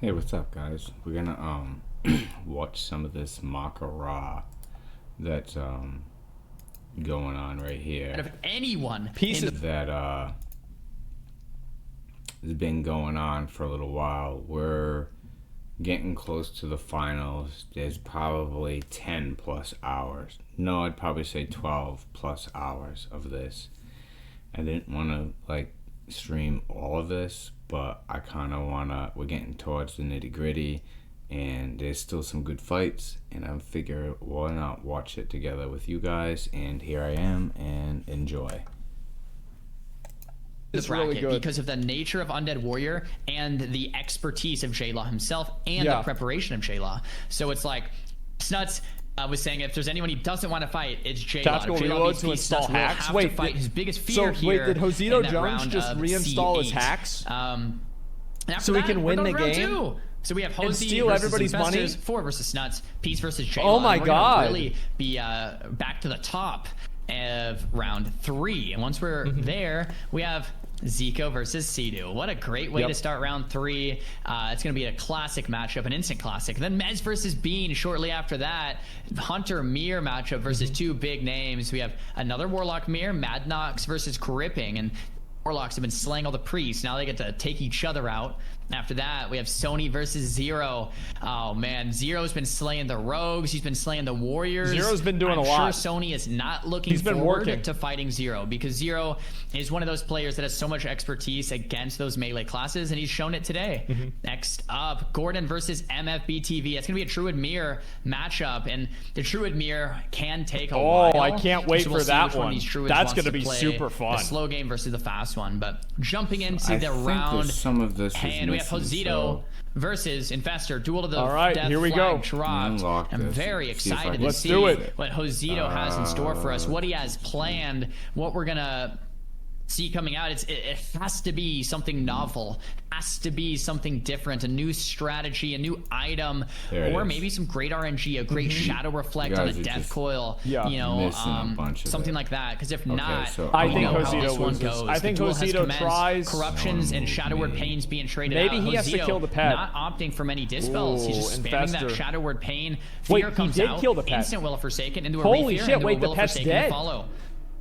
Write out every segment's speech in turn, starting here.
Hey, what's up, guys? We're gonna watch some of this Mak'Gora that's going on right here. Out of anyone, pieces that has been going on for a little while. We're getting close to the finals. There's probably 10 plus hours. No, I'd probably say 12 plus hours of this. I didn't want to like stream all of this, but I kind of want to. We're getting towards the nitty gritty, and there's still some good fights, and I figure why not watch it together with you guys. And here I am, and enjoy. It's really good because of the nature of Undead Warrior and the expertise of J-Law himself and the preparation of J-Law. So it's like Snuts was saying, if there's anyone he doesn't want to fight, it's J-Law. Tactical reload to install hacks. Wait, his biggest fear here. Wait, did Josito Jones just reinstall his hacks? So he can win the game? So we have Hosey steal versus everybody's money? 4 versus Snuts, Peace versus J-Law. Oh my god! Really be back to the top of round 3, and once we're there, we have Zico versus Sidu. What a great way to start round 3. It's going to be a classic matchup, an instant classic. Then Mez versus Bean shortly after that. Hunter Mir matchup versus two big names. We have another Warlock Mir, Madnox versus Gripping, and Warlocks have been slaying all the priests. Now they get to take each other out. After that, we have Sony versus Zero. Oh man, Zero's been slaying the rogues. He's been slaying the warriors. Zero's been doing a lot. I'm sure Sony is not looking forward to fighting Zero, because Zero is one of those players that has so much expertise against those melee classes, and he's shown it today. Next up, Gordon versus MFBTV. It's gonna be a Druid Mirror matchup, and the Druid Mirror can take a while. Oh, I can't wait for that one. That's gonna be super fun. The slow game versus the fast one. But jumping into the round, some of this and we have Josito versus Infestor, duel to the death here we flag go. dropped. I'm very excited to see what Josito has in store for us, what he has planned, what we're gonna see coming out. It has to be something novel, has to be something different, a new strategy, a new item, or maybe some great RNG, a great shadow reflect on a death coil, you know, something like that. Because if not, I think Josito loses. I think Josito tries corruptions and Shadow Word Pains being traded maybe out. He has to kill the pet. Not opting for many dispels. He's just spamming that Shadow Word Pain. Fear comes out. Kill the pet. Instant Will of Forsaken into a Holy Refear, shit! Wait, the pet's dead. Follow.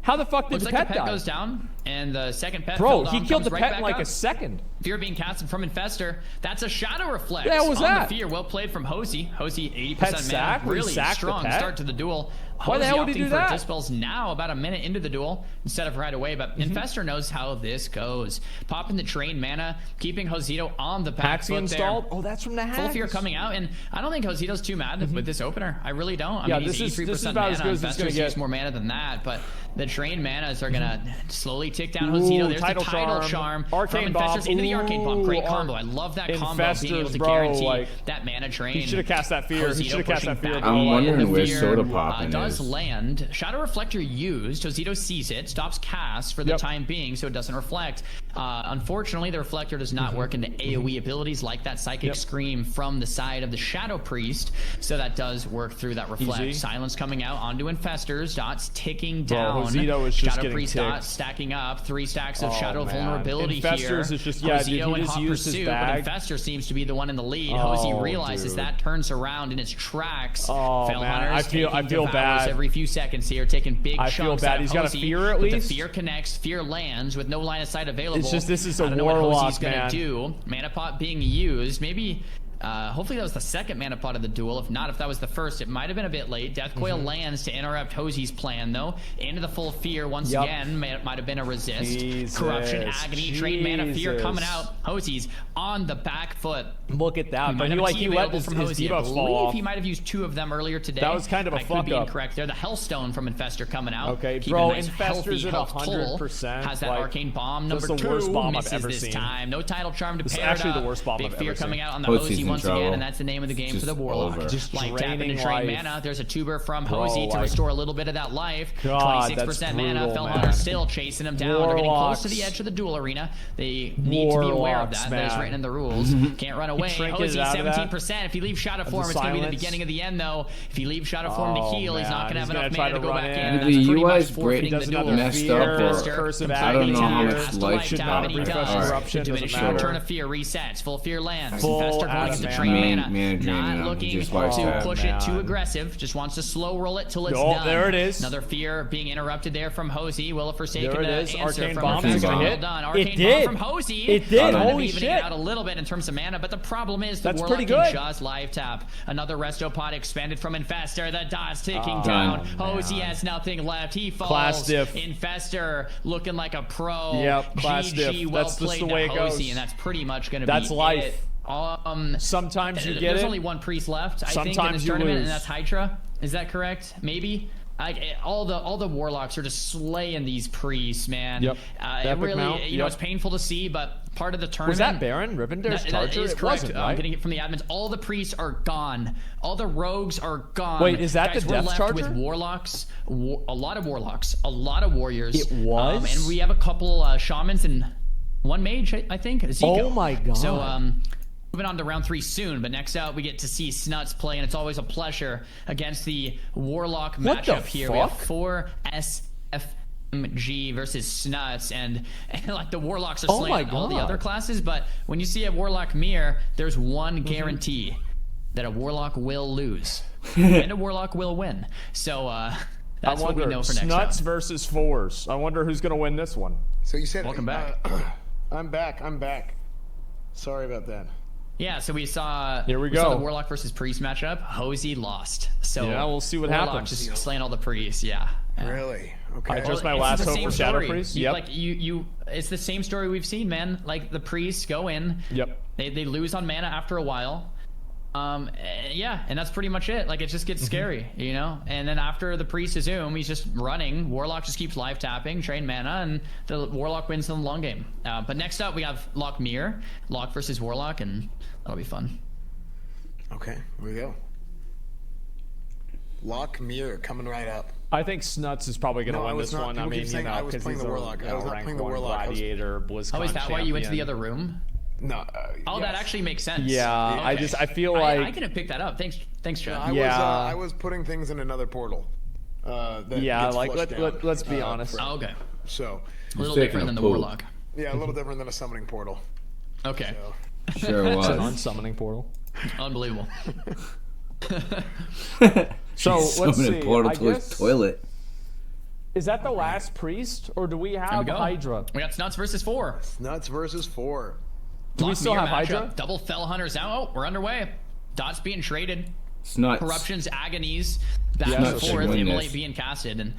How the fuck did the pet die? The pet goes down, and the second pet Bro, he killed the pet in like a second. Fear being casted from Infestor. That's a Shadow Reflect. Yeah, what was that? The Fear, well played from Hosey. Hosey, 80% mana. Really strong start to the duel. Why the hell would he do that? Dispels now, about a minute into the duel, instead of right away. But Infestor knows how this goes. Popping the drain mana, keeping Josito on the back foot installed. there. Oh, that's from the hacks. Full Fear coming out, and I don't think Josito's too mad with this opener. I really don't. I mean, this he's is 83% about mana. as good as it's gonna get. More mana than that, but the drain manas are gonna slowly tick down Josito. There's the Tidal Charm Arcane from Infestors Bomb. into the Arcane Bomb. Great combo. I love that combo, being able to guarantee that mana drain. He should have cast that Fear. He should have cast that Fear. I'm wondering where Soda Poppin' does land. Shadow Reflector used. Josito sees it, stops cast for the time being, so it doesn't reflect. Unfortunately, the Reflector does not work into AoE abilities like that Psychic Scream from the side of the Shadow Priest, so that does work through that Reflect. Silence coming out onto Infestors. Dots ticking down. Josito is just Shadow Priest dots stacking up. 3 stacks of Shadow vulnerability here. Infestors is just, Josito in hot pursuit, but Infestor seems to be the one in the lead. Hosey realizes that, turns around in its tracks. I feel bad. Every few seconds here, taking big chunks. I feel bad. He's got a Fear at least. The Fear connects, Fear lands with no line of sight available. It's just, this is a Warlock, man. I don't know what Hosey's gonna do. Mana Pot being used. Maybe hopefully that was the second mana pot of the duel. If not, if that was the first, it might have been a bit late. Death Coil lands to interrupt Hosey's plan, though. Into the Full Fear once again. Might have been a resist. Corruption, Agony, Drain Mana, Fear coming out. Hosey's on the back foot. Look at that. But he let his debuffs fall off. He might have used 2 of them earlier today. That was kind of a fuck up. I could be incorrect there. The Hellstone from Infestor coming out. Okay, bro, Infestor's at 100%. Has that Arcane Bomb. Number 2 the worst bomb I've misses ever this seen. time. No Tidal Charm to pair it up. Actually the worst bomb Big I've Fear ever coming seen. out on the Hosey once trouble. again, and that's the name of the game for the Warlock. Over. Just Life tap draining into drain life. mana. There's a tuber from Hosey to restore a little bit of that life. God, 26% that's mana. brutal, Felhunter man. still chasing him down. They're getting close to the edge of the duel arena. They need to be aware of that. That is written in the rules. Can't run away. Hosey 17%. If he leaves Shadow Form, it's going to be the beginning of the end, though. If he leaves Shadow Form to heal, he's not going to have enough mana to go back in. Maybe That's pretty much UI's forfeiting the duel. messed up, or I don't know how much life should tap not he refresh does. eruption. Diminish Doesn't matter. Turn of Fear resets. Full Fear lands. Full Infestor going out into of drain mana. mana. Mana Not drain, looking just to wipes that. push it too Man. aggressive. Just wants to slow roll it till it's Oh, done. there it is. Another Fear being interrupted there from Hosey. Will of Forsaken There it to is. answer Arcane from Bomb is Infestor. gonna Well hit. done. It Arcane did. Bomb from Hosey. It did. Kind of Holy evening shit. it out a little bit in terms of mana, but the problem is the That's Warlock pretty can good. just live tap. Another Resto Pod expended from Infestor. The dot's ticking Oh, down. man. Hosey has nothing left. He falls. Class diff. Infestor looking like a pro. Yep, class GG, diff. well That's just played the to way it goes. Hosey, and that's pretty much going to be That's life. it. Sometimes you get There's it. only one priest left, I think, in Sometimes this you tournament, lose. and that's Hydra. Is that correct? Maybe. All the warlocks are just slaying these priests, man. Yep. It really, you know, it's painful to see, but part of the tournament. Was that Baron Rivendar's Charger? That is It correct. wasn't, I'm right? getting it from the admins. All the priests are gone. All the rogues are gone. Wait, is that Guys, the we're Death left Charger? with warlocks, a lot of warlocks, a lot of warriors. It was? and we have a couple shamans and one mage, I think. Zico. Oh my god. So moving on to round 3 soon, but next out we get to see Snuts play, and it's always a pleasure against the Warlock What the matchup here. We have fuck? 4 SFMG versus Snuts, and like the Warlocks are Oh slaying my all the God. other classes, but when you see a Warlock mirror, there's one Mm-hmm. guarantee that a Warlock will lose and a Warlock will win. So that's what we know for next Snuts round. versus Fours. I wonder who's gonna win this one. So you said Welcome back. I'm back. Sorry about that. Yeah, so we saw Here we saw go. the Warlock versus Priest matchup. Hosey lost. So Yeah, we'll see what Warlock happens. just slaying all the priests. Yeah. Really? Okay. Just my It's last the hope same for Shadow story. Priest. You- Yep. Like you, it's the same story we've seen, man. Like the priests go in. Yep. They lose on mana after a while. Yeah, and that's pretty much it. Like it just gets scary, you know. And then after the priest is he's just running. Warlock just keeps live tapping, train mana, and the Warlock wins in the long game. But next up we have Lock Mirror, Lock versus Warlock, and that'll be fun. Okay, here we go. Lock Mirror coming right up. I think Snuts is probably going to No, I win was this not. one. I People mean, keep saying I was because playing he's the a Warlock. I was not rank playing the 1 Warlock. I was- Gladiator, BlizzCon Oh, is that why you went to the champion. other room? No. Oh, that yes. actually makes sense. Yeah, Okay. I feel like I can have picked that up. Thanks, John. I was putting things in another portal. That gets like flushed down, let's be honest. Oh, okay. So, A little taking different a than the poop. Warlock. yeah, a little different than a summoning portal. Okay. So. Sure It's an was. unsummoning portal. Unbelievable. So let's see. Portal I to his guess, toilet. is that the last priest, or do we There have we go. Hydra? We got Snuts versus 4. Nuts versus 4. Do we still have Hydra? Double Fell Hunters out. Oh, we're underway. Dots being traded. Snuts. Corruptions, agonies. Back Yeah, and Snuts should forth. win Immolate this. being casted. And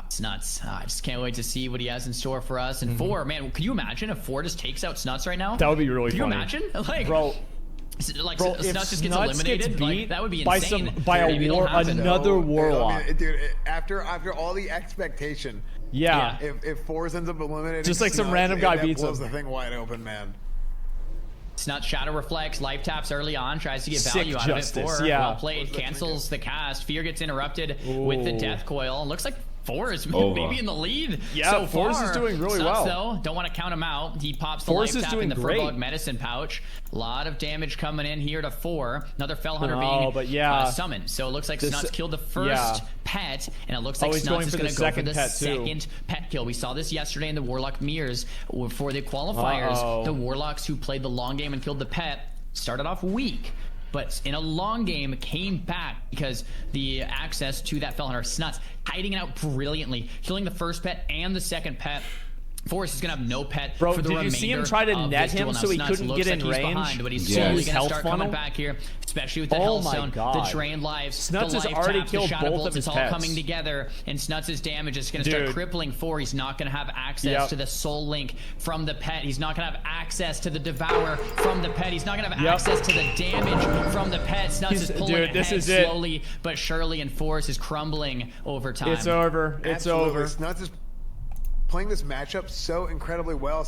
it's nuts. I just can't wait to see what he has in store for us. And 4, man, could you imagine if 4 just takes out Snuts right now? That would be really Could you funny. imagine? Like, Bro, like bro, if Snuts just gets Snuts eliminated, gets like, beat that would be by insane. by Maybe a it'll war, happen. another Warlock. I mean, dude, after all the expectation, Yeah. if Force ends up eliminating, Just like some Snuts, random guy that beats blows him. the thing wide open, man. Snuts Shadow Reflects, life taps early on, tries to get Sick value out of it. justice, 4, yeah. well played, cancels the cast. Fear gets interrupted with the Ooh. Death Coil. Looks like 4 is Over. maybe in the lead. Yeah, so Force far. is doing really Snuts, well. though, don't want to count him out. He pops the Force life is tap in doing the great. Furbog Medicine Pouch. A lot of damage coming in here to 4. Another Fell Hunter Oh, being but yeah. summoned. So it looks like This- Snuts killed the first yeah. pet, and it looks Oh, like he's Snuts going is for going the to go for second the pet, too. second pet kill. We saw this yesterday in the Warlock Mirrors for the qualifiers. Uh-oh. The Warlocks who played the long game and killed the pet started off weak, but in a long game came back because the access to that Fell Hunter Snuts hiding it out brilliantly, killing the first pet and the second pet. Forrest is gonna have no pet Bro, for the did you see him remainder try to of net this him duel. Now, so he Snuts couldn't looks get in like he's range? behind, but he's Yes. slowly His gonna health start funnel? coming back here, especially with the Oh my Hellstone, the God. drained lives, Snuts the has life already taps, the killed shadow both bolts. of his It's all pets. coming together, and Snuts' damage is gonna start Dude. crippling 4. He's not gonna have access Yep. to the soul link from the pet. He's not gonna have access to the devour from the pet. He's not gonna have Yep. access to the damage from the pet. Snuts is pulling dude, this ahead is it. slowly but surely, and Force is crumbling over time. It's over. It's Absolutely. over. Snuts is playing this matchup so incredibly well.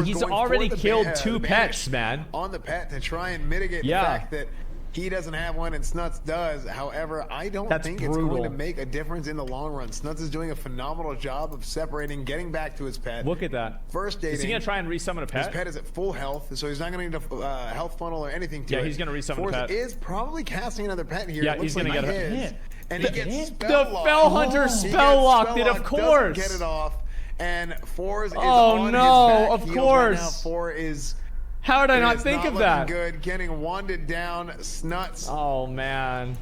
He's already killed 2 pets, man. On the pet to try and mitigate the fact that he doesn't have one and Snuts does. However, I don't think it's going to make a difference in the long run. Snuts is doing a phenomenal job of separating, getting back to his pet. Look at that. First dating. Is he going to try and resummon a pet? His pet is at full health, so he's not going to need a health funnel or anything to it. Yeah, he's going to resummon a pet. Is probably casting another pet here. Yeah, he's going to get a hit. And he gets the Fell Hunter spell locked it, of course. Get it off. And 4 is on his back. Of course. Right now. 4 is... How did I not think of that? Good, getting wanded down, Snuts. Oh man,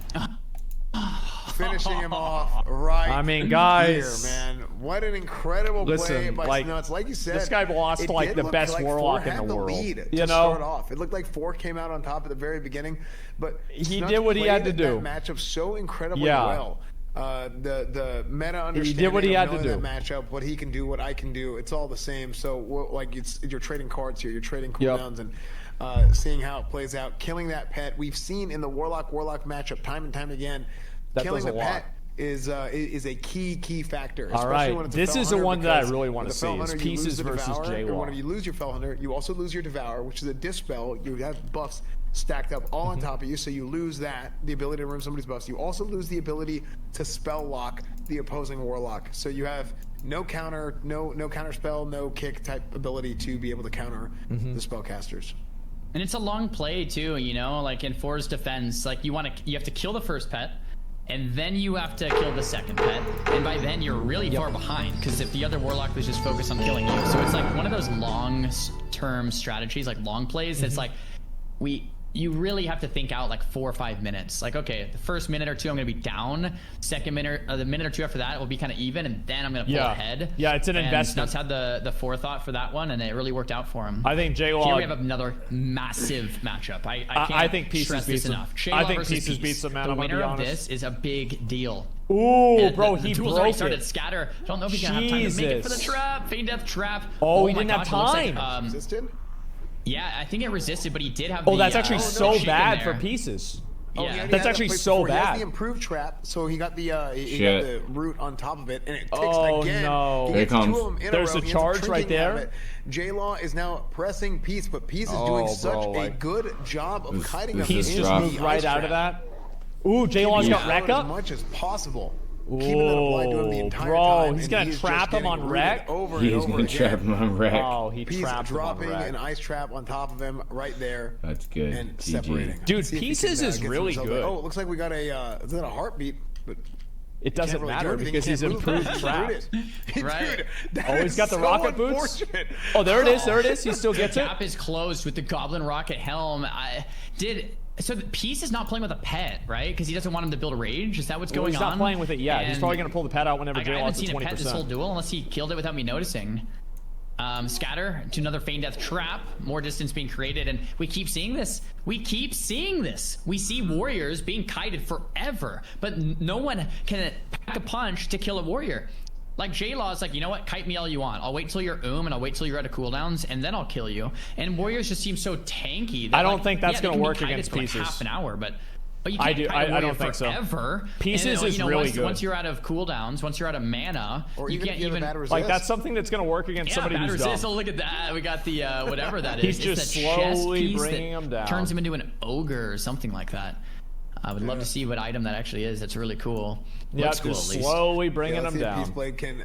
finishing him off right. I mean, guys, here, man, what an incredible play by Snuts. Like you said, this guy lost like the best warlock in the world. You know, start off, it looked like 4 came out on top at the very beginning, but he did what he had to do. That matchup so incredibly well. The meta understanding he did what he had to do. That matchup, what he can do, what I can do, it's all the same. So like you're trading cards here, you're trading cooldowns and seeing how it plays out. Killing that pet, we've seen in the Warlock matchup time and time again. Killing the pet is a key factor. All right, this is the one that I really want to see. Is Pieces versus J-Law. When you lose your Fell Hunter, you also lose your Devour, which is a dispel. You have buffs stacked up all on top of you, so you lose that, the ability to remove somebody's buffs. You also lose the ability to spell lock the opposing warlock. So you have no counter, no counter spell, no kick type ability to be able to counter the spellcasters. And it's a long play too, you know, like in 4's defense, like you have to kill the first pet, and then you have to kill the second pet, and by then you're really far behind, because if the other warlock was just focused on killing you. So it's like one of those long-term strategies, like long plays, that's like you really have to think out like 4 or 5 minutes. Like, okay, the first minute or two I'm gonna be down. Second minute, or the minute or two after that, it will be kind of even, and then I'm gonna pull ahead. Yeah, it's an investment. Snuts had the forethought for that one, and it really worked out for him. I think J-Law. Here we have another massive matchup. I can't stress this enough. I think Pieces beats him, man. The winner of this is a big deal. Ooh, bro, he broke already it. Started Scatter. I don't know if he's gonna have time to make it for the trap. Feign death trap. Oh, he didn't have time. Resisted? Yeah, I think it resisted, but he did have. That's actually so bad for Pieces. Yeah, that's actually so bad. He has the improved trap, so he got the root on top of it, and it ticks again. No! Here it comes. There's a charge right there. J-Law is now pressing Peace, but Peace is doing such a good job of kiting him. Peace just moved right out of that. Ooh, J-Law's got wreck up. As much as possible. Keeping that applied to him the entire time. He's gonna trap him on wreck. He's gonna trap him on wreck. Oh, he trapped him on wreck. Dropping an ice trap on top of him right there. That's good. And separating. Dude, Pieces is really good. Oh, it looks like we got is that a heartbeat? But it doesn't matter because he's improved traps. Right. Oh, he's got the rocket boots. Oh, there it is. There it is. He still gets it. The gap is closed with the Goblin Rocket Helm. So the Piece is not playing with a pet, right? Because he doesn't want him to build a rage. Is that what's going on? He's not playing with it yet. He's probably going to pull the pet out whenever J-Law is at 20%. I haven't seen a pet this whole duel unless he killed it without me noticing. Scatter to another Feign Death trap. More distance being created, and we keep seeing this. We see warriors being kited forever, but no one can pack a punch to kill a warrior. Like J-Law is like, you know what? Kite me all you want. I'll wait till you're and I'll wait till you're out of cooldowns, and then I'll kill you. And warriors just seem so tanky. That, I don't think that's going to work against for Pieces. Like half an hour, but you can't I don't think forever. So. Pieces is really good. Once you're out of cooldowns, once you're out of mana, or you can't even like that's something that's going to work against somebody who's dumb. Oh, look at that. We got the whatever that is. He's just slowly bringing him down. Turns him into an ogre or something like that. I would love to see what item that actually is. That's really cool. Yeah, just slowly bringing him down. Peaceblade can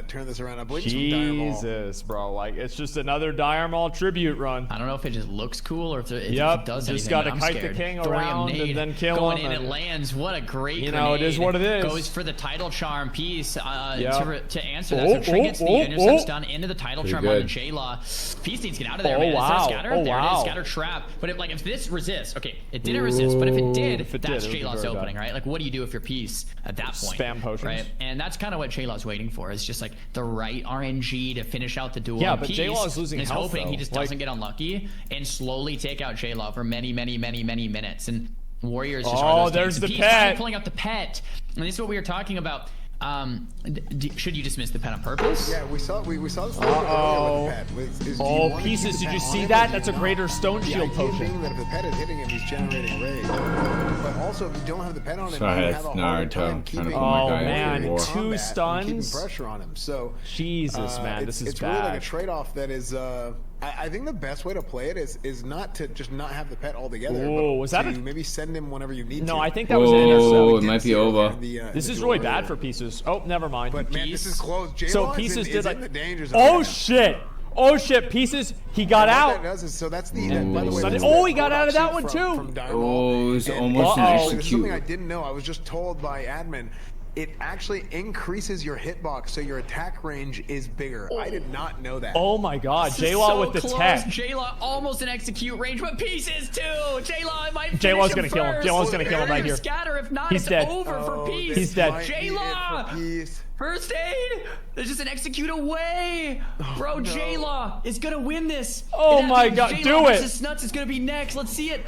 turn this around. I believe Jesus, bro, like it's just another Dire Maul tribute run. I don't know if it just looks cool or if it does anything. Just got to kite the king around and then kill going him. And it lands. What a great grenade. It is what it is. Goes for the title charm piece to answer that. So Trey gets the intercept stun into the title charm on the J-Law. Peace needs to get out of there, man. Wow. Scatter? There it is. Scatter trap. But if this resists, okay, it didn't resist, but if it did, that's J-Law's opening, right? Like, what do you do if you're Peace at that point? Spam potions. Right? And that's kind of what J-Law's waiting for. It's just like the right RNG to finish out the duel. Yeah, but J-Law is losing health, hoping he just doesn't get unlucky and slowly take out J-Law for many minutes. And Warriors just there's the pet. Pulling out the pet. And this is what we were talking about. Should you dismiss the pet on purpose? Yeah, we saw this a little bit earlier with the pet. Do you want to Pieces, keep the did you pet see on that? him? That's a greater stone The shield idea potion. being that if the pet is hitting him, he's generating rage. But also, if you don't have the pet on him, Sorry, you that's have a hard Naruto time trying to keeping put my Oh, guy man, in war. two combat and stuns? keeping pressure on him. So Jesus, man, this is it's bad. really like a trade-off that is. I think the best way to play it is not to just not have the pet altogether. Whoa, but was that to a- maybe send him whenever you need to. No, I think that was an Whoa, intercept. it might be over. This is really bad for Pieces. Oh, never mind. But man, this is close. So J-Law Pieces is did in like, the danger zone. oh right now. shit, oh shit, Pieces, he got And out. what that does is, so that's the. By the way, Sunday- that's oh, the he got out of that one, from- too. From Dynamite. Oh, it was And almost an actually, this is something I execute. didn't know. I was just told by admin. It actually increases your hitbox, so your attack range is bigger. I did not know that. Oh my god, This is J-Law so with the close. tech. J-Law almost an execute range, but Pieces too. J-Law might J-Law's finish gonna kill him. first. J-Law's gonna kill him right here. Scatter, if not, He's it's dead. over for Peace. He's dead. might be it for J-Law! Peace. First aid! There's just an execute away! Bro, J-Law is gonna win this! Oh And that my means God, J-Law do it. versus Snuts is gonna be next. Let's see it.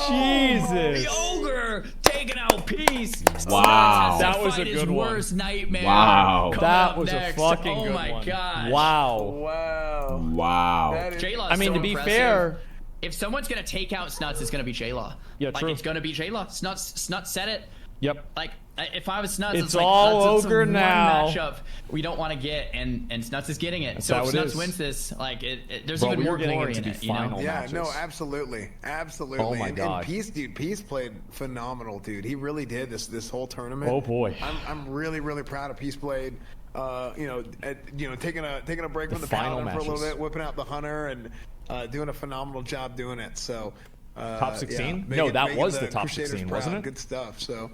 Jesus. The ogre taking out Peace. Wow. Snuts has to That was a fight his good one. worst nightmare. Wow. Coming That up was next. a fucking oh good my one. gosh. Wow. Wow. Wow. That is- J-Law I mean, so to be impressive. fair, If someone's gonna take out Snuts, it's gonna be J-Law. Yeah, like true. it's gonna be J-Law. Snuts said it. yep. Like if I was Snuts, It's like, all that's ogre one now. Matchup we don't want to get, and Snuts is getting it. That's So how if it Snuts is. wins this, like there's Bro, even we more were getting glory into in the it. You know? final. Yeah, matches. no, absolutely, absolutely. Oh my and God. Peace, dude, Peace played phenomenal, dude. He really did this whole tournament. Oh boy. I'm really proud of Peace played. Taking a break from the final Paladin for a little matches. bit, whipping out the Hunter, and doing a phenomenal job doing it. So Top 16? yeah, No, that making was the the top Crusaders 16, proud. wasn't it? Good stuff. So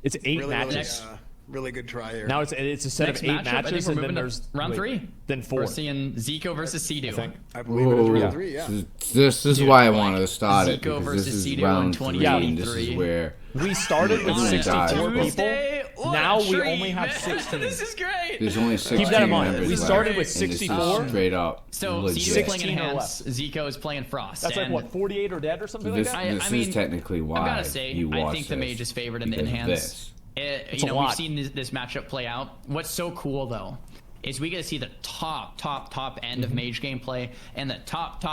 It's 8 really, matches. really good try here. Now it's a set Next of 8 matchup, I think matches, we're and then moving to there's round 3. Then 4. We're seeing Zico versus Sea-Doo. I think. I believe it is Ooh. round 3. Yeah. This is why I wanted to start it, Zico because versus this is Sea-Doo in round 3, and this 2023. is where We started with Oh my God, 64 bro. Tuesday? people. What Now a we treat, only have man. 16. This is great. there's only 16 Keep that in mind. members We left, started with and this is 64. straight up So legit. Sea-Doo's playing 16 or Enhance. Zico is playing Frost. That's like and what, 48 are dead or something This, like that? this I mean, is technically why I've got to say, you I watch think the this, mage is favored in the because Enhance. this. It's You a know, we've lot. seen this matchup play out. What's so cool though is we get to see the top end of mage gameplay and the top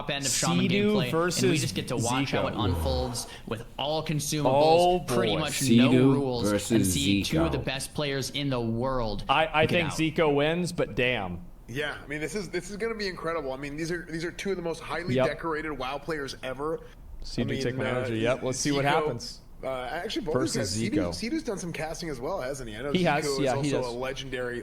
end of shaman Sea-Doo gameplay, and we versus just get to watch how it Zico. unfolds with all consumables, Oh, pretty boy. much no Sea-Doo rules, and versus see two of the Zico. best players in the world. I get think out. Zico wins, but damn. Yeah, I mean this is going to be incredible. I mean these are two of the most highly Yep. decorated WoW players ever. Sea-Doo I mean, taking energy. Yep, let's see what happens. Actually, both Versus these guys, Zico. Sea-Doo's done some casting as well, hasn't he? I know He Zico has, is yeah, also he does. a legendary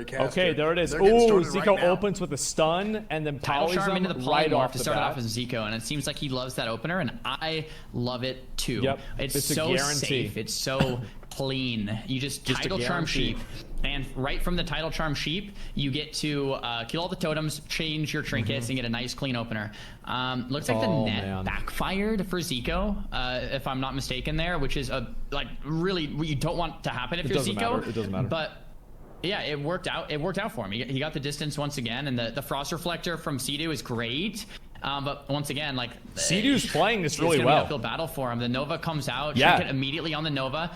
caster. Okay, there it is. They're getting Ooh, started Zico right now. opens with a stun and then Title polys charm him into the right polymorph off to the start bat. off as Zico, and it seems like he loves that opener, and I love it too. Yep, It's it's a so guarantee. safe. It's so clean. You just a title charm guarantee. sheep, and right from the title charm sheep, you get to kill all the totems, change your trinkets, and get a nice clean opener. Looks like the Oh, net man. backfired for Zico, if I'm not mistaken there, which is really what you don't want to happen if you're doesn't Zico. matter. It doesn't matter. But yeah, it worked out. It worked out for him. He got the distance once again, and the frost reflector from Sea-Doo is great. But once again, like Sea-Doo's playing this it's really gonna be an well. uphill battle for him. The Nova comes out. Yeah. Trinket immediately on the Nova.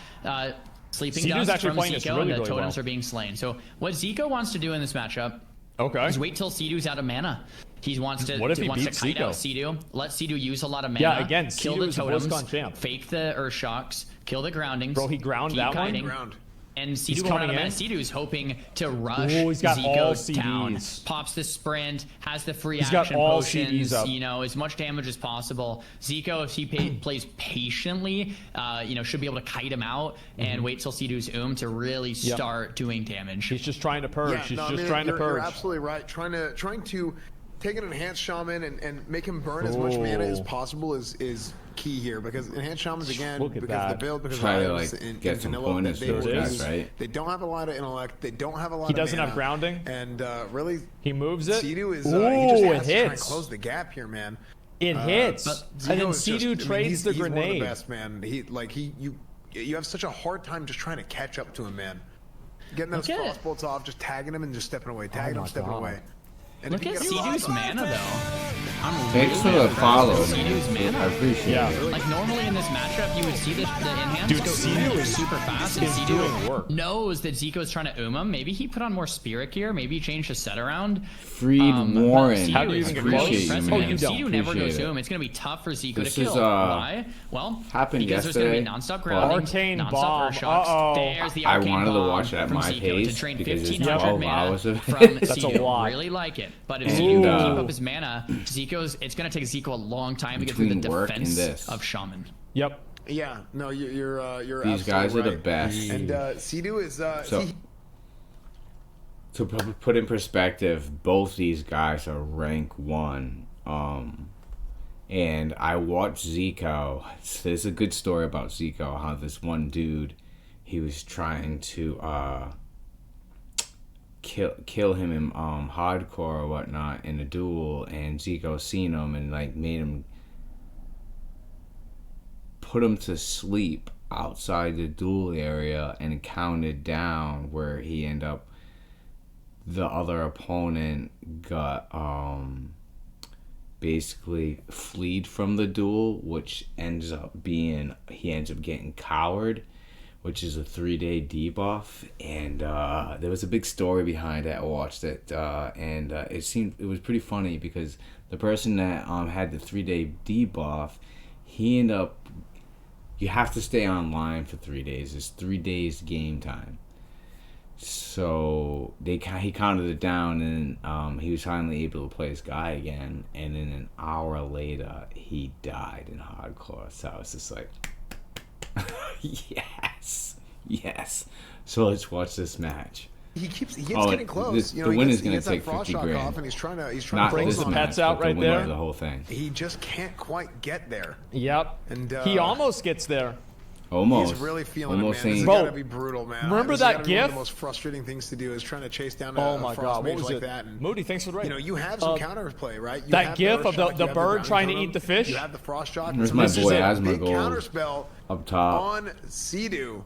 Sleeping Sea-Doo's dust actually from playing this Zico, really, and the really totems well. are being slain. So what Zico wants to do in this matchup Okay. is wait till Sea-Doo's out of mana. He wants to What if he wants to beats kite Zico? out Sea-Doo, let Sea-Doo use a lot of mana. Yeah, again, kill Sea-Doo the is a totems, BlizzCon champ. fake the Earth Shocks, kill the groundings. Bro, he ground keep that one? kiting. Ground. And Sea-Doo He's will run out coming of mana. in. Sea-Doo's hoping to rush Ooh, he's got Zico all down. CDs. Pops the sprint, has the free He's got action all potions, CDs up. you know, as much damage as possible. Zico, if he plays patiently, should be able to kite him out and wait till Sea-Doo's to really start doing damage. He's just trying to purge. Yeah, He's no, I just mean, trying to you're purge. absolutely right. Trying to take an enhanced shaman and make him burn as much mana as possible is key here, because enhanced shamans, again, Look at because that. of the build, because Try of to, items like, in get some vanilla pointers that for they those use. guys, right? They don't have a lot of intellect. They don't have a lot He of doesn't mana, have grounding. and really, He moves it. Sea-Doo is Ooh, he just it has to try and hits. close the gap here, man. It hits. But And then Zico is Sea-Doo just- I mean, trades he's the one of grenade. the best, man. You have such a hard time just trying to catch up to him, man. Getting those Look at frost bolts off, just tagging him and just stepping away, tagging my him, stepping God. away. And Look if you at get a Sea-Doo's frost bolt- mana though. Thanks for the follow, man. I appreciate it. Like normally in this matchup, you would see the enhance Dude, go Sidu is super fast, and doing work. Sidu knows that Zico is trying to him. Maybe he put on more spirit gear. Maybe he changed his set around. Freed Warren. How do you even get appreciate close? you, Oh, man. you don't. Sidu never goes Appreciate to it. him. It's going to be tough for Zico This to kill. is, Why? Well, happened because there's going to be yesterday. nonstop grounding, Arcane nonstop bomb. earth shocks. Uh-oh. There's the I arcane wanted to bomb watch it at from my Zico pace to drain because it's 1500 12 mana hours of from it. That's a Sidu. lot. Really like it. But if And, Sidu can uh, keep up his mana, it's going to take Zico a long time to get through the Between work and defense this. of Shaman. Yep. Yeah, no, you're These absolutely guys are the right. best. And Sidu is So, to put in perspective, both these guys are rank 1. And I watched Zico. There's a good story about Zico, how this one dude, he was trying to kill him in hardcore or whatnot in a duel, and Zico seen him and like made him put him to sleep outside the duel area and counted down where he ended up, the other opponent got basically fleed from the duel, which ends up being, he ends up getting coward, which is a 3-day debuff. And there was a big story behind it. I watched it, and it was pretty funny because the person that had the 3-day debuff, he ended up, you have to stay online for 3 days. It's 3 days game time. So he counted it down, and he was finally able to play his guy again. And then an hour later, he died in hardcore. So I was just like, yes. So let's watch this match. He keeps getting close. The winner's gonna take frost 50 shock grand. off, and he's trying to Not brings this the close on match, pets out but the right winner there. of the whole thing. He just can't quite get there. Yep. And he almost gets there. Almost. He's really feeling Almost it, man. This has saying, got to be brutal, man. Remember This that has gotta be one of gif? the most frustrating things to do is trying to chase down Oh a my frost god, mage what was like it? that. And, Moody, thanks for the raid. you have some counterplay, right? You that have gif the of Earth Shock, the you have bird ground trying to totem, eat the fish? You have the frost shock. There's and my this is boy a Asma big Gold counterspell up top. on Sidu.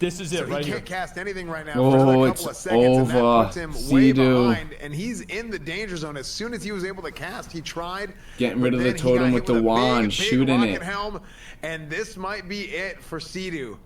This is it So right he here. can't cast anything right now for another couple of seconds, and that over. puts him way Sidu. behind, and he's in the danger zone. As soon as he was able to cast, he tried. Getting rid but of the then he got totem hit with the a wand, big shooting rocket it. helm, and this might be it for Sidu.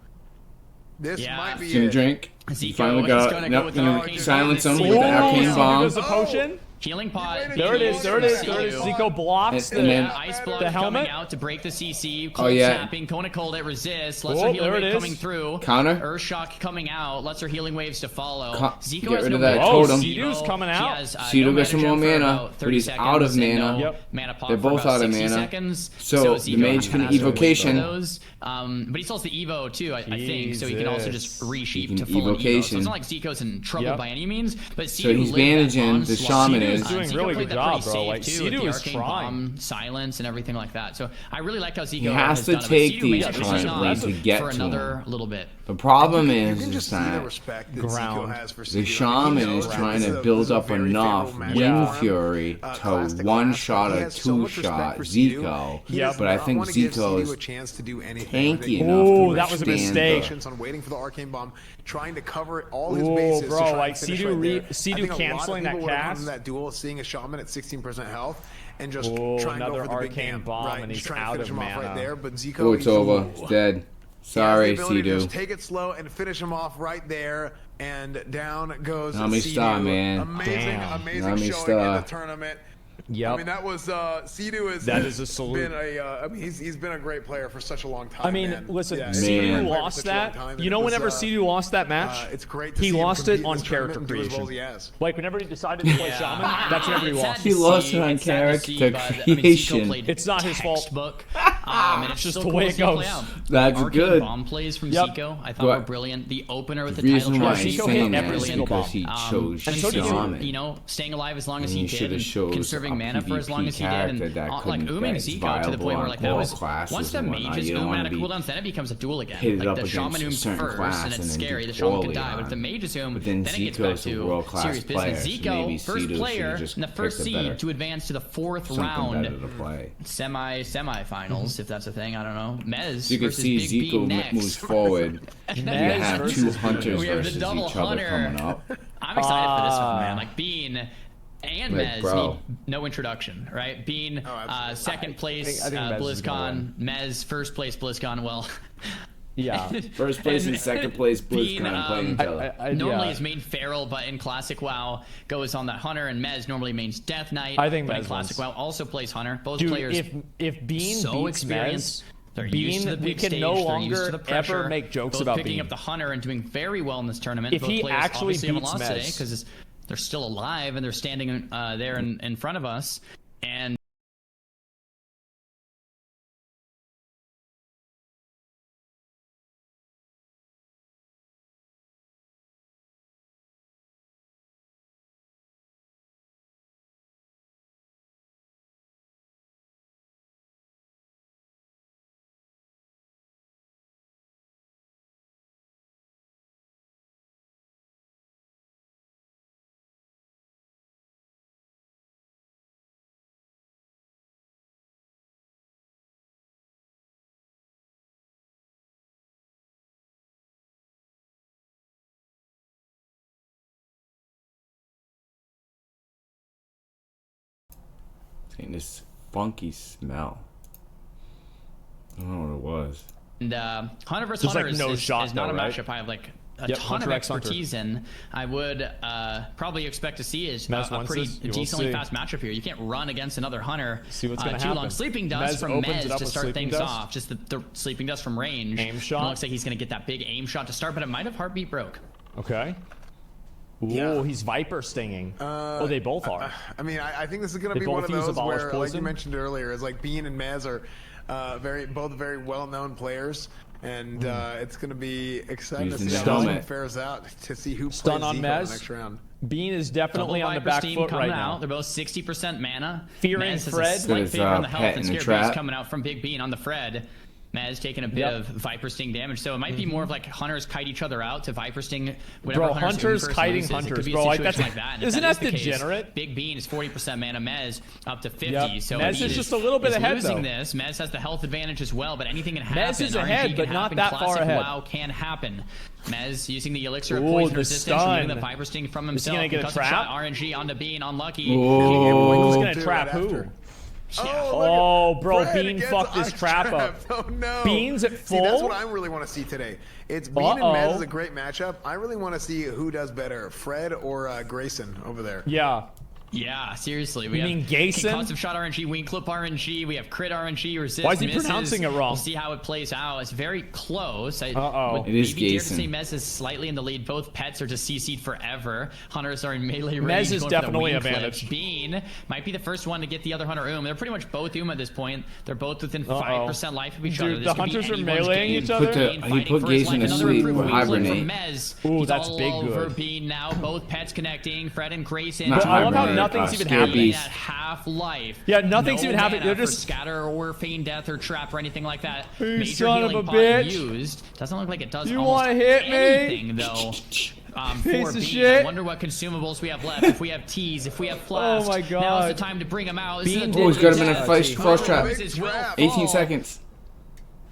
This Yeah. might be Gonna it. drink. Zico Finally is got. gonna go Nope, with the gonna arcane silence him bomb. with the Oh, arcane Sidu bomb. There's the potion. Healing pot. There it is. There it is. There it is. Zico blocks And then- Ice block the helmet. coming out to break the CC. Oh, Cold yeah. snapping. Kona cold it resists. Oh, Lesser healing there it wave is. coming through. Counter. Earth shock coming out. Lesser healing waves to follow. Zico Get has rid no of that mana. totem. Sidu's coming He out. has, Sidu no gets some more mana for mana, about but 30 he's out of seconds and mana. no Yep. mana pop They're for both about out of 60 mana. seconds. So the Zico mage can has to wait for evocation. those. But he still has the Evo too, I think. So he can also just Jesus. resheep He can to full Evo. So evocation. it's not like Zico's in trouble Yep. by any means. But So Sidu he's lived that managing onslaught. the shaman Sidu's is- doing Zico really played good that pretty job, bro. safe, Like, too, with Sidu the is arcane trying. bomb, silence and everything like that. So I really like how Zico He has to done it, but take Sidu these may be currently on to get for to another him. little bit. The problem You is can just see the that respect that ground. Zico has for Sidu. the I mean, shaman he is knows that trying this to is a build up very enough favorable matchup Wind for him. Fury Class to to one class, shot but he or has so two much respect shot for Sidu. Zico. He Yep. does But I not think wanna give Zico Sidu is a chance to do anything. tanky He enough Ooh, to that was a withstand mistake. patience on waiting for the arcane bomb, trying to cover all his Ooh, bases. bro, to try like, and finish Sidu right there. Sidu I think a lot of canceling that people would've gone cast. from that duel, seeing a shaman at 16% health, and just Ooh, trying to go another for the big arcane game. bomb, right, and just he's trying to out finish of him off right mana. there. But Zico, Oh, it's he's- over. It's dead. he has Sorry, the ability to Sidu. just take it slow and finish him off right there, and down goes Nami Sidu. star, man. Amazing, Damn. amazing Nami showing star. in the tournament. Yep. I mean, that was Sidu is. That is a salute. Been I mean, he's been a great player for such a long time. I mean, man. listen, Yeah, Sidu he's been a great player for lost such a long that. time, and You it know, was, whenever Sidu lost that match, it's great to he see him lost compete it in on this character tournament and do as well creation. as he has. Like, whenever he decided to play Shaman, that's whenever he It's lost. sad to He lost see. it on It's sad to see, character but, I mean, Zico creation. played It's not his fault. textbook. And it's just so the cool way to it see play goes. out. That's Arcane good. bomb plays from Yep. Zico, I thought But were brilliant. The opener with the The title reason why trophy, he's Zico saying hit that every is single because bomb. he chose and so did Shaman. you know, staying alive as long as And he you did, shoulda and chose conserving a mana for as long PvP as he did, character and that like couldn't ooming bet Zico to the viable point where on like that all was classes once the and whatnot. mage is You don't oom wanna at a be cooldown, then it becomes a duel again. pitted Like up the shaman against a ooms certain first, class and and it's then scary. do The shaman poorly could die, but on. if the mage is oom, But then then it gets back Zico's a to world-class serious business. player, so maybe Zico, first Sidu player should've just in the picked first a seed better- to advance to the fourth Something round, better to play. semifinals, if that's a thing. I don't know. Mez You can versus see Big B Zico next. moves forward. You Mez have versus two Big B. hunters We have the versus double each other hunter. coming up. I'm excited for this one, man. Like Bean, and Like, Mez bro. need no introduction, right? Being absolutely. second place I think Mez is gonna BlizzCon, Mez first place BlizzCon. Well, Yeah. First place and second place BlizzCon playing each other. normally yeah. is main Feral, but in Classic WoW goes on that Hunter, and Mez normally mains Death Knight. I think but in Mez Classic wins. WoW also plays Hunter. Both Dude, players if Bean so beats experienced. Mez, They're used to the Bean, big we can stage. no They're used to longer the pressure. ever make jokes Both about picking Bean. up the Hunter and doing very well in this tournament. If Both he players actually obviously haven't beats lost today Mez. because they're still alive and they're standing there in front of us. And It's getting this funky smell. I don't know what it was. Hunter vs. There's, Hunter like, no is shot, not though, a right? matchup I have like a Yep, ton Hunter of x Hunter. expertise in. I would probably expect to see is Mez a wins pretty this. You will decently see. fast matchup here. You can't run against another Hunter See what's gonna too long. happen. Sleeping Dust Mez from opens it Mez up to with start Sleeping things Dust. off. Just the Sleeping Dust from range. Aim shot. It looks like he's going to get that big aim shot to start, but it might have heartbeat broke. Okay. Ooh, Yeah. he's Viper stinging. Oh, they both are. I mean, I think this is going to They be one both of use those abolish where, like you poison? mentioned earlier, is like Bean and Mez are both very well-known players, and it's going to be exciting to Using see how Stun this one it. fares out, to see who Stun plays on Zeke in Mez. the next round. Bean is definitely Double on the Viper back Steam foot coming right out. now. They're both 60% mana. Fearing Mez has Fred. a slight There's, favor on the Pet health, in and the Scare trap. Beast coming out from Big Bean on the Fred. Mez taking a bit Yep. of Viper Sting damage, so it might be more of like Hunters kite each other out to Viper Sting. Whatever Bro, Hunters first kiting loses. It Hunters, could be a bro, like, situation that's- like that. And if isn't that is that the case, degenerate? Big Bean is 40% mana. Mez up to 50. Yep. So Mez Bean is just a little bit is ahead, losing though. this. Mez has the health advantage as well, but anything can happen. Mez is RNG ahead, can but not happen. that far Classic ahead. WoW can happen. Mez using the elixir of Ooh, poison the resistance, stun. removing the Viper Sting from Is he himself. gonna get a Concussive trap? shot RNG onto Bean, unlucky. Whoa. Who's Dude, gonna trap right who? after. Oh, look at bro, Fred Bean gets fucked his ice trap up. trapped. Oh no. Bean's at See, that's full? what I really want to see today. It's Bean and Mez is a great matchup. I really want to see who does better, Fred or Grayson over there. Yeah. Yeah, seriously. We You have mean Gayson? concussive shot RNG, wing clip RNG. We have crit RNG, resist. Why is he misses. pronouncing it wrong? We'll see how it plays out. It's very close. Uh-oh. It is maybe dare to Gayson. say Mez is slightly in the lead. Both pets are just CC'd forever. Hunters are in melee range. Mez is going for the definitely wing advantage. clips. Bean might be the first one to get the other Hunter They're pretty much both at this point. They're both within 5% life of each Dude, other. the This could be Hunters are anyone's meleeing game. each other? He put Fighting for his Gayson life. to Another sleep improved with wing clip from Hibernate. Mez. Ooh, He's that's all big over good. Bean now. Both pets connecting. Fred and Grayson. Not But I love how Hibernate, nothing's even Scare happening. Beast. At half life. Yeah, nothing's even happening. mana They're for just- scatter or feign death or trap or anything like that. You Major son of healing a pot bitch. used. Doesn't look like it does. You almost wanna hit me? anything though. Piece For of Bean. shit. I wonder what consumables we have left. If we have teas, if we have flasks. Oh my Now's God. the time to bring them out. This Bean is did he's got him in a Yeah, frost trap. This is will 18 fall. seconds.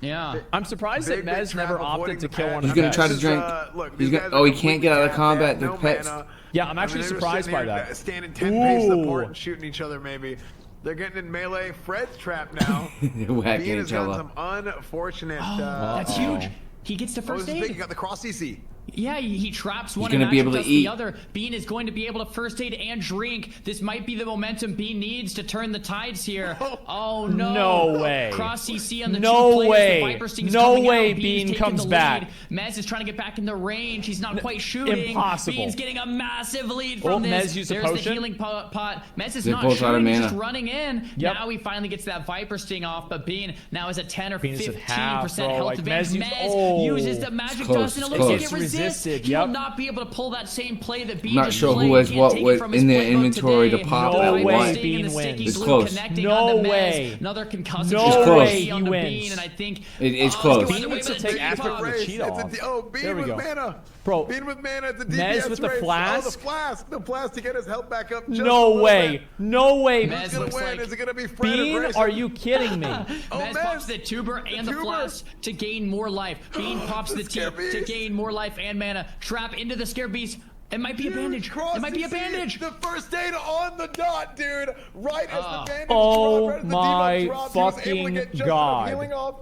Yeah. I'm surprised that Big Mez never trap opted avoiding to the kill pet. one He's of gonna the try pets. to drink. Look, He's these gonna. guys Oh, are he can't get out of completely combat. tapped The out, pets. no mana. Yeah, I'm actually I mean, they're surprised sitting by here that. Standing 10 paces Ooh. apart and shooting each other, maybe. They're getting in melee. Fred's trapped now. They're Bean whacking has each gotten other. some unfortunate. That's huge. He gets the Oh, first this is big. aid. You got the cross CC. Yeah, he traps one gonna and be able to does eat. the other. Bean is going to be able to first aid and drink. This might be the momentum Bean needs to turn the tides here. Oh no! No way. Cross CC on the No two players. way. The Viper Sting's No coming way out. Bean's Bean taking comes the back. lead. Mez is trying to get back in the range. He's not quite shooting. Impossible. Bean's getting a massive lead Oh, from this. Mez used a There's the potion. healing pot. Mez is They're not both out of shooting. He's mana. just running in. Yep. Now he finally gets that Viper Sting off, but Bean now is at 10 or Bean is at 15% half, bro. health Like, advantage. Mez used- Mez uses the magic close, dust and it it's looks like close. it resists. Resisted, He will yep. not be able to pull that same play that Bean Not just sure who played. has Can't what take it with- from his in their playbook inventory to today. pop No at way once. Bean And wins. Sticky It's Glue close. connecting No on the Mez. way. Another concussive No shot way on he the wins. Bean, and I think It's oh, close. it's Bean going needs the to take way after that the Bean cheat It's off. Bean There we with go. mana. Bro, Bean with mana at the Mez DPS with the race. flask? Oh, the flask to get his health back up. Just a No little way. bit. No way. Mez Who's gonna looks win? like Is it gonna be Fred or Bean, Grayson? are you kidding me? Mez Mez. pops the tuber and the tuber. flask to gain more life. Bean pops the Scare tip to beast. gain more life and mana. Trap into the Scare Beast. It might be a bandage. It might be a bandage. The first data on the dot, dude. Right as the bandage Oh dropped, right as the my debuff dropped, he was able to fucking get just God. enough healing off.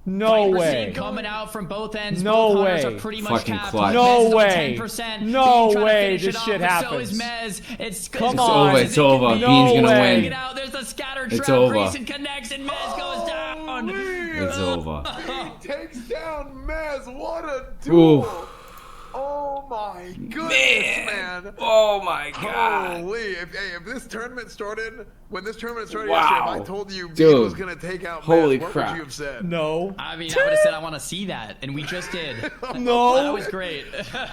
No Viper way. Seed coming out from both ends. No both hunters way. are pretty much Fucking capped. clutch. No Mez is on way. 10%. No Bean trying to way finish this it off, shit but happens. So is Mez. It's Come It's on. over. It's over. No Bean's gonna way. win. Get out. There's the scatter It's trap. over. Grayson connects and Mez goes down. It's over. He takes down Mez. What a duel. Ooh. Oh my goodness, man. Oh my god. Holy! If this tournament started, when this tournament started Wow. yesterday, if I told you Bean Dude. was gonna take out Holy Mez, what crap. would you have said? No. I mean, I would have said I want to see that, and we just did. No. That was great.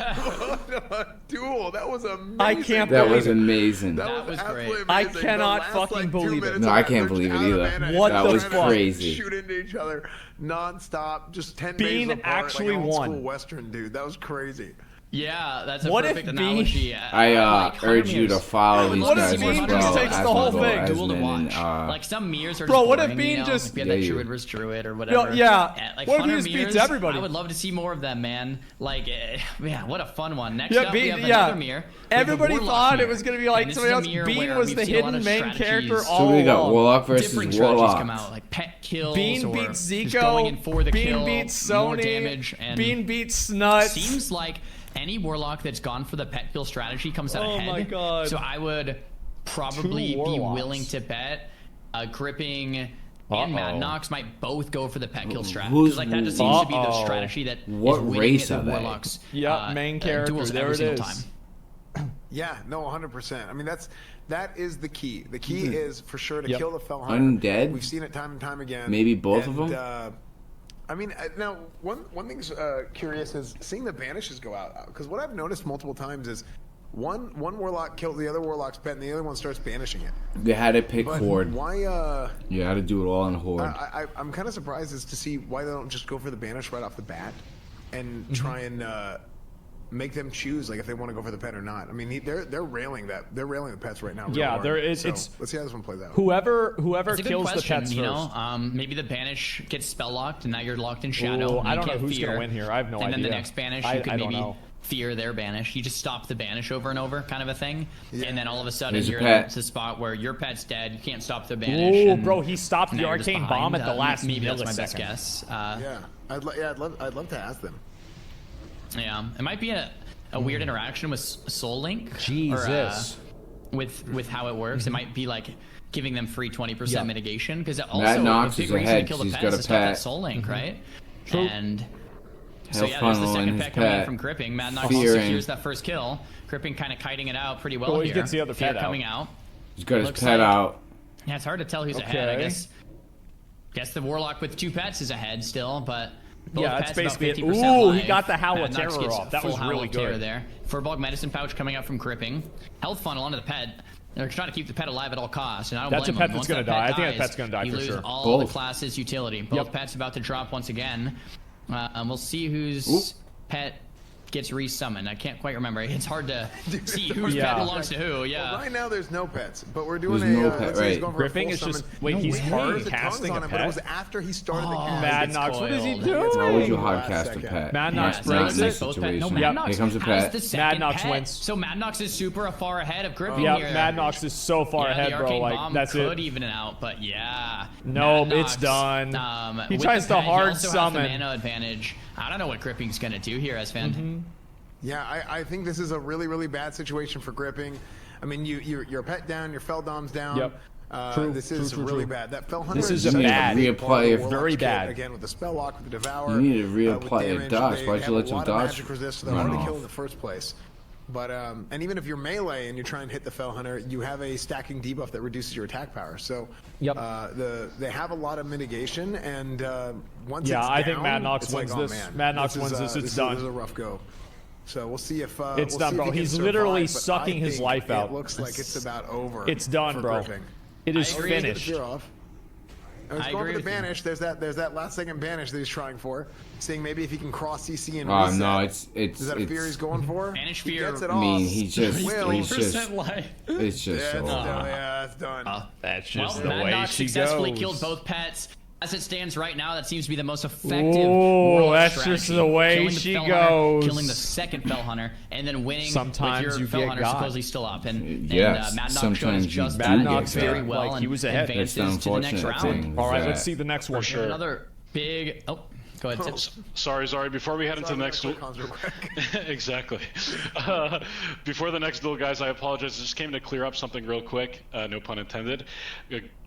What a duel! That was amazing. I can't That believe was it. amazing. That was absolutely great. I amazing. cannot The last, fucking like, 2 believe it. minutes No, of I that, can't they're believe it out of either. mana, What and the they're fuck? trying to Crazy. Shoot into each other non-stop, just 10 Bean bases apart, actually like an old won. school Western dude. That was crazy. Yeah, that's a What if perfect Bean- analogy. I like urge you to Hunters. follow these What if guys as Bean well. just takes the whole Asmongold, thing? Duel to Asman, watch. and, Like some mirrors are Bro, just what if boring, Bean you know? just- Like, we had Yeah, that you- Druid versus Druid or whatever. yeah. Like What if he Hunter just beats mirrors, everybody? I would love to see more of them, man. Like, yeah, what a fun one. Next Yeah, up, we Bean- have yeah. another mirror. We have the Everybody Warlock thought it mirror. was gonna be like And this somebody is a else. mirror Bean where was we've the seen a lot hidden of main character strategies. all So we got along. Warlock versus Different strategies Warlock. come out, like pet kills Bean or beats just Zico. going in for the Bean kill, beats more Sony. damage, and Bean beats Snuts. seems like any Warlock that's gone for the pet kill strategy comes out Oh ahead. my God. So I would probably Two be Warlocks. willing to bet Gripping and Mad Nox might both go for the pet kill strat. Who's- Because like that just seems to be the Uh-oh. strategy that What is winning race the are they? Warlocks. Yep, main character, duels there every it single is. time. Yeah, no, 100%. I mean, that is the key. The key is for sure to Yep. kill the Fell Hunter. Undead? We've seen it time and time again. Maybe both of them? I mean, now one thing's curious is seeing the banishes go out, because what I've noticed multiple times is one warlock kills the other warlock's pet, and the other one starts banishing it. They had to pick But Horde. why? You had to do it all in Horde. I'm kind of surprised as to see why they don't just go for the banish right off the bat and Mm-hmm. try and make them choose like if they want to go for the pet or not. I mean, they're railing the pets right now. real Yeah, hard. there is- So, it's- let's see how this one plays out. Whoever It's a good kills question, the pets you first. know. Maybe the banish gets spell locked, and now you're locked in shadow. Ooh, and I you don't know can't who's fear. gonna win here. I have no And then the idea. next banish, I you could don't maybe know. fear their banish. You just stop the banish over and over, kind of a thing. And then all of a sudden, There's a you're pet. in the spot where your pet's dead. You can't stop the banish. Oh, and bro, he stopped the now you're just arcane behind. bomb at the last Maybe millisecond. that's my best guess. Yeah, I'd love to ask them. Yeah, it might be a weird interaction with Soul Link. Jesus. Or, with how it works, it might be like giving them free 20% Yeah. mitigation, because also Mad Nox the big is reason ahead, to kill the she's pets got a is to stop that pet. Soul Link, right? True. And so Health yeah, there's the funnel second and his pet coming in pet. from Gripping. Mad Nox Fearing. secures that first kill. Gripping kind of kiting it out pretty well Oh, he here. gets the other Fear pet out. coming out. He's got his looks pet like- out. Yeah, it's hard to tell who's ahead. I Okay. guess the Warlock with 2 pets is ahead still, but both Yeah, that's pets about basically it. 50% Ooh, he life. got the Howl of Mad Nox Terror gets off. That full was Howl really of Terror good. there. Furbog Medicine Pouch coming out from Gripping. Health funnel onto the pet. They're trying to keep the pet alive at all costs, and I don't That's blame a pet them. that's Once gonna that die. pet I think that dies, pet's gonna die you for lose sure. all Both. the classes utility. Both Yep. pets about to drop once again. We'll see whose Oop. pet gets resummoned. I can't quite remember. It's hard to see whose Yeah. pet belongs to who. Yeah. Well, right now there's no pets, but we're doing There's no let's pet, say he's right. going for a Gripping full is just- summon. wait, he's There's hard the casting tongues on a it, but it was pet? after he started the game. Mad it's Nox, what is he coiled. doing? Why would you Last hard cast a second. pet? Mad Not- Nox not breaks in it. this Both pet- situation. No, Mad Yep. Nox Here comes a has pet. the second Nox pet. wins. So Mad Nox is super far ahead of Gripping Yeah, here. Mad Nox is so far Yeah, ahead, the bro. Arcane Like, Bomb that's could it. even it out, but yeah. Nope, Mad it's Nox, done. He with tries the to pet, hard he also has summon. the mana advantage. I don't know what Gripping's gonna do here, Esfand. Yeah, I think this is a really, really bad situation for Gripping. I mean, your pet down, your Feldom's down. Yep. This is true, really true. bad. That Fell Hunter This is such a big bad- reapply part of the of- Warlock's very kit, bad. Again, with the spell lock, with the Devour. You need to with reapply your damage. dodge. They Why'd you have let a some lot of dodge magic resist, so they're run hard to off? kill in the first place. But and even if you're melee and you try and hit the Fell Hunter, you have a stacking debuff that reduces your attack power. So Yep. they have a lot of mitigation, and once Yeah, it's I think down, Mad Nox it's wins like, oh, this. man, Mad Nox is, wins this. It's This done. is a rough go. So we'll see if It's we'll done, see bro. If he He's can literally survive, but sucking I his think life out. It looks like it's about over. It's done, for bro. Gripping. It is I agree. finished. You're off. I was I going agree for the with you. banish. There's that last second banish that he's trying for, seeing maybe if he can cross CC and Oh reset. no, Is that a fear he's going for? Banish He fear. gets it I mean, off. he's just, Will. he's just, 30% life. it's just Yeah, so it's over. done. Yeah, it's done. That's Well, just the Mad way Nox she successfully goes. killed both pets. As it stands right now, that seems to be the most effective. Oh, that's strategy. just the way Killing the she Fell goes. Hunter, killing the second Fell Hunter, and then winning Sometimes with your you Fell get Hunter got. supposedly still up. And Yes, Matt Knox sometimes showed us you just do that get Knox got. very well Like, he was ahead. It's advances the to the next unfortunate round. thing. All right, that- let's see the next one. sure. Another big. Oh, go ahead. Tips. Sorry. Before we head into the next quick cons real quick. exactly. Before the next duel, guys, I apologize. I just came to clear up something real quick. No pun intended.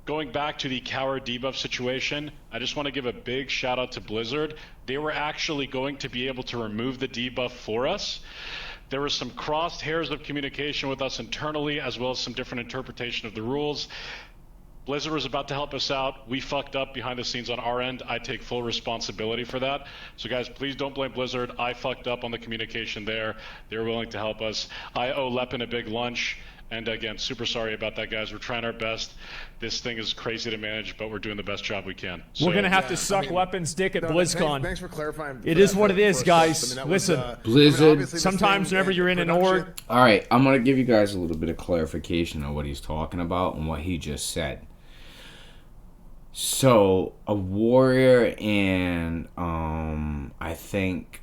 Going back to the coward debuff situation, I just want to give a big shout out to Blizzard. They were actually going to be able to remove the debuff for us. There were some crossed hairs of communication with us internally, as well as some different interpretation of the rules. Blizzard was about to help us out. We fucked up behind the scenes on our end. I take full responsibility for that. So guys, please don't blame Blizzard. I fucked up on the communication there. They were willing to help us. I owe Lepin a big lunch. And again, super sorry about that, guys. We're trying our best. This thing is crazy to manage, but we're doing the best job we can. We're going to have Yeah, to suck Weapons dick at No, BlizzCon. Thanks for clarifying. It for is that what for- it is, for us. guys. That was, Listen, Blizzard- obviously this sometimes thing whenever and you're in an production- org, All right, I'm gonna give you guys a little bit of clarification on what he's talking about and what he just said. So a warrior and I think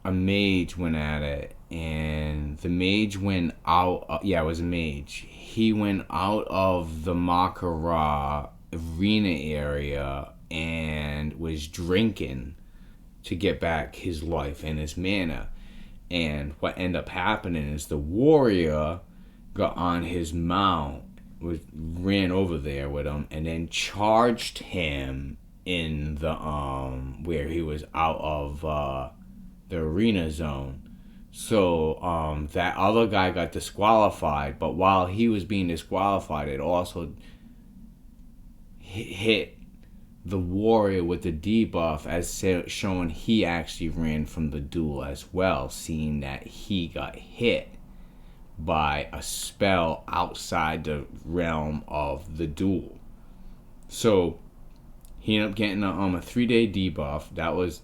a mage went at it, and the mage went out. Yeah, it was a mage. He went out of the Mak'Gora arena area and was drinking to get back his life and his mana. And what ended up happening is the warrior got on his mount, ran over there with him, and then charged him in the where he was out of the arena zone. So that other guy got disqualified, but while he was being disqualified, it also hit the warrior with the debuff, as showing he actually ran from the duel as well, seeing that he got hit by a spell outside the realm of the duel. So he ended up getting a 3-day debuff. That was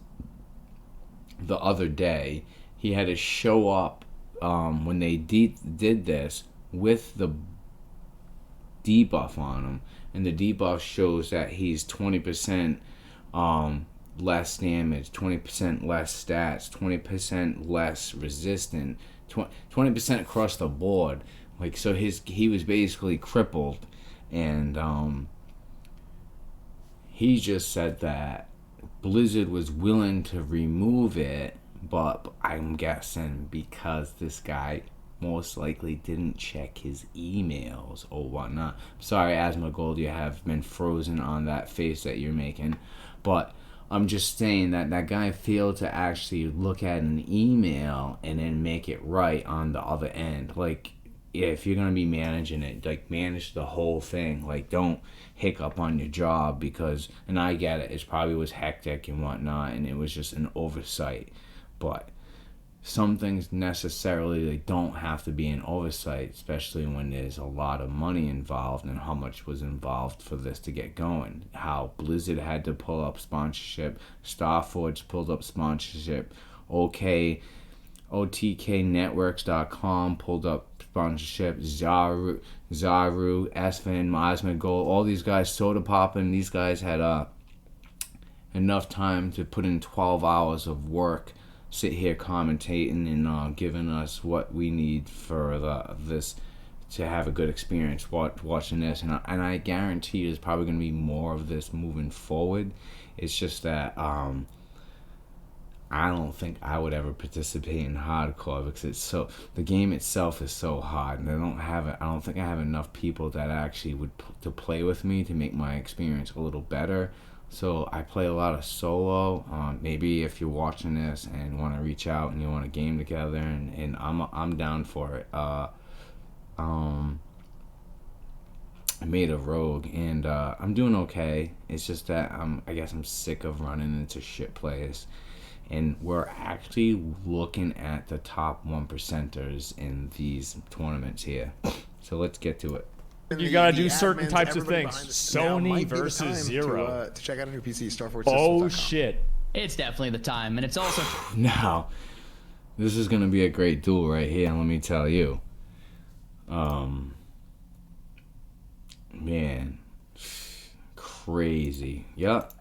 the other day. He had to show up when they did this with the debuff on him, and the debuff shows that he's 20% less damage, 20% less stats, 20% less resistant, 20% across the board. Like, so he was basically crippled, and he just said that Blizzard was willing to remove it, but I'm guessing because this guy most likely didn't check his emails or whatnot. Sorry, Asmongold, you have been frozen on that face that you're making, but I'm just saying that that guy failed to actually look at an email and then make it right on the other end. Like, if you're gonna be managing it, like, manage the whole thing. Like, don't hiccup on your job because, and I get it, it probably was hectic and whatnot, and it was just an oversight. But some things necessarily, they don't have to be an oversight, especially when there's a lot of money involved and how much was involved for this to get going. How Blizzard had to pull up sponsorship, Starforge pulled up sponsorship, OTKnetworks.com pulled up sponsorship, Zaru, Asfen, Masmagol, all these guys, Soda Poppin', these guys had enough time to put in 12 hours of work, sit here commentating and giving us what we need for this to have a good experience watching this, and I guarantee there's probably going to be more of this moving forward. It's just that I don't think I would ever participate in hardcore because it's so, the game itself is so hard, and I don't think I have enough people that actually would to play with me to make my experience a little better. So I play a lot of solo. Maybe if you're watching this and want to reach out and you want to game together, and I'm down for it. I made a rogue and I'm doing okay. It's just that I guess I'm sick of running into shit players, and we're actually looking at the top 1%ers in these tournaments here. So let's get to it. You gotta do certain admins, types of everybody things. behind the scenes. Now Sony might be the versus time Zero. to check out a new PC, StarForge Oh Systems.com. shit. It's definitely the time, and it's also Now, this is gonna be a great duel right here, let me tell you. Man, crazy. Yup,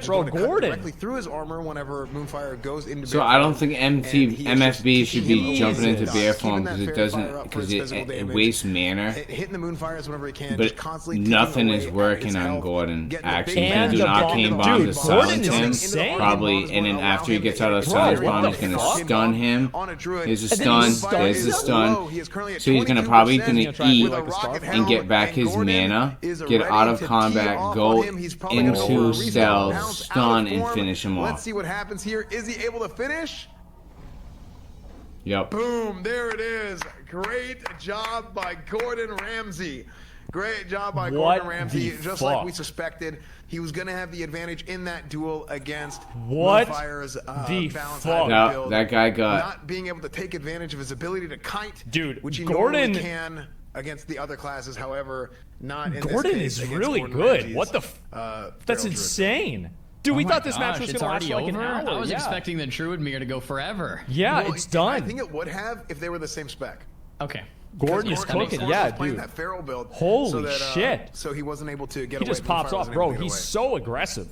chance, bro. going to cut Gordon. directly through his armor whenever Moonfire goes into. So bear I don't form, think and he is just MFB should kicking him be over jumping his into nuts, bear keeping form that because it fair fire doesn't up for his physical damage. wastes mana. Hitting the Moonfires whenever he can. But just constantly nothing taking is away working his on health, Gordon. getting the Actually, big if And you do the an bomb- arcane dude, bomb to Gordon silence is him, insane. probably, and then after he gets out of the silence what bomb, the he's gonna fuck? stun him. Here's a And then he's stun. stunned. There's the stun. So he's gonna 22% probably gonna try and eat do like a scarf and get back his mana, get out of combat, go into stealth, stun, and finish him Let's off. see what happens here. Is he able to finish? Yep. Boom, there it is. Great job by Gordon Ramsay. Great job by What Gordon Ramsay. the Just like we fuck? suspected, he was going to have the advantage in that duel against What Moonfire's the balanced fuck? hybrid Now, build. that guy got Not being able to take advantage of his ability to kite, Dude, which he Gordon- normally can against the other classes. However, not in Gordon this case is against really Gordon good. Ramsay's, what the? Feral That's Druid. insane. Dude, we Oh my thought this match gosh, was it's gonna last already like over? an hour. I was yeah. expecting the Druid mirror to go forever. Yeah, Well, it's done. I think it would have if they were the same spec. Okay. Gordon is Because cooking. Gordon Yeah, was playing dude. that feral build. Holy so that, shit. So he wasn't able to get He away. just pops off, bro. He's so aggressive.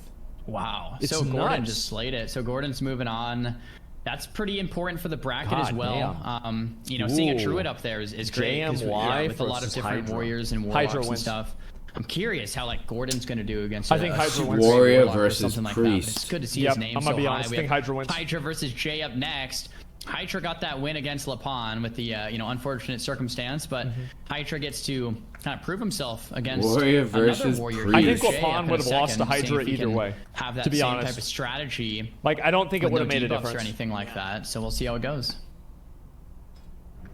Wow. It's so Gordon nuts. just slayed it. So Gordon's moving on. That's pretty important for the bracket God as well. damn. Seeing a Ooh. Druid up there is great. 'Cause JMY with a lot of versus different Hydra. warriors and Hydra warlocks and wins. stuff. I'm curious how like Gordon's going to do against I think Hydra super wins. Warrior warlock or versus something like that. But priest. it's good to see Yep, his name I'm gonna so be high. honest, We I think have Hydra wins. Hydra versus Jay up next. Hydra got that win against Lapon with the unfortunate circumstance, but Hydra gets to kind of prove himself against Warrior another versus warrior. priest. I think Jay, Lapon up in would a have lost to second, seeing Hydra if he either can way, Have that to be same honest. type of strategy. Like, I don't think it with would no have made a debuffs difference. or anything like that. So we'll see how it goes.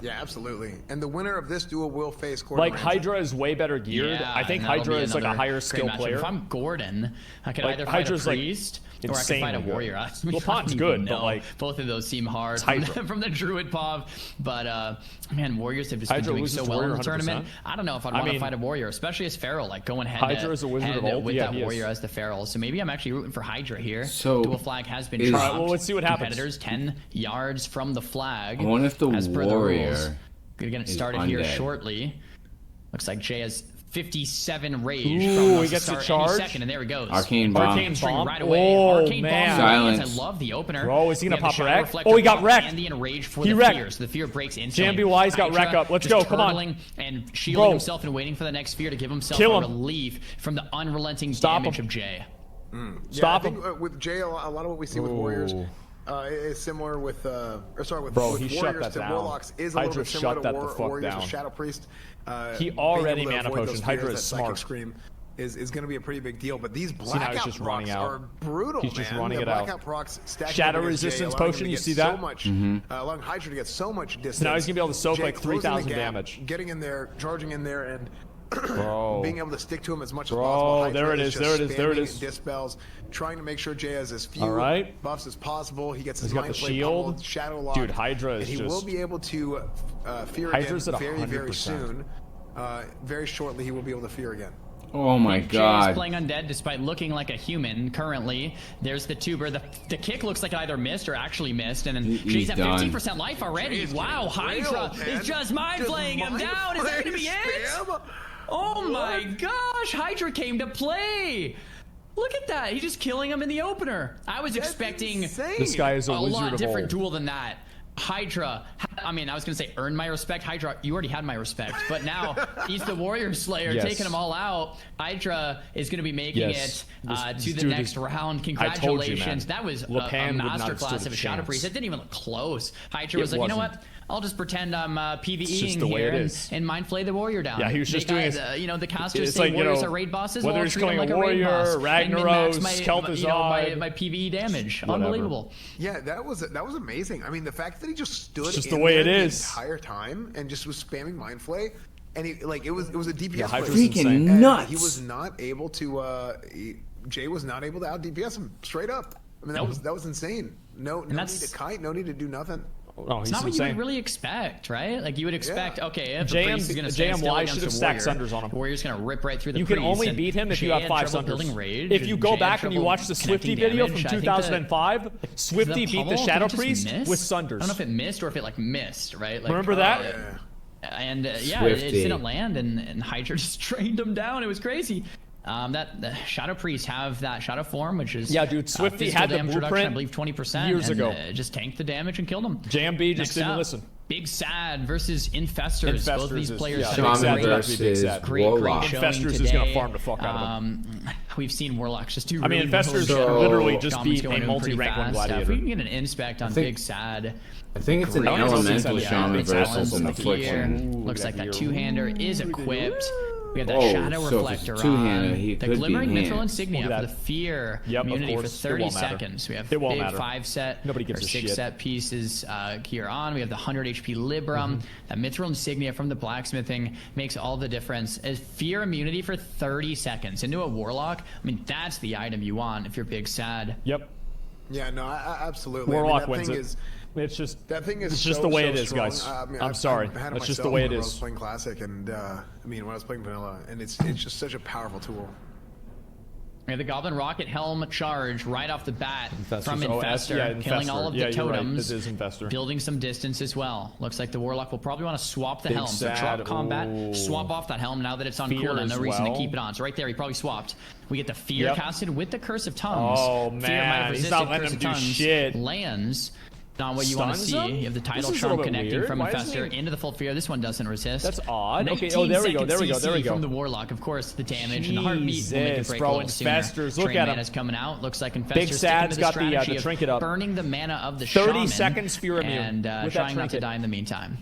Yeah, absolutely. And the winner of this duel will face Gordon Like, Ramsay. Hydra is way better geared. Yeah, I think and that'll Hydra be is like a another higher great skill matchup. player. If I'm Gordon, I could Like, either fight Hydra's, a like, priest or I could fight a insanely good. warrior. Lapon's good, but, like, both of those seem hard Hydra. from the Druid Pov. But man, warriors have just Hydra been doing loses so to well in warrior the tournament. 100%. I don't know if I'd I want to mean, fight a warrior, especially as Feral, like going head Hydra is a wizard of old. with Yeah, that he is. warrior as the Feral. So maybe I'm actually rooting for Hydra here. So, Dual flag has been is- dropped. Alright, well, let's see what happens. Competitors 10 yards from the flag. I wonder if the as per the warrior rules. Gonna get it is started here undead. shortly. Looks like Jay has 57 rage. Ooh, Probably wants he to gets to start charge. any second, and there he goes. Arcane bomb. Arcane String bomb. right away. Oh, Arcane man. bomb Silence. lands. I love the opener. Bro, is he gonna We have the pop Shadow wreck? Reflector Oh, he got off wrecked. And the enrage for He the wrecked. fear. So the fear breaks instantly. Jambi Y's got Hydra wreck up. Let's just go, come on. turtling and shielding Bro. himself and waiting for the next fear to give himself Kill a him. relief from the unrelenting Stop damage him. of Jay. Stop I him. think, with Jay, a lot of what we see with Warriors Ooh. is similar with, Bro, with he shut Warriors that to down. Warlocks is a little Hydra bit similar shut to that the fuck Warriors down. with Shadow Priest. He Being already able to mana avoid those potioned. Hydra fears, is that Psychic smart. Scream is going to be a pretty big deal. But these now he's blackout just running procs out. are brutal, He's just man. running The it out. blackout procs stacking Shadow up against Jay, resistance allowing him potion, to you get see so that? much, allowing Hydra to get so much distance. now he's gonna be able to soak Jay like closing the 3,000 gap, damage. getting in there, charging in there, and Bro. being able to stick to him as much as Bro, possible. Hydra there it is, just there it is, there it spamming is. Dispels, trying to make sure Jay has as few All right. buffs as possible. He gets his He's got the Mind Flare shield. pummeled, Shadow Lock. Dude, Hydra is and he will just- be able to fear Hydra's again at very, very 100%. soon. Very shortly, he will be able to fear again. Oh my Jay is god. playing undead despite looking like a human currently. There's the tuber. The kick looks like it either missed or actually missed. And then He's Jay's at done. 15% life already. Jay's Wow, getting Hydra real, man. is just mind playing him mind down. Is that going to be flare it? spam? Oh my gosh, Hydra came to play. Look at that. He's just killing him in the opener. I was expecting insane. This guy is a a wizard lot of different old. duel than that. Hydra, I mean, I was going to say earn my respect. Hydra, you already had my respect. But now he's the Warrior Slayer, Yes. taking them all out. Hydra is going to be making Yes. it This to the dude next is- round. I told you, Congratulations. man. That was a Lapan would not have stood masterclass a of a Shadow chance. Priest. That didn't even look close. Hydra It was like, you know wasn't. what? I'll just pretend I'm PvEing just the way here it is. and mind flay the warrior down. Yeah, he was just doing his- the casters it's say like, you warriors know, are raid bosses. whether well, he's treat killing them a like raid warrior, boss and Ragnaros, min-max Kel'Thuzad, my PvE damage. Whatever. Unbelievable. Yeah, that was amazing. I mean, the fact that he just stood It's just in the way there it the is. entire time and just was spamming Mind Flay, and he like it was a DPS Yeah, play. Hydra's insane. Freaking And nuts. He was not able to. Jay was not able to out DPS him straight up. I mean, that was insane. No need that's- to kite. No need to do nothing. No, It's he's not what you insane. would really expect, right? Like you would expect, okay, if JM a priest is going to stand still JMY against should a have stacked warrior, Sunders on him. the warrior's going to rip right through the You can priest, only and beat him if you Jay have had 5 trouble Sunders. building rage, If you and go Jay had back and you trouble watch the Swifty connecting video damage. from I think 2005, Swifty the beat the pummel, Shadow did it just Priest miss? with I Sunders. don't know if it missed or if it like missed, right? Like, Remember that? And yeah, it Swifty. didn't land, and Hydra just trained him down. It was crazy. That the Shadow Priests have that Shadow form, which is Yeah, dude, Swifty physical had the damage reduction, blueprint I believe 20% years and, ago. Just tanked the damage and killed him. JMB just Next didn't up, listen. Big Sad versus Infestors. Both of these players yeah, have Shaman great, versus great Warlock. showing Infestors today. is gonna farm the fuck out of them. We've seen Warlocks just do. I mean, really Infestors well. literally just Shaman's beat going a in pretty multi-rank 1 fast. gladiator. If we can get an inspect on Big Sad. I think it's an Great. elemental Yeah, shaman Big versus Sad's an here. affliction. Looks Ooh, like that here. two-hander is Ooh, equipped. We have that Oh, shadow so if it's reflector two-hander, on. he The could be glimmering mithril enhanced. insignia Look at for the that. fear Yep, of immunity for course. It 30 won't matter. seconds. We have It won't big matter. 5-set Nobody gives or a shit. 6-set pieces here on. We have the 100 HP Libram. That mithril insignia from the blacksmithing makes all the difference. As fear immunity for 30 seconds into a warlock. I mean, that's the item you want if you're Big Sad. Yep. Yeah, no, absolutely. Warlock that wins thing it. Is, It's just that thing is it's just so, the way so it is, strong. guys. I mean, I'm sorry. I had it That's just the myself way it when I was is. playing Classic, and I mean, when I was playing Vanilla, and it's just such a powerful tool. We have the Goblin Rocket Helm charge right off the bat from Infestors. Infestor, Yeah, killing Infestor. all of Yeah, the you're right. totems, It is Infestor. building some distance as well. Looks like the Warlock will probably want to swap the Big helm. So Sad. drop combat, Ooh. swap off that helm now that it's on Fear cooldown. No as reason to well. keep it on. So right there, he probably swapped. We get the Fear Yep. casted with the Curse of Tongues. Oh, Fear might man. have He's resisted not letting Curse him of do Tongues shit. Lands. Not what you want to Stuns see. him? You have the title This is a charm little bit connecting weird. from Why isn't Infestor he- into the full fear. This one doesn't resist. That's odd. Okay, 19 there we go, there we go, seconds there we CC go. From the Warlock, of course, the damage and the heartbeat will make it Jesus, break bro, a little sooner. Infestors, look Train at him. mana's coming out. Looks like Infestor's Big sticking Sad's to got the strategy of trinket up. burning the mana of the 30 shaman seconds fear immune and with that trying not to trinket. die in the meantime.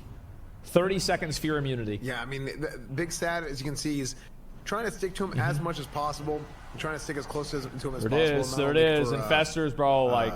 30 seconds fear immunity. Yeah, I mean, Big Sad, as you can see, he's trying to stick to him as much as possible, and trying to stick as close to him as There possible. it is. not There it only is. for, Infestors, bro. Like,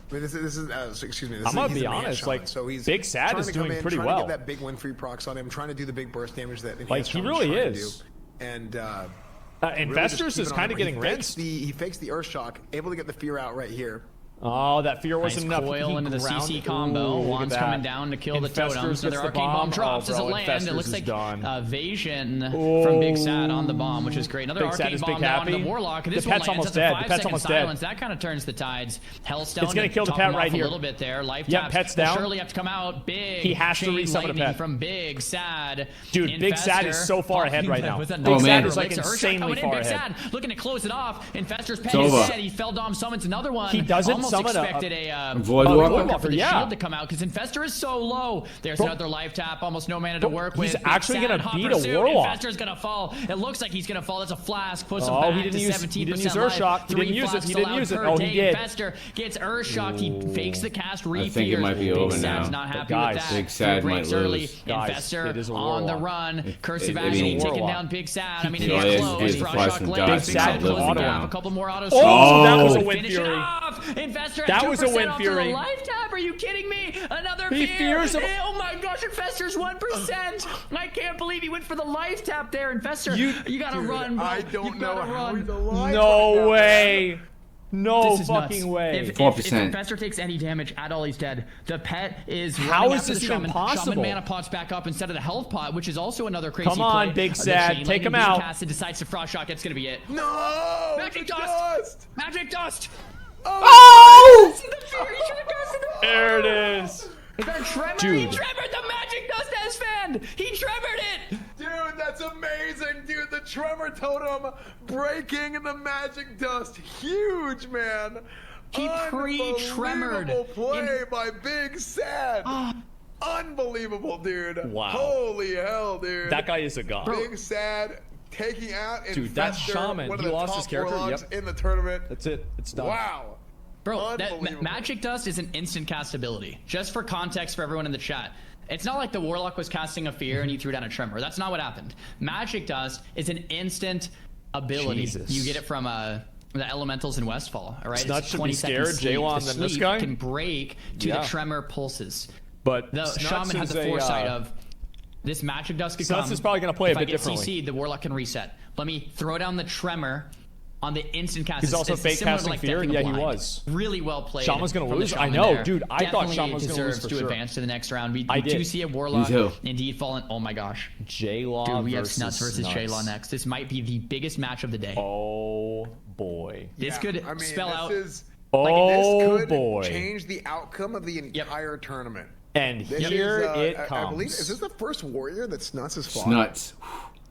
I mean, this is excuse me. This I'm gonna he's be a man honest, shaman, like, so he's Big Sad trying is to come doing in, pretty trying well. to get that big win free procs on him, trying to do the big burst damage that Like, he really is. And really Infestors just is keep it kind on of him. getting rinsed. He fakes the Earth Shock, able to get the fear out right here. Oh, that fear Nice wasn't enough. coil He into the ground- CC combo. Ooh, look at Wand's that. coming down to kill the Infestors totems. Another gets the arcane bomb drops. Oh, Does it bro, land? It Infestors looks is like done. evasion from Big Sad on the bomb, which is great. Another Big Sad arcane is bomb big down to happy. the Warlock. And The this one pet's lands. almost That's a dead. The 5 pet's second almost dead. silence. That kind of turns the tides. Hellstone It's gonna kill the top pet him right off here. a little bit there. Life Yep, taps pet's will down. surely have to come out. Big He has to chain resummon a lightning pet. from Big Sad. Dude, Big Sad is so far ahead right now. With a Big nice Sad is, like, elixir. Urshot insanely coming in. far Big ahead. Sad looking to close it off. Infestor's pet It's is over. dead. He fell dom summons another one. He doesn't Almost summon a- expected a Void Walker? Walker for the Yeah. shield to come out because Infestor is so low. There's Bro. another life tap, almost no mana to Bro, work he's with. actually Big gonna Sad, beat hot a pursuit. Warlock. Infestor's gonna fall. It looks like he's gonna fall. That's a flask. Puts him Oh, back he didn't to use- 17% he didn't use life. Earthshock. He 3 didn't use it. flasks He didn't allowed use it. per Oh, he day. did. Infestor gets Earthshocked. He fakes the cast. I think it might be Big over Sad's now. not happy Guys, with that. Big Sad He breaks might early. lose. Guys, Infestor it is a on the Warlock. run. Curse of I Agony mean- taking Warlock. down Big Sad. I mean, it All he is has to close. do is Rock flash Shock and lands. dodge Big and Sad close closing the down. auto. A couple more autos. Oh, that was a win Finish fury. it off. Investor at That was a 2% win off to fury. the life tap. Are you kidding me? Another He fear. fears him. Oh my gosh, Infestor's 1%. I can't believe he went for the life tap there, Infestor. You gotta run, bro. I don't You know gotta how run. he's alive. No right now, way. man. No This is fucking nuts. way. If 4%. Infestor takes any damage at all, he's dead. The pet is How running is after this the even shaman. possible? Shaman mana pots back up instead of the health pot, which is also another crazy Come on, play. Big The Sad. chain Take him lightning being out. Casted, decides to frost shock. It's gonna be it. No! Magic the dust! Magic dust! Oh! See the fear? He should have casted the There it is. Is that a tremor? Dude. He tremored the magic dust as fan! He tremored it! Dude, that's amazing, dude. The tremor totem breaking the magic dust. Huge, man. He pre-tremored Unbelievable play in- by Big Sad. Unbelievable, dude. Wow. Holy hell, dude. That guy is a god. Big Sad taking out Dude, that Infestor, shaman, one of he the lost top his character, warlocks yep. in the tournament. That's it. It's done. Wow. Bro, that Unbelievable. magic dust is an instant cast ability. Just for context for everyone in the chat. It's not like the Warlock was casting a fear and he threw down a tremor. That's not what happened. Magic dust is an instant ability. Jesus. You get it from the elementals in Westfall. All right, Snuts it's should be 20 seconds scared, sleep. Jaylon, The than this sleep guy? can break to Yeah. the tremor pulses. But The Snuts shaman had is the a, foresight of this magic dust could Snuts come. is probably gonna play a if bit I get differently. CC'd, the Warlock can reset. Let me throw down the tremor on the instant cast. He's also It's fake similar to, casting like, fear? Deafening Yeah, he Blind. was. Really well played. Shaman's gonna from the lose? I shaman know, there. dude, I thought Definitely Shaman was gonna lose deserves for to sure. advance to the next round. We I do did. see a Warlock Me too. indeed fallen. Oh my gosh. J-Law Dude, we have versus Snuts versus Snuts. Shaylon next. This might be the biggest match of the day. Oh boy. This Yeah, could I mean, spell out. This Oh could boy. change the outcome of the entire tournament. And This here is, it I comes. believe, is this the first warrior that Snuts has fought? Nuts.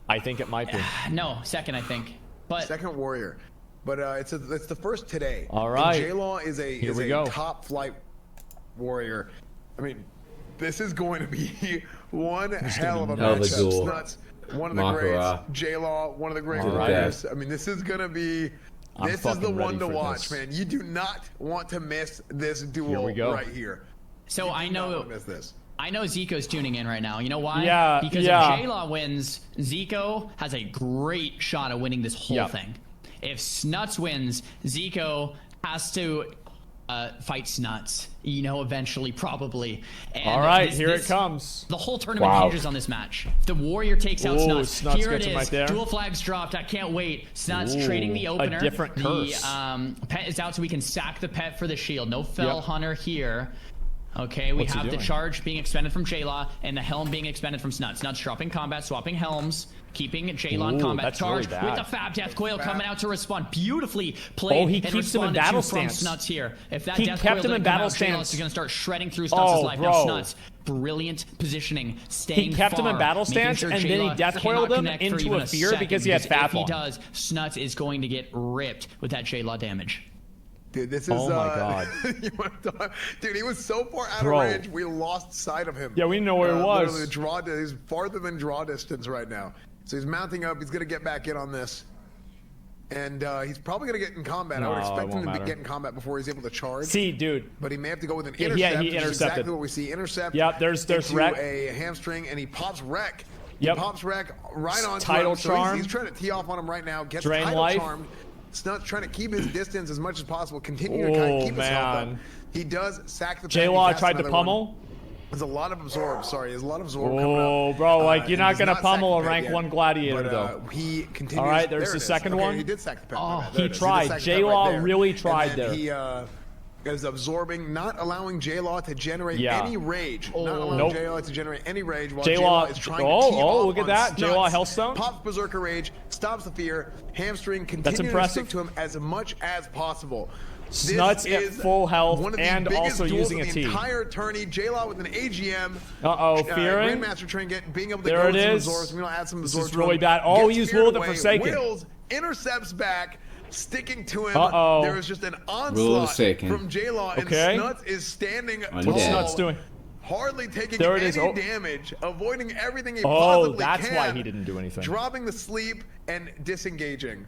I think it might be. No, second, I think. But Second warrior. But it's the first today. All right. J-Law is Here we a go. top flight warrior. I mean, This is going to be one hell of a hell of a matchup. duel. Snuts, one of the Mak'Gora. greats. J-Law, one of the great Alright. riders. I mean, this is going to be... This is the fucking one ready to for watch, this. man. You do not want to miss this duel we go. right here. So I You do not know want to miss this. I know Zico's tuning in right now. You know why? Yeah, Because yeah. if J-Law wins, Zico has a great shot at winning this whole Yep. thing. If Snuts wins, Zico has to fight Snuts. You know, eventually, probably. And All right, this- here this- it comes. The whole tournament Wow. hinges on this match. If the Warrior takes out Ooh, Snuts, Snuts here it gets him is. right there. Dual flags dropped. I can't wait. Snuts Ooh, trading the a opener. different curse. The pet is out so we can sack the pet for the shield. No Fell Yep. Hunter here. Okay, we What's he have the doing? charge being expended from J-Law and the helm being expended from Snuts. Snuts dropping combat, swapping helms, keeping J-Law in Ooh, combat. that's Charge really with bad. the Fab Death Coil coming out to respond. Beautifully played. Oh, he and keeps him in responded battle to from stance. Snuts here. If that He Death kept Coil him in didn't come battle out, J-Law stance. is going to start shredding through Snuts' Oh, life. Now bro. Snuts, brilliant positioning, staying He kept him in far, battle making stance, sure and then he J-Law death cannot coiled him connect for into even a fear second, because he had if Fat he Bomb. does, Snuts is going to get ripped with that J-Law damage. Dude, this is... Oh my God. you wanna talk- Dude, he was so far out Bro. of range, we lost sight of him. Yeah, we didn't know where he was. Literally, he's farther than draw distance right now. So he's mounting up. He's going to get back in on this. And he's probably going to get in combat. I would No, it expect him won't to matter. get in combat before he's able to charge. See, dude. But he may have to go with an Yeah, intercept, he which is intercepted. exactly what we see. Intercept. Yep, there's into wreck. a hamstring, and he pops wreck. Yep. He pops wreck right on Tidal him. So charm. he's trying to tee off on him right now. Gets Drain tidal life. charmed. Snuts trying to keep his distance as much as possible. Continue to kind Oh, of keep his health up. man. He does sack the J-Law pen. He tried casts to another pummel. one. There's a lot of absorb. Sorry, there's a lot of absorb coming up. Oh, bro, like, you're and not he's going to sacked pummel the a pet rank yet. 1 gladiator, But, though. he continues. All right, there's there the it is. second Okay, one. He did sack the pet. Oh, There he it is. tried. did sack the pet J-Law there. really And tried then there. He is absorbing, not allowing J-Law to generate Yeah. any rage. Not allowing Nope. J-Law to generate any rage while J-Law J-Law is trying to oh, tee oh, off look at on that. Snuts. J-Law Hellstone. Pops Berserker Rage, stops the fear, hamstring, continues to impressive. stick to him as much as possible. Snuts This at is full health one of the and biggest also duels using of a the T. entire tourney. J-Law with an AGM. Uh-oh, fearing. Grandmaster Trinket, being able to There go it with some is. absorbs. We're going to add some This absorbs. is to really him. bad. Oh, Gets he used feared Will of the away. Forsaken. Wills intercepts back, sticking to him. Uh-oh. There is just an Will of the onslaught Forsaken. from J-Law, and Okay. Snuts is standing Undead. tall. What's Snuts doing? Hardly taking There it any is. Oh. damage, avoiding everything he Oh, possibly that's can. why he didn't do anything. Dropping the sleep and disengaging.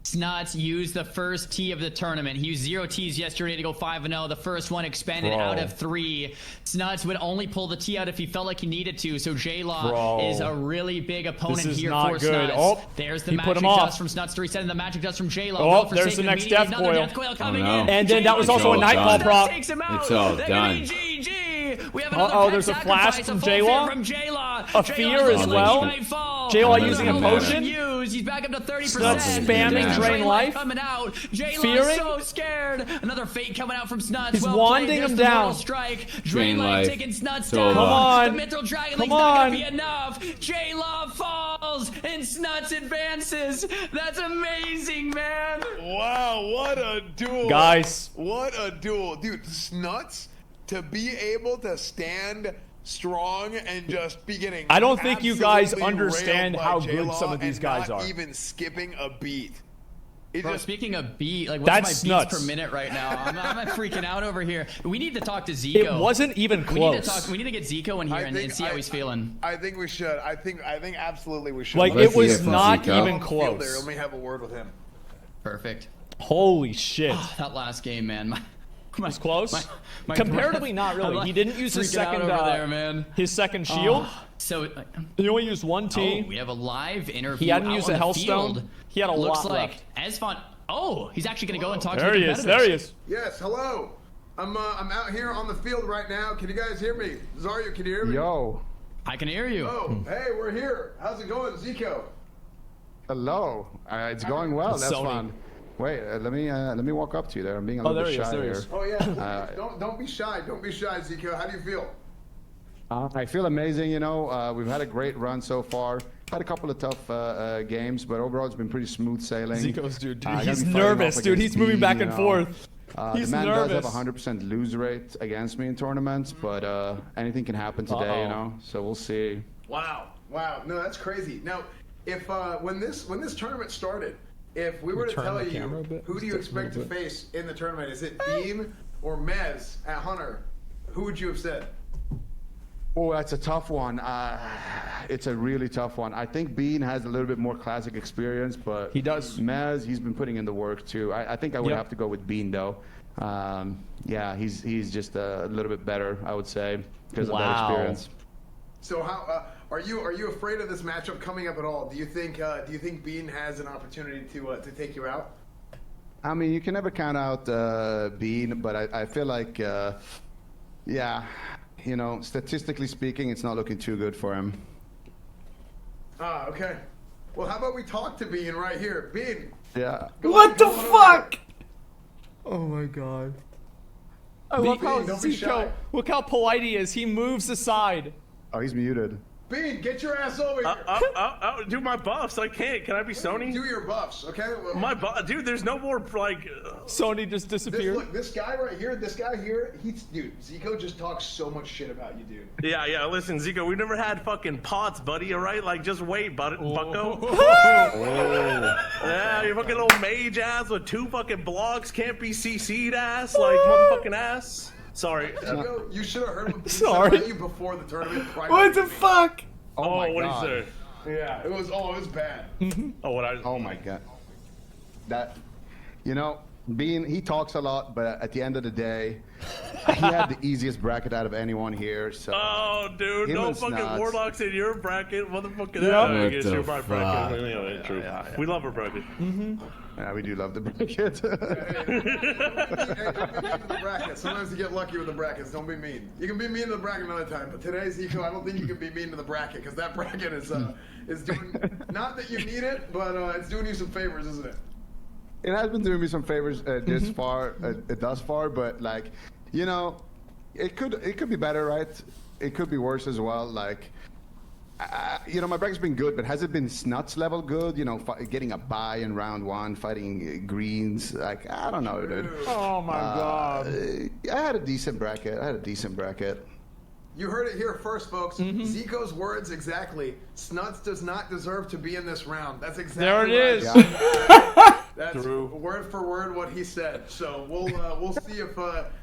Snuts used the first T of the tournament. He used 0 Ts yesterday to go 5-0. The first one expended Bro. out of 3. Snuts would only pull the T out if he felt like he needed to. So J-Law Bro. is a really big opponent This is here not for good. Snuts. Oh, There's the he put magic him off. dust from Snuts to reset, and the magic dust from J-Law. Oh, Will there's the Forsaken next immediately, death another coil. death coil coming no. in. And then that was J-Law also a all Nightfall done. prop. takes him out. It's all They're done. gonna be GG. We have another Uh-oh, pet there's a flash sacrifice, from full J-Law. fear from J-Law. A J-Law's fear looking as like well. he might fall. J-Law Another using a helm potion. used. He's back up to 30%. Snuts spamming Drain Life. Coming out. J-Law Fearing. so scared. Another fate coming out from Snuts. He's Well wanding played. There's him the down. Mortal Strike. Drain Drain Life Life. taking Snuts So down. Come on. The Mithril Dragon Come League's not on. gonna be enough. J-Law falls and Snuts advances. That's amazing, man. Wow, what a duel. Guys. What a duel. Dude, Snuts, to be able to stand strong and just be getting I don't think you guys absolutely understand railed by how good J-Law some of these and guys not are. even skipping a beat. It Bro, just, speaking of beat, like That's what's my beats nuts. per minute right now? I'm freaking out over here. We need to talk to Zico. It wasn't even We need to close. talk. We need to get Zico in here and see how he's feeling. I think we should. I think absolutely we should. Like, Let's it was hear from not Zico. even On the field there, close. let me have a word with him. Perfect. Holy shit. That last game, man. My, It's close. my Comparatively, breath- not really. I'm, like, He didn't use his freaking out second. over there, man. His second shield. So, He only used 1 T. oh, we have a live interview. He hadn't out used on a the Hellstone. field. He had a Looks lot like left. Esfon. Oh, he's actually gonna go and talk There to he the is. competitors. There he is. Yes, hello. I'm out here on the field right now. Can you guys hear me? Zarya, can you hear me? Yo, I can hear you. Oh, hey, we're here. How's it going, Zico? hello. It's going well. That's Sony. fun. Wait, let me walk up to you there. I'm being a little there bit he is, shy there he here. is. Oh yeah. Don't be shy. Don't be shy, Zico. How do you feel? I feel amazing. You know, we've had a great run so far. Had a couple of tough games, but overall it's been pretty smooth sailing. Zico's dude. I gotta He's be fighting nervous, off dude. against He's moving Dean, back you and know. forth. He's the man nervous. does have a 100% lose rate against me in tournaments, but anything can happen today, you know. So we'll see. Wow. No, that's crazy. Now, if when this tournament started, if we were to turn tell the you camera a bit? who do you Just a expect to little bit. face in the tournament, is it Beam or Mez at Hunter? Who would you have said? Oh, that's a tough one. It's a really tough one. I think Bean has a little bit more classic experience, but He does. Mez, he's been putting in the work too. I think I would Yep. have to go with Bean though. Yeah, he's just a little bit better, I would say, because of that Wow. experience. So how are you afraid of this matchup coming up at all? Do you think Bean has an opportunity to take you out? I mean, you can never count out Bean, but I feel like, yeah, you know, statistically speaking, it's not looking too good for him. Okay. Well, how about we talk to Bean right here? Bean. Yeah. What the fuck? Oh my god. I Bean, love how don't be shy. Zico, look how polite he is. He moves aside. Oh, he's muted. Bean, get your ass over here. Do my buffs. I can't. Can I be Sony? Do your buffs, okay? Dude, there's no more like. Sony just disappeared. Look, this guy here, dude, Zico just talks so much shit about you, dude. Yeah. Listen, Zico, we never had fucking pots, buddy. All right, like just wait, bucko. Yeah, you fucking little mage ass with 2 fucking blocks, can't be CC'd ass, like motherfucking ass. Sorry. Zico, you should have heard what Bean said Sorry. about you before the tournament. What the fuck? Oh my what god. did he say? Yeah, it was bad. Oh my god. That, you know, Bean, he talks a lot, but at the end of the day, he had the easiest bracket out of anyone here. So. Oh, dude, Him no and fucking Snots. warlocks in your bracket, motherfucking. Yep. I guess What you're the my fuck? bracket. Yeah, true. We love our bracket. Yeah, we do love the bracket. Hey, don't be mean to the bracket. Sometimes you get lucky with the brackets. Don't be mean. You can be mean to the bracket another time, but today, Zico, I don't think you can be mean to the bracket because that bracket is doing not that you need it, but it's doing you some favors, isn't it? It has been doing me some favors thus far, but like, you know, it could be better, right? It could be worse as well. Like, you know, my bracket's been good, but has it been Snuts level good? You know, getting a bye in round 1, fighting greens. Like, I don't know, dude. Oh my god. I had a decent bracket. You heard it here first, folks. Zico's words exactly. Snuts does not deserve to be in this round. That's exactly There it right. is. That's word for word what he said. So we'll see if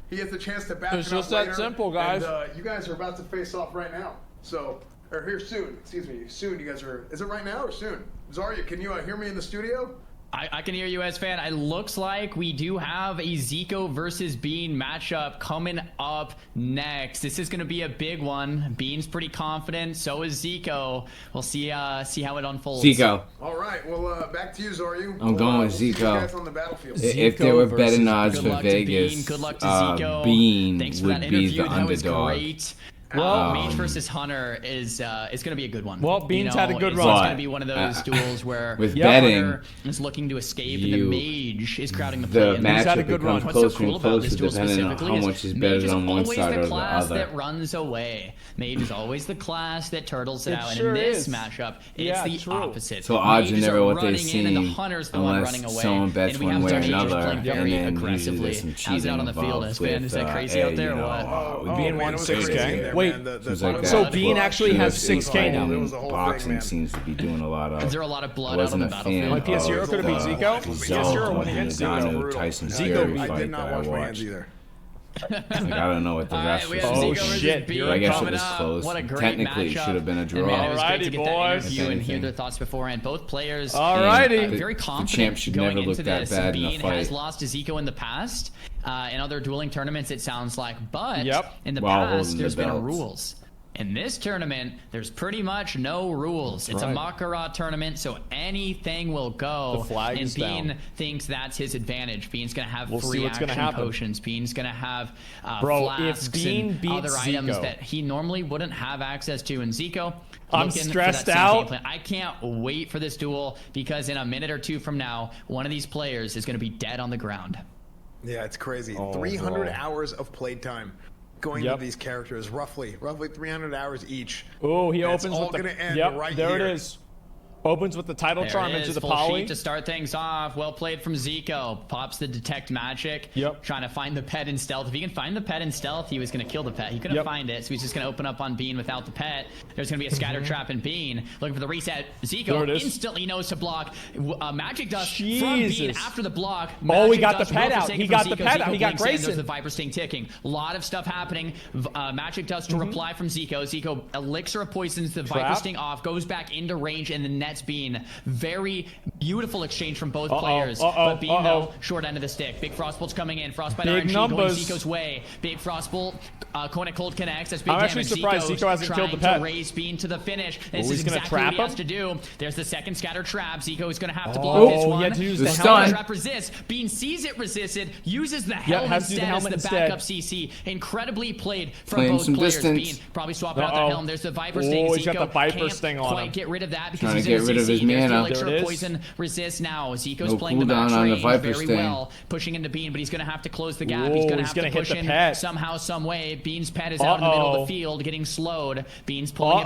he gets a chance to back It's it up just that later. simple, guys. And, you guys are about to face off right now. So, or here soon. Excuse me. Soon. You guys are. Is it right now or soon? Zarya, can you hear me in the studio? I can hear you, as fan. It looks like we do have a Zico versus Bean matchup coming up next. This is going to be a big one. Bean's pretty confident. So is Zico. We'll see how it unfolds. Zico. All right. Well, back to you, Zarya. I'm going with we'll see you Zico. guys on the battlefield. If there were betting odds Good for luck to Vegas, Bean. Good luck to Zico. Bean Thanks for would that be interview. the That was underdog. great. Well, Mage versus Hunter is going to be a good one. Well, Bean's had a good It's run. going to be one of those duels where With Hunter betting, is looking to escape and the Mage is crowding the the play. And He's had a matchup good becomes run. What's so closer cool and about this closer duel depending on specifically how is much is Mage betted is on one always side the or the class other. that runs away. Mage is always the class that turtles it It out. And sure in this is. matchup, it's Yeah, the true. opposite. So odds are Mages never what they running in and the seem Hunter's the one unless running away. someone bets And we one have way or Mages another, playing and very then usually aggressively. there's some How's it cheating out on the field, involved S-Fan? Is that with, crazy out there or what? Bean won man, it was 6K? crazy in there, Wait, man. Things like that. So Bean But actually has UFC 6K now. fighting It was a whole thing, boxing man. seems to be doing a lot of. Is there a lot of blood I out on wasn't the a fan battlefield? Like PS Zero of could have beat the Zico? Zone PS Zero went and against the Zico. Ngannou Tyson I Fury did fight not that I wash my hands watched. either. Like, I don't know what the All rest right, we was. have Oh, Zico versus shit. Bean I guess it coming was up. close. What a great Technically, it matchup. should have been a And draw. man, it was great Alrighty, to get that boys. interview and hear Anything. their thoughts beforehand. Both players Alrighty. very The confident champ should going never look into that this. bad in a Bean fight. has lost to Zico in the past, in other dueling tournaments, it sounds like. But Yep. in the While past, holding the there's been belts. rules. In this tournament, there's pretty much no rules. It's a right. Mak'Gora tournament, so anything will go. The flag and is Bean down. thinks that's his advantage. Bean's going to have We'll see free what's gonna action happen. potions. Bean's going to have Bro, if flasks Bean and beats other items Zico- that he normally wouldn't have access to. And Zico, I'm looking for stressed that same out. game plan. I can't wait for this duel because in a minute or two from now, one of these players is going to be dead on the ground. Yeah, it's crazy. Oh, 300 bro. hours of playtime going Yep. to these characters, roughly 300 hours each. Oh, he That's opens all with the. gonna end Yep, right there here. it is. Opens with the title charm into the full poly. sheet to start things off. Well played from Zico. Pops the detect magic. Yep. Trying to find the pet in stealth. If he can find the pet in stealth, he was going to kill the pet. He couldn't find it, so he's just going to open up on Bean without the pet. There's going to be a scatter trap in Bean. Looking for the reset. Zico instantly knows to block. Magic Dust from Bean after the block. He got the pet out. He got the pet out. He got Grayson. There's the Viper Sting ticking. A lot of stuff happening. Magic Dust to reply from Zico. Zico elixir of poisons the Viper Sting off. Goes back into range and the nets Bean. Very beautiful exchange from both players. But Bean, though, short end of the stick. Big Frostbolt's coming in. Frostbite Big RNG numbers. going Zico's way. Big Frostbolt. Conic Cold connects. That's big I'm damage. actually surprised Zico hasn't killed the trying pet. to raise Bean to the finish. This he's is gonna exactly trap what he has him? to do. There's the second scatter trap. Zico is going to have to block this one. He had to use The the stun. helmet. Trap resists. Bean sees it resisted. Uses the helmet has to do the instead helmet as the instead. backup CC. Incredibly played from Playing both some players. distance. Bean probably swapping out the helm. There's the Viper Sting. Oh, he's got Zico the Viper can't Sting on quite him. get rid of that because Trying he's to in get rid of CC. his There's the mana. elixir There it of is. poison resist now. Zico's No playing the cooldown max on the range Viper very Sting. well, pushing into Bean, but he's going to have to close the gap. Whoa, He's going to he's have gonna to hit push the in pet. somehow, some way. Bean's pet is out in the middle of the field, getting slowed. Bean's pulling it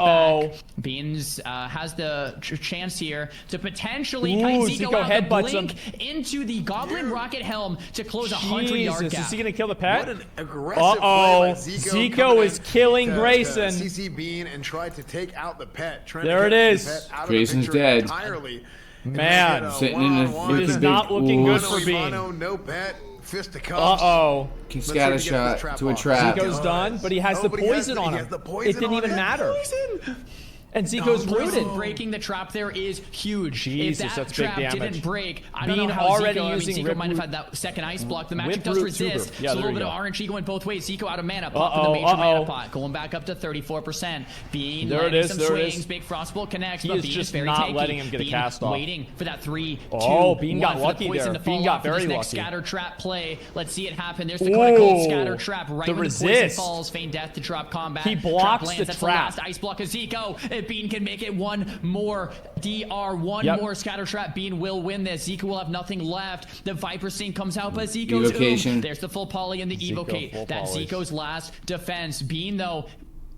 back. Beans has the chance here to potentially kite Zico out the headbutts blink into the Goblin Rocket Helm to close a 100-yard gap. Is he gonna kill the pet? What an aggressive play by Zico. Zico is killing to Grayson. CC Bean and tried to take out the pet. Trying There to it get is. the pet out of Grayson's the picture dead. entirely. Man, sitting in a one-on-one. it is freaking not big looking good oof. for Bean. No pet. Fist of cups. Can Let's scatter see if we get this shot trap to a off. trap. Zico's done, but he has the but he has poison the- on he him. has the poison It didn't on even him. matter. Poison. And Zico's Poison rooted. breaking the trap there is huge. Jesus, if that that's big trap damage. didn't break, I don't Bean know how already Zico, using Zico Rip might have Root- had that second ice block. The magic Whip does Root resist. Tuber. Yeah, So a there little you bit go. of RNG going both ways. Zico out of mana. Pop the major mana pot. Going back up to 34%. Bean There it landing is, some there it swings. is. Big Frostbolt connects, He but is Bean just is very not tanky. letting him get a Bean cast off. waiting for that 3, 2, Bean got 1 for lucky the poison there. to fall Bean got off for this very next lucky. scatter trap play. Let's see it happen. There's the Conic Cold scatter trap right the when the poison resist. falls. Feign death to drop combat. He Trap blocks lands. the That's trap. The last ice block of Zico. If Bean can make it one more DR, one more scatter trap, Bean will win this. Zico will have nothing left. The Viper Sting comes out, but Zico's Evocation. There's the full poly and the evocate. That's poly. Zico's last defense. Bean, though,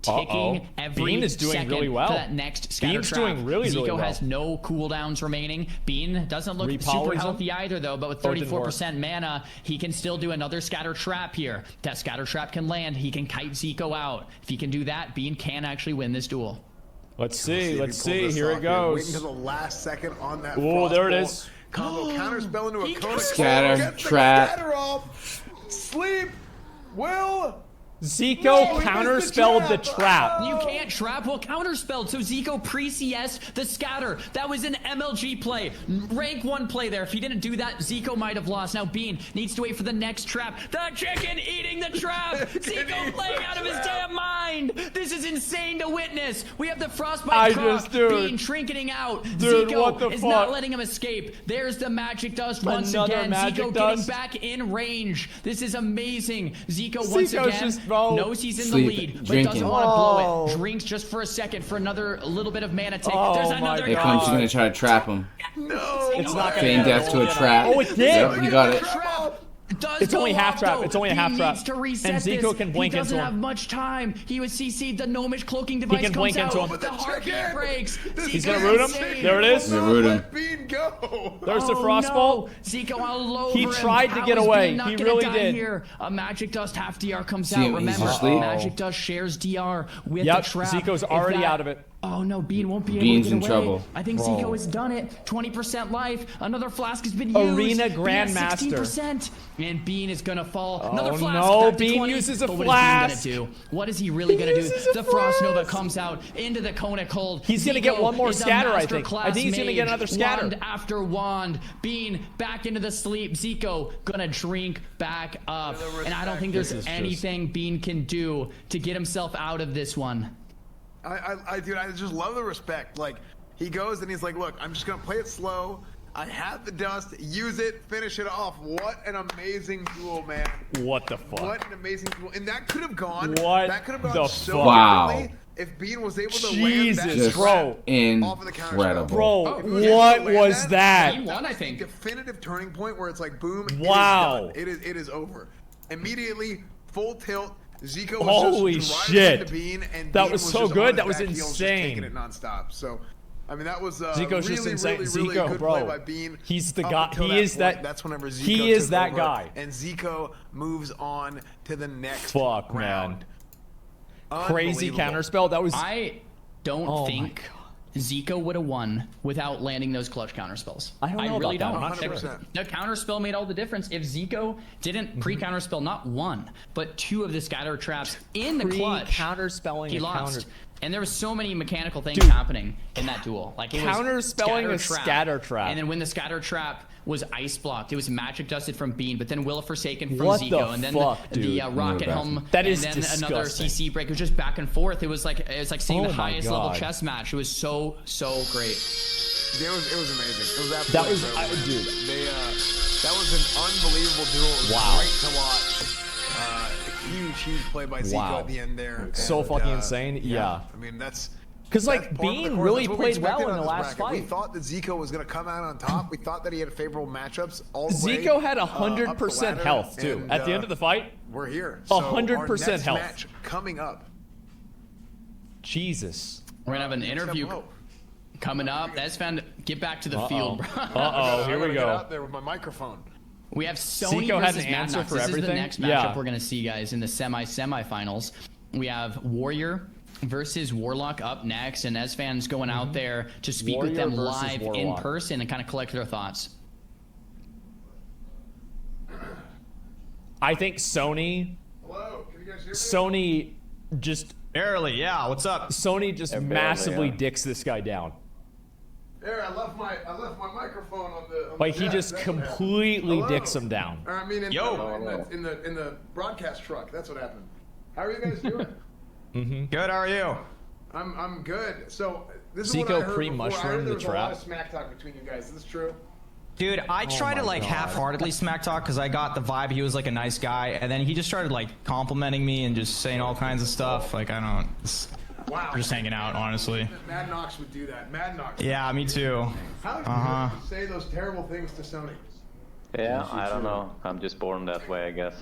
taking every Bean is doing second really well. for that next scatter Bean's trap. doing really, Zico really well. has no cooldowns remaining. Bean doesn't look super Repolys him. healthy either, though, but with Oh, it didn't 34% mana, he can still do another scatter trap here. That scatter trap can land. He can kite Zico out. If he can do that, Bean can actually win this duel. Let's if see. he Let's pulls see. this Here off it goes. Waiting to the last second on that. Oh, there it Frostbolt is. Combo counterspell into a cone. Scatter, Gets the trap. scatter off. Sleep. Will. Zico counterspelled the trap. You can't trap. Well, counterspelled. So Zico pre-CS the scatter. That was an MLG play. Rank 1 play there. If he didn't do that, Zico might have lost. Now Bean needs to wait for the next trap. The chicken eating the trap. Zico playing out of his damn mind. This is insane to witness. We have the frostbite croc. Bean trinketing out. Dude, Zico what the is fuck? not letting him escape. There's the magic dust once Another again. magic Zico dust. getting back in range. This is amazing. Zico once Zico's again just knows he's in the Sleep, lead, but drinking. doesn't want to blow it. Drinks just for a second for another little bit of mana take. Oh There's my another Here God. comes, he's gonna try to trap him. No. It's not gonna Feign death to a trap. Oh, it did. Yep, he got it. trap. Does It's go only half off, trap. though. It's only a He half trap. needs to reset And Zico this. can blink he doesn't into have him. much time. He was CC'd. The gnomish cloaking device can comes blink out. into him. The heartbeat breaks. He's Zico's gonna root him. insane. There it is. Gonna root him. Let Bean go. There's the Oh, frostbolt. no. Zico all over He him. tried to How get is away. Bean not He gonna really die did. Here? A magic dust half DR comes See out. him, he's Remember, asleep. magic dust shares DR with Yep, the trap. Zico's If already that- out of it. Oh no, Bean won't be able Bean's to in get away. trouble. I think Bro. Zico has done it. 20% life. Another flask has been used. Arena Bean has Grandmaster. 16%. And Bean is gonna fall. Another Oh, flask. no, back to Bean 20. uses a But flask. What is Bean gonna do? What is he really gonna do? The Frost Nova comes out into the Conic Cold. He's gonna get Zico one more is a scatter, I think. masterclass I think he's gonna get mage. another scatter. Wand after wand. Bean back into the sleep. Zico gonna drink back up. And I don't think there's anything Bean can do to get himself out of this one. Dude, I just love the respect. Like, he goes and he's like, look, I'm just going to play it slow. I have the dust. Use it. Finish it off. What an amazing duel, man. What the fuck? What an amazing duel. And that could have gone. What That could have the gone so fuck? Wow. differently if Bean was able to Jesus, land that bro. off of the counter Incredible. Bro, If he was able to what land was Bean that? won, I think. Definitive turning point where it's like, boom. Wow. It is done. It is over. Immediately, full tilt. Zico was Holy just driving shit. into Bean, and That Bean was so just good. on his That was back heels, just insane. taking it nonstop. So, I mean, that was Zico's really, just insane. really, really Zico, good bro, play by Bean. he's the Up guy. until He is point, that. That's whenever Zico He is took that over, guy. and Zico moves on to the next Fuck, round. man. Crazy Unbelievable. counterspell. That was. I don't think Zico would have won without landing those clutch counterspells. I don't know really about don't. that. I'm not sure. The counterspell made all the difference. If Zico didn't pre-counterspell not one, but two of the scatter traps in the clutch, Counterspelling. he a lost. counter. And there was so many mechanical things happening in that duel. Like it was Counterspelling a scatter trap. and then when the scatter trap was ice blocked, it was magic dusted from Bean, but then Will of Forsaken from What the Zico, and then fuck, the dude? rocket helm, That is and then another disgusting. CC break. It was just back and forth. It was like seeing Oh the my highest level God. chess match. It was so great. It was amazing. It was absolutely That was- incredible, man. dude. That was an unbelievable duel. It was Wow. great to watch. Huge play by Zico Wow. at the end there. So And, fucking insane. Yeah. I mean, that's. Because that's like par for the Bean course. really That's what we played well expected in on the this last bracket. We fight. thought that Zico was going to come out on top. We thought that he had favorable matchups all the way. Zico had up the 100% ladder, health too. and, At the end of the fight, we're here. So 100% our next health. match coming up. Jesus. We're gonna have an interview Whoa. coming up. That's found. Get back to the field, bro. Uh-oh, here I'm we gonna get go. out there with my microphone. We have Sony Zico had versus an answer Madnox. for This is the everything? next matchup Yeah. we're gonna see, guys, in the semifinals. We have Warrior versus Warlock up next, and as fans going out there to speak with Warrior them versus live in Warlock. person and kind of collect their thoughts. I think Sony Hello, can you guys hear me? Sony just Barely, yeah. What's up? Sony just massively dicks this guy down. There, I left my microphone on the. Like he desk. just That's what happened. completely Hello. dicks him down. Or, I mean, in the broadcast truck. That's what happened. How are you guys doing? Good. How are you? I'm good. So this is Zico what I heard before. I pre-mushroom heard the there was a lot trap. of smack talk between you guys. Is this true? Dude, I tried to like half-heartedly smack talk because I got the vibe he was like a nice guy, and then he just started like complimenting me and just saying all kinds of stuff. Like I don't. Wow. We're just hanging out, honestly. Mad Knox would do that. Mad Knox. Yeah, me too. How did you say those terrible things to Sony? Yeah, I don't know. I'm just born that way, I guess.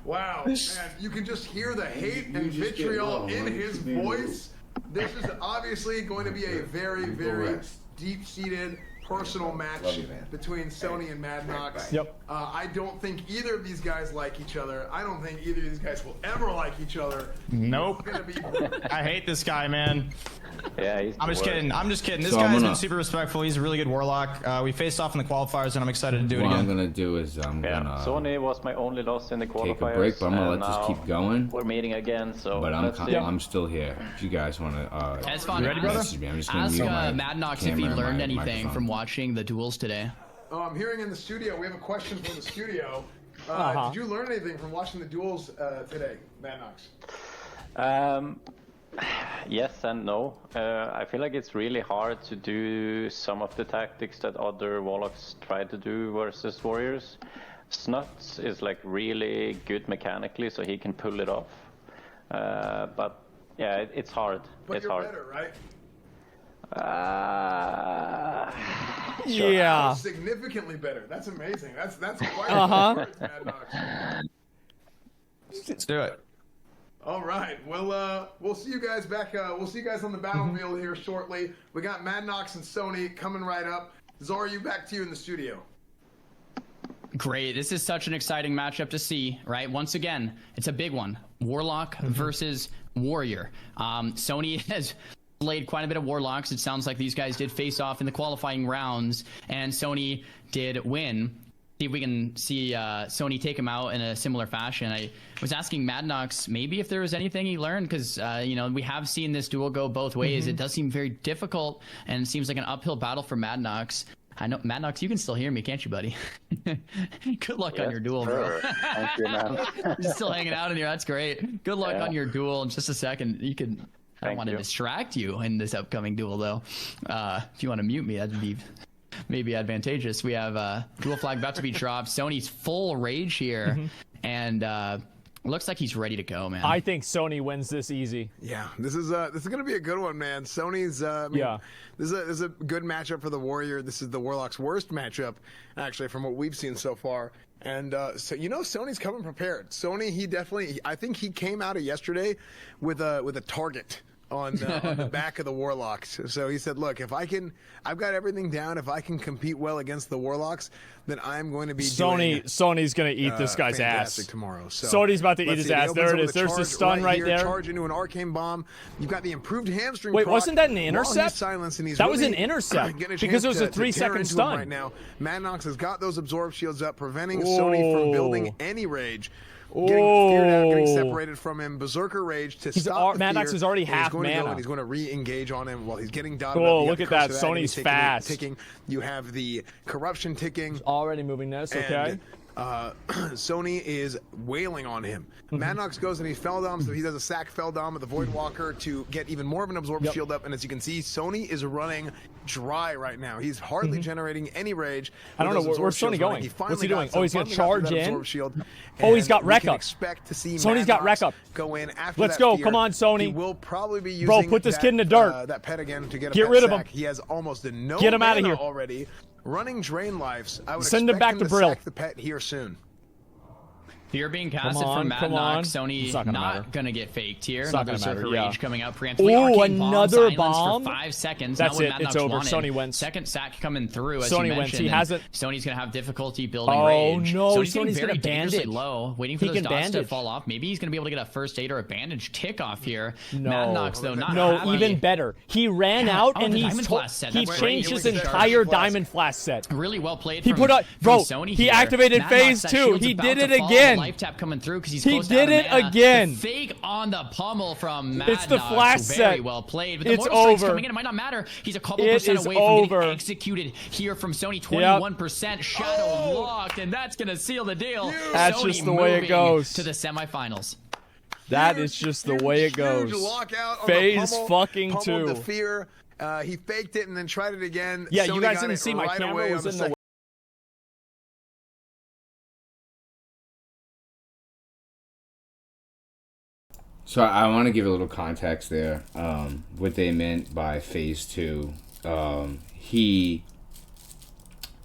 Wow, man, you can just hear the hate and vitriol in his voice. This is obviously going to be a very, very deep-seated personal match between Sony and Mad Knox. Yep. I don't think either of these guys like each other. I don't think either of these guys will ever like each other. Nope. It's gonna be. I hate this guy, man. Yeah, he's I'm just kidding. I'm just kidding. This So I'm guy's gonna- been super respectful. He's a really good warlock. We faced off in the qualifiers, and I'm excited to do it What I'm again. gonna do is I'm Yeah, gonna Sony was my only loss in the qualifiers. take a break, but I'm gonna and let this now keep going. We're meeting again, so But let's see. I'm still here. If you guys wanna That's fun. message me, I'm just gonna Ask mute my Mad Knox if he camera and learned my anything microphone. from watching the duels today. Oh, I'm hearing in the studio. We have a question from the studio. Did you learn anything from watching the duels today, Mad Knox? Yes and no. I feel like it's really hard to do some of the tactics that other Warlocks try to do versus Warriors. Snuts is like really good mechanically, so he can pull it off. But yeah, it's hard. But it's you're hard. better, right? Yeah. Significantly better. That's amazing. That's quite Mad Knox. Let's do it. All right. Well, we'll see you guys back. We'll see you guys on the battlefield here shortly. We got Mad Knox and Sony coming right up. Zora, you back to you in the studio. Great. This is such an exciting matchup to see, right? Once again, it's a big one. Warlock versus Warrior. Sony has played quite a bit of Warlocks. It sounds like these guys did face off in the qualifying rounds, and Sony did win. See if we can see Sony take him out in a similar fashion. I was asking Mad Knox maybe if there was anything he learned, because we have seen this duel go both ways. It does seem very difficult, and it seems like an uphill battle for Mad Knox. I know, Mad Knox, you can still hear me, can't you, buddy? Good luck on your duel, bro. Sure. Thank you, man. You're still hanging out in here. That's great. Good luck on your duel. In just a second, you can. I don't Thank want to you. distract you in this upcoming duel, though. If you want to mute me, that'd be maybe advantageous. We have dual flag about to be dropped. Sony's full rage here, and looks like he's ready to go, man. I think Sony wins this easy. Yeah, this is gonna be a good one, man. Sony's This is a good matchup for the Warrior. This is the Warlock's worst matchup, actually, from what we've seen so far. And so Sony's coming prepared. Sony, I think he came out of yesterday with a target on the back of the Warlocks. So he said, look, if I've got everything down. If I can compete well against the Warlocks, then I'm going to be Sony's going to eat this guy's ass tomorrow. So Sony's about to eat his ass. There it is. There's the stun right there. Charge into an arcane bomb. You've got the improved hamstring. Wait, wasn't that an intercept? That was an intercept because it was a 3-second stun. Right now, Madnox has got those absorb shields up, preventing Sony from building any rage. Getting feared out, getting separated from him. Berserker Rage to stop the Madnox fear. is already half mana. And he's going to re-engage on him while he's getting dotted Oh, up. look at that. Sony's fast. Ticking. You have the corruption ticking. He's already moving this, okay. Sony is wailing on him. Madnox goes and he fell dom, so he does a sack fell dom with the Void Walker to get even more of an absorb shield up. And as you can see, Sony is running dry right now. He's hardly generating any rage. I don't know where's Sony going. What's he doing? Oh, he's gonna charge in. Oh, he's got wreck up. Expect to see Sony's got wreck up. Go in after Let's that go. fear. Come on, Sony. He will probably be using Bro, put this kid in the dirt. That pet again to get rid of him. He has almost no Get him out of mana here already. Running drain lives. I would Send him back to Brill. sack the pet here soon. Fear being casted from Madnox. Sony not gonna get faked here. Another Berserker Rage coming up preemptively. Oh, Arcane another bomb. bomb. For 5 seconds. That's not it. what It's Madnox over. wanted. Sony wins. Second sack coming through. As Sony you wins. mentioned, He hasn't. Sony's gonna have difficulty building Oh rage. no! Sony's getting Sony's very gonna dangerously bandage. low, waiting for He those can dots to bandage. fall off. Maybe he's gonna be able to get a first aid or a bandage tick off here. No. Madnox though not No, happy. even better. He ran out and the he Diamond Flask set. he That's changed right. his It was entire Flask. Diamond Flask set. Really well played. He from, put up, from bro. Sony He here. activated Madnox, phase that 2. shield's He about did to it fall. again. Life tap coming through because he's He close to did out of it mana. again. The fake on the pummel from Madnox. It's the flash Very set. well played. But the It's Mortal Strike's over. coming in. It might not matter. He's a couple It percent is away from over. getting executed here from Sony. 21% shadow locked, and that's gonna seal the deal. That's Sony just the way it moving goes. to the semifinals. That is just the way it goes. Huge lockout on Phase the pummel, fucking pummeled 2. the fear. He faked it and then tried it again. Yeah, Sony you guys got didn't it see my right camera away was on in the way. So I want to give a little context there. What they meant by phase 2. He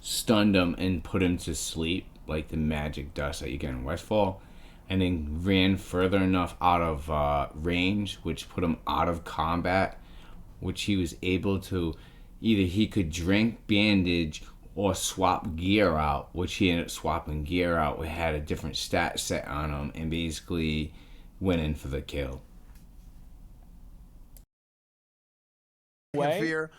stunned him and put him to sleep like the magic dust that you get in Westfall, and then ran further enough out of range, which put him out of combat, which he was able to either he could drink bandage or swap gear out, which he ended up swapping gear out. We had a different stat set on him and basically went in for the kill. Fear.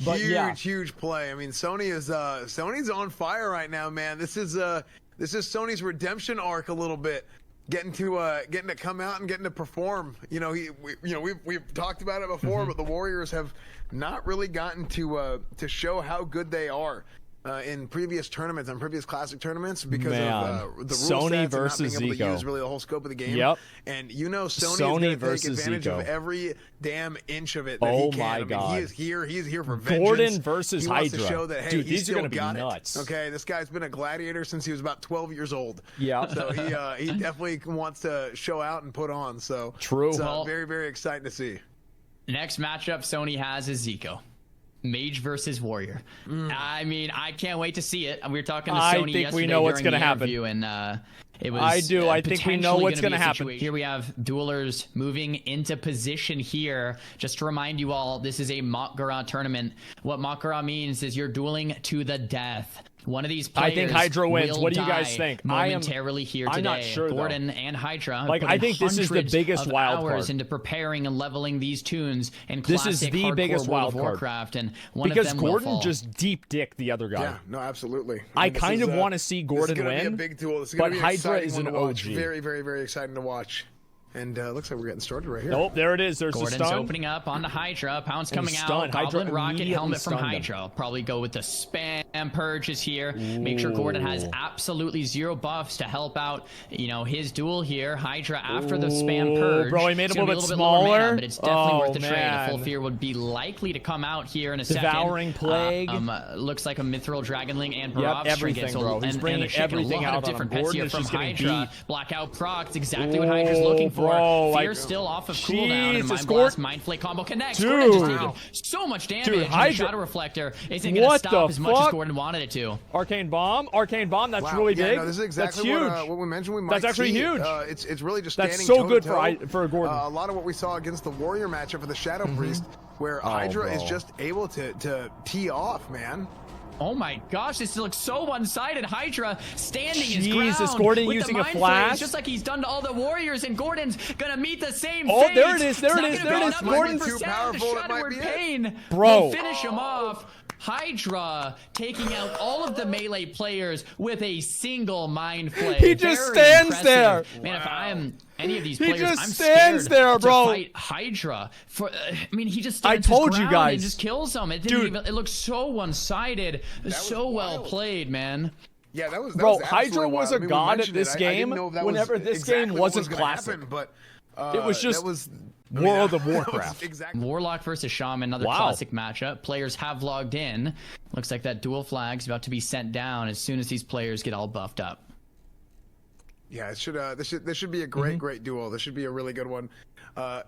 But Huge play. I mean, Sony's on fire right now, man. This is Sony's redemption arc a little bit. Getting to come out and getting to perform. You know, we've talked about it before, but the Warriors have not really gotten to show how good they are. In previous tournaments, on previous classic tournaments, because of the rule Sony sets versus and not being able to Zico. use really the whole scope of the game. Yep. And you know Sony is going to take advantage of every damn inch of it that he can. My I mean, God. he is here. He's here for vengeance. Gordon versus he wants to Hydra. show that, hey, Dude, he's these are still going to be got it. nuts. Okay, this guy's been a gladiator since he was about 12 years old. Yeah. So he definitely wants to show out and put on. So True. It's Well, very, very exciting to see. Next matchup Sony has is Zico. Mage versus Warrior. I mean, I can't wait to see it. We were talking to Sony think yesterday we know what's during gonna the happen. interview, and it was. I do. I think we know potentially what's gonna gonna be a happen. situation. Here we have duelers moving into position here. Just to remind you all, this is a Mak'Gora tournament. What Mak'Gora means is you're dueling to the death. One of these players I think Hydra wins. will What do you die guys think? momentarily here today. I'm not sure, though. Gordon and Hydra. Like, put I in think this is the hundreds biggest of wild hours card. into preparing and leveling these tunes and This classic is the hardcore biggest World of wild card. Warcraft, and one Because of them will Gordon fall. just deep dicked the other guy. Yeah, no, absolutely. I mean, kind this of is, want to see Gordon this is gonna win. be a big duel. This is but gonna be an Hydra exciting is one an to watch. OG. Very, very, very exciting to watch. And looks like we're getting started right here. Oh, there it is. There's Gordon's the stun. opening up onto Hydra. Pounce And coming stun. out. Hydra Goblet Rocket immediately helmet from stunned him. Hydra. Probably go with the spam purges here. Make sure Gordon has absolutely zero buffs to help out, you know, his duel here. Hydra after the spam purge. Bro, he made It's him a gonna little be bit lower mana, smaller. but it's definitely Oh, worth the trade. A man. full fear would be likely to come out here in a Devouring second. Plague. Looks like a Mithril Dragonling and Yep, Barov everything, trinket. So, bro. He's bringing and a everything lot out of on different him. pets Gordon here is from just getting Hydra. beat. Blackout procs, exactly what Hydra's looking for. Bro, Fear like, still off of cooldown, and Jesus, Mind Gordon- Blast, Mind Flake combo connects. Dude. Gordon just taking so much damage. Dude, and the Hydra- Shadow Reflector isn't going to What stop the as much as fuck? Gordon Gordon wanted it to. Arcane Bomb. That's really big. No, this is exactly that's huge. What we mentioned. We might That's actually see. huge. It's really just that's standing so good toe-to-toe. for Gordon. A lot of what we saw against the Warrior matchup for the Shadow Priest, where Hydra is just able to tee off, man. Oh my gosh, this looks so one-sided. Hydra standing his ground. Jesus, Gordon with using the a flash. Just like he's done to all the Warriors, and Gordon's gonna meet the same Oh, fate. there it is. There it is. Gordon's too powerful. It might be pain. Bro. Will finish him off. Hydra taking out all of the melee players with a single mind flay. He just stands there. Man, if I am any of these players, just I'm stands scared there, bro. to fight Hydra. I mean, he just stands I told his you ground guys. and just kills them. It didn't even. It looks so one-sided. So well played, man. Yeah, that was bro. That was Hydra was a god at it. this I game. didn't know if that Whenever was this exactly game what was wasn't gonna classic, happen, but it was just that was, World of Warcraft. Exactly. Warlock versus Shaman, another classic matchup. Players have logged in. Looks like that dual flag's about to be sent down as soon as these players get all buffed up. Yeah, it should. This should be a great duel. This should be a really good one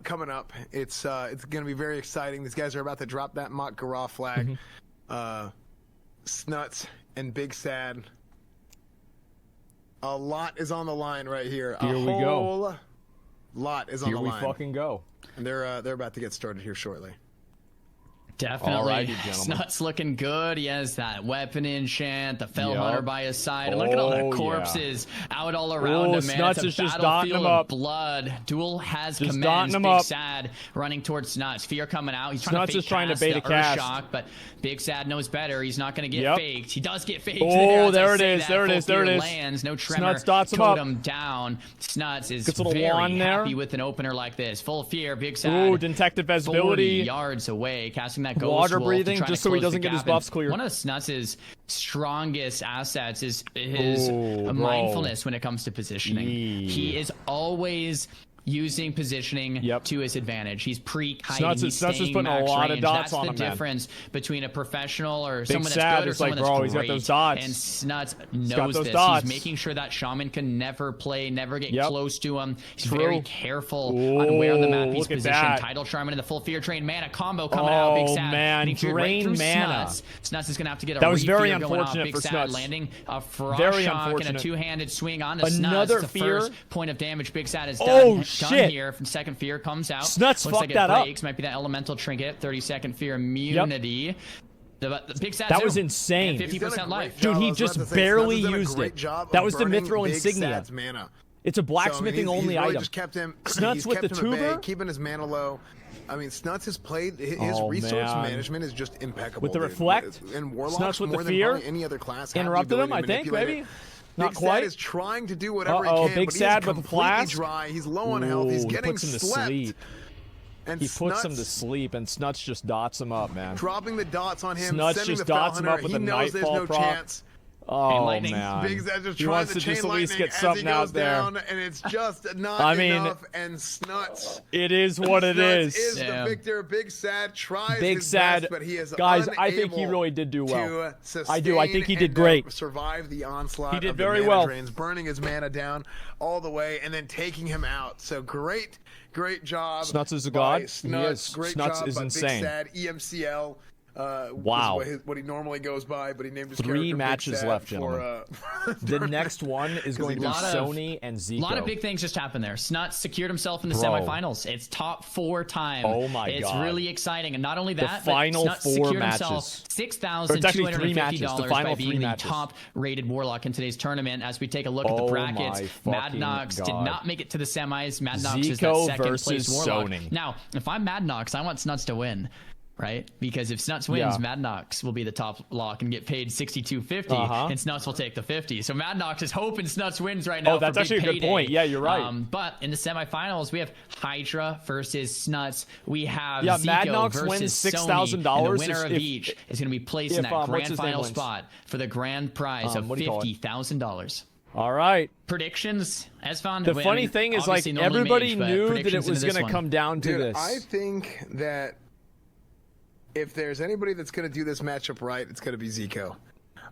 coming up. It's going to be very exciting. These guys are about to drop that Mak'Gora flag. Snuts and Big Sad. A lot is on the line right here. Here we go. Lot is on the line. Here we fucking go. And they're about to get started here shortly. Definitely. Alrighty, Snuts looking good. He has that weapon enchant, the Fell Hunter by his side. And look at all the corpses out all around him, man. Snuts it's is a just dotting battlefield him of up. blood. Duel has Just commands. dotting him Big up. Sad running towards Snuts. Fear coming out. He's trying Snuts to is trying to cast bait the a cast. Earthshock, but Big Sad knows better. He's not going to get Yep. faked. He does get faked. Oh, as there I it say is, that. there it Full is, there it Fear is. Lands. No tremor. Snuts dots him up. Totem down. Snuts is Gets a little very wand there. happy with an opener like this. Full Fear. Big Sad. Ooh, detective 40 visibility. yards away, casting that ghost Water wolf to breathing, try to just so he close the doesn't get his gap. And buffs cleared. One of Snuts' strongest assets is his Ooh, mindfulness when it comes to positioning. Yee. He is always using positioning to his advantage. He's pre-kiting. He's Snuts is staying putting a max lot of range. dots That's on the him, man. difference between a professional or Big someone that's Sad good or is someone like, that's bro, great. he's got those dots. And Snuts got knows those this. dots. He's making sure that Shaman can never play, never get Yep. close to him. He's True. very careful on where on the map he's look at positioned. that. Tidal Charm into the full Fear Train mana combo coming out. Big Sad. man, getting feared drain right through mana. Snuts is going to have to get a That was very re-fear going off. unfortunate Big for Sad Snuts. landing a frost Very shock and a unfortunate. two-handed swing on to Snuts. Another The fear. first point of damage Big Sad is Oh, done shit. here. Second Fear comes out. Snuts Looks fucked like it that up. breaks. Might be that elemental trinket. 30-second Fear immunity. The Big Sad That too. was insane. And 50% life. Dude, he I was about to just say, barely Snuts has done a used great it. job That of was the burning mithril Big insignia. Sad's mana. It's a blacksmithing So, I mean, only he's really item. just kept him. Snuts he's with kept the him at bay, tuber? keeping his mana low. I mean, Snuts has played his Oh, resource man. management is just impeccable. With the dude. reflect, and Warlocks Snuts with more the than fear, probably any other class have the interrupted him, I ability to think, manipulate maybe. it. Not Big quite. Sad is trying to do whatever he Uh-oh, can, Big but Sad he's with the completely flash. dry. He's low on health. He's Ooh, getting he puts him to slept. sleep. And He puts him to Snuts sleep, and Snuts just dots him up, man. dropping the dots on him, Snuts sending just the Fell dots him Hunter. up with He a knows there's Nightfall no proc. chance. Oh, lightning. man. Big Sad just He trying wants to to chain just at least lightning get as something he goes out there. down, and it's just not I mean, enough. And Snuts. It is what it Snuts is. the victor. Big Sad tries Big his Sad, best, but he is guys, unable I think he really did do well. to I do. I think he sustain did and, great. survive the onslaught. He did of the very mana well. drains, burning his mana down all the way, and then taking him out. So great job. Snuts is a by god. Snuts. He is. Great Snuts job is by insane. Big Sad. EMCL. Wow. Is what he normally goes by, but he named his 3 character Big matches Sad left, for, gentlemen. The next one is going to be Lot of- Sony and Zico. A lot of big things just happened there. Snuts secured himself in the Bro. semifinals. It's top 4 time. Oh my it's God. really exciting, and not only The that, final but Snuts 4 secured matches. himself Or it's actually 3 matches. The $6,250 final by 3 being the matches. top-rated Warlock in today's tournament. As we take a look at the Oh brackets, my Mad fucking Nox did God. not make it to the semis. Mad Nox is that Zico second versus place Warlock. Sony. Now, if I'm Mad Nox, I want Snuts to win. Right, because if Snuts wins, Yeah. Mad Nox will be the top lock and get paid $62.50, and Snuts will take the 50. So Mad Nox is hoping Snuts wins right now. Oh, that's for actually big a good payday. point. Yeah, you're right. But in the semifinals, we have Hydra versus Snuts. We have Yeah, Zico Mad Nox versus wins Sony, $6,000 and the winner of if- each is going to be placed in if, that what's grand his name final wins? spot for the grand prize of what do you call it? $50,000. All right. Predictions, as found. The funny thing is, like, everybody knew that it was going to come down to Dude, this. I think that if there's anybody that's going to do this matchup right, it's going to be Zico.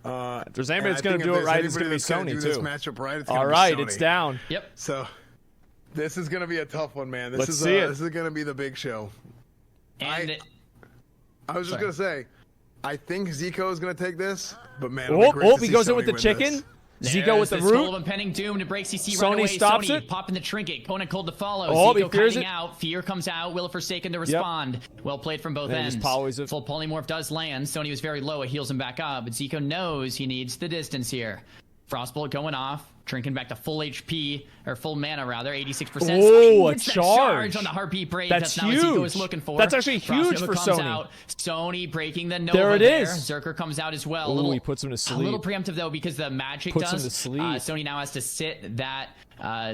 If there's anybody that's going to do it right, it's going to be Sony, This too. matchup right, it's All gonna right, be Sony. it's down. Yep. So this is going to be a tough one, man. This Let's is see it. This is going to be the big show. And I was just going to say, I think Zico is going to take this, but man, he goes in with the chicken. Zico with the root. Impending doom to break CC Sony right away. stops Sony it. Popping the trinket. Kona cold to follow. He Zico fears kiting it. out. Fear comes out. Will of Forsaken to respond. Well played from both ends. Full polymorph does land. Sony was very low. It heals him back up, but Zico knows he needs the distance here. Frostbolt going off. Trinket back to full HP, or full mana rather, 86%. Oh, a charge on the Heartbeat Brave. That's not huge. what Zico was looking for. That's actually huge for Sony. Out. Sony breaking the Nova there. It is. Zerker comes out as well. Oh, he puts him to sleep. A little preemptive though, because the magic puts does. Him to sleep. Sony now has to sit that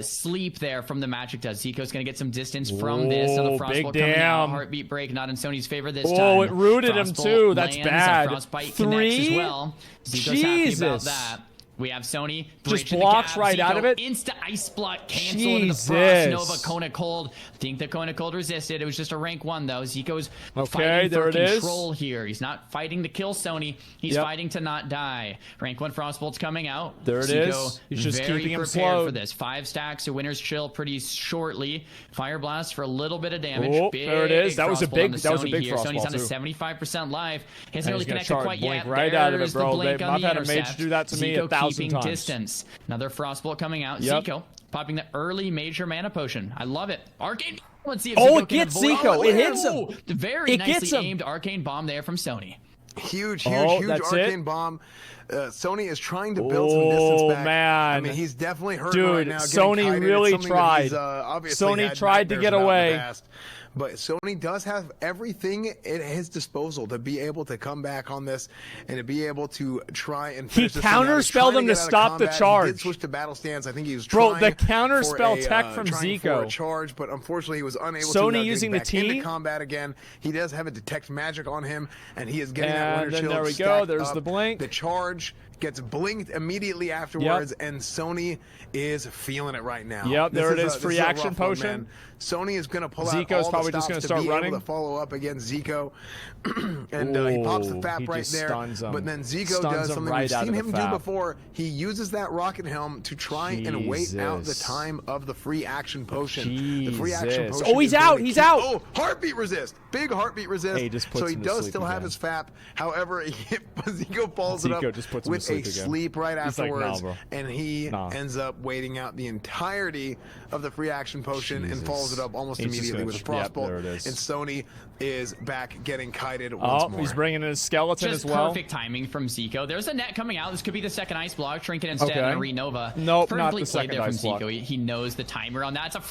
sleep there from the magic does. Zico's going to get some distance from this. So the Frostbolt coming out. Heartbeat Break not in Sony's favor this time. Oh, it rooted him too. That's lands, bad. Frostbite connects as well. Zico's happy about that. We have Sony just blocks right Zico, out of it. Insta ice block canceling the Frost Nova Kona Cold. I think the Kona Cold resisted. It was just a rank 1 though. Zico's fighting for control here. He's not fighting to kill Sony. He's fighting to not die. Rank 1 Frostbolt's coming out. There it Zico is. He's just very keeping him prepared slow for this. 5 stacks. So Winner's Chill pretty shortly. Fire Blast for a little bit of damage. Oh, there it is. That was a big. That was a big Frostbolt Sony's on too. to 75% life. He hasn't really connected charge quite yet. Right out of it, There's bro. the blink on I've the had a mage do that to me Zico 1,000 times. Distance. Another Frostbolt coming out. Zico popping the early major mana potion. I love it. Arcane. Let's see if Zico it gets can avoid. Zico. It hits him. Very nicely aimed Arcane Bomb there from Sony. Huge Arcane Bomb. Sony is trying to build some distance back. Man. I mean, he's definitely hurting right now. Sony really tried. Sony tried to get away. But Sony does have everything at his disposal to be able to come back on this and to be able to try and finish this. He counterspelled him to stop the charge. He did switch to battle stance. I think he was trying the counterspell tech from Zico. For a charge, but unfortunately he was unable to. Sony using the T into combat again. He does have a detect magic on him, and he is getting that Winter Shield. There we go. There's the blink. The charge gets blinked immediately afterwards, and Sony is feeling it right now. Yep, there it is. Free action potion. Man. Sony is going to pull out Zico's all probably the just going to to start be running. able to follow up against Zico, and he pops the FAP right there. But then Zico does something we've seen him do before. He uses that rocket helm to try and wait out the time of the free action potion. The free action potion. Oh, he's out. He's out. Oh, heartbeat resist. Big heartbeat resist. So he does still have his FAP. However, Zico follows it up with a sleep right afterwards, and he ends up waiting out the entirety of the free action potion and follows it up almost immediately with a Frostbolt. And Sony is back getting kited once more. He's bringing in his skeleton as well. Perfect timing from Zico. There's a net coming out. This could be the second ice block. Trinket instead and a Renova. Nope, not the second ice block. He knows the timer on that. It's a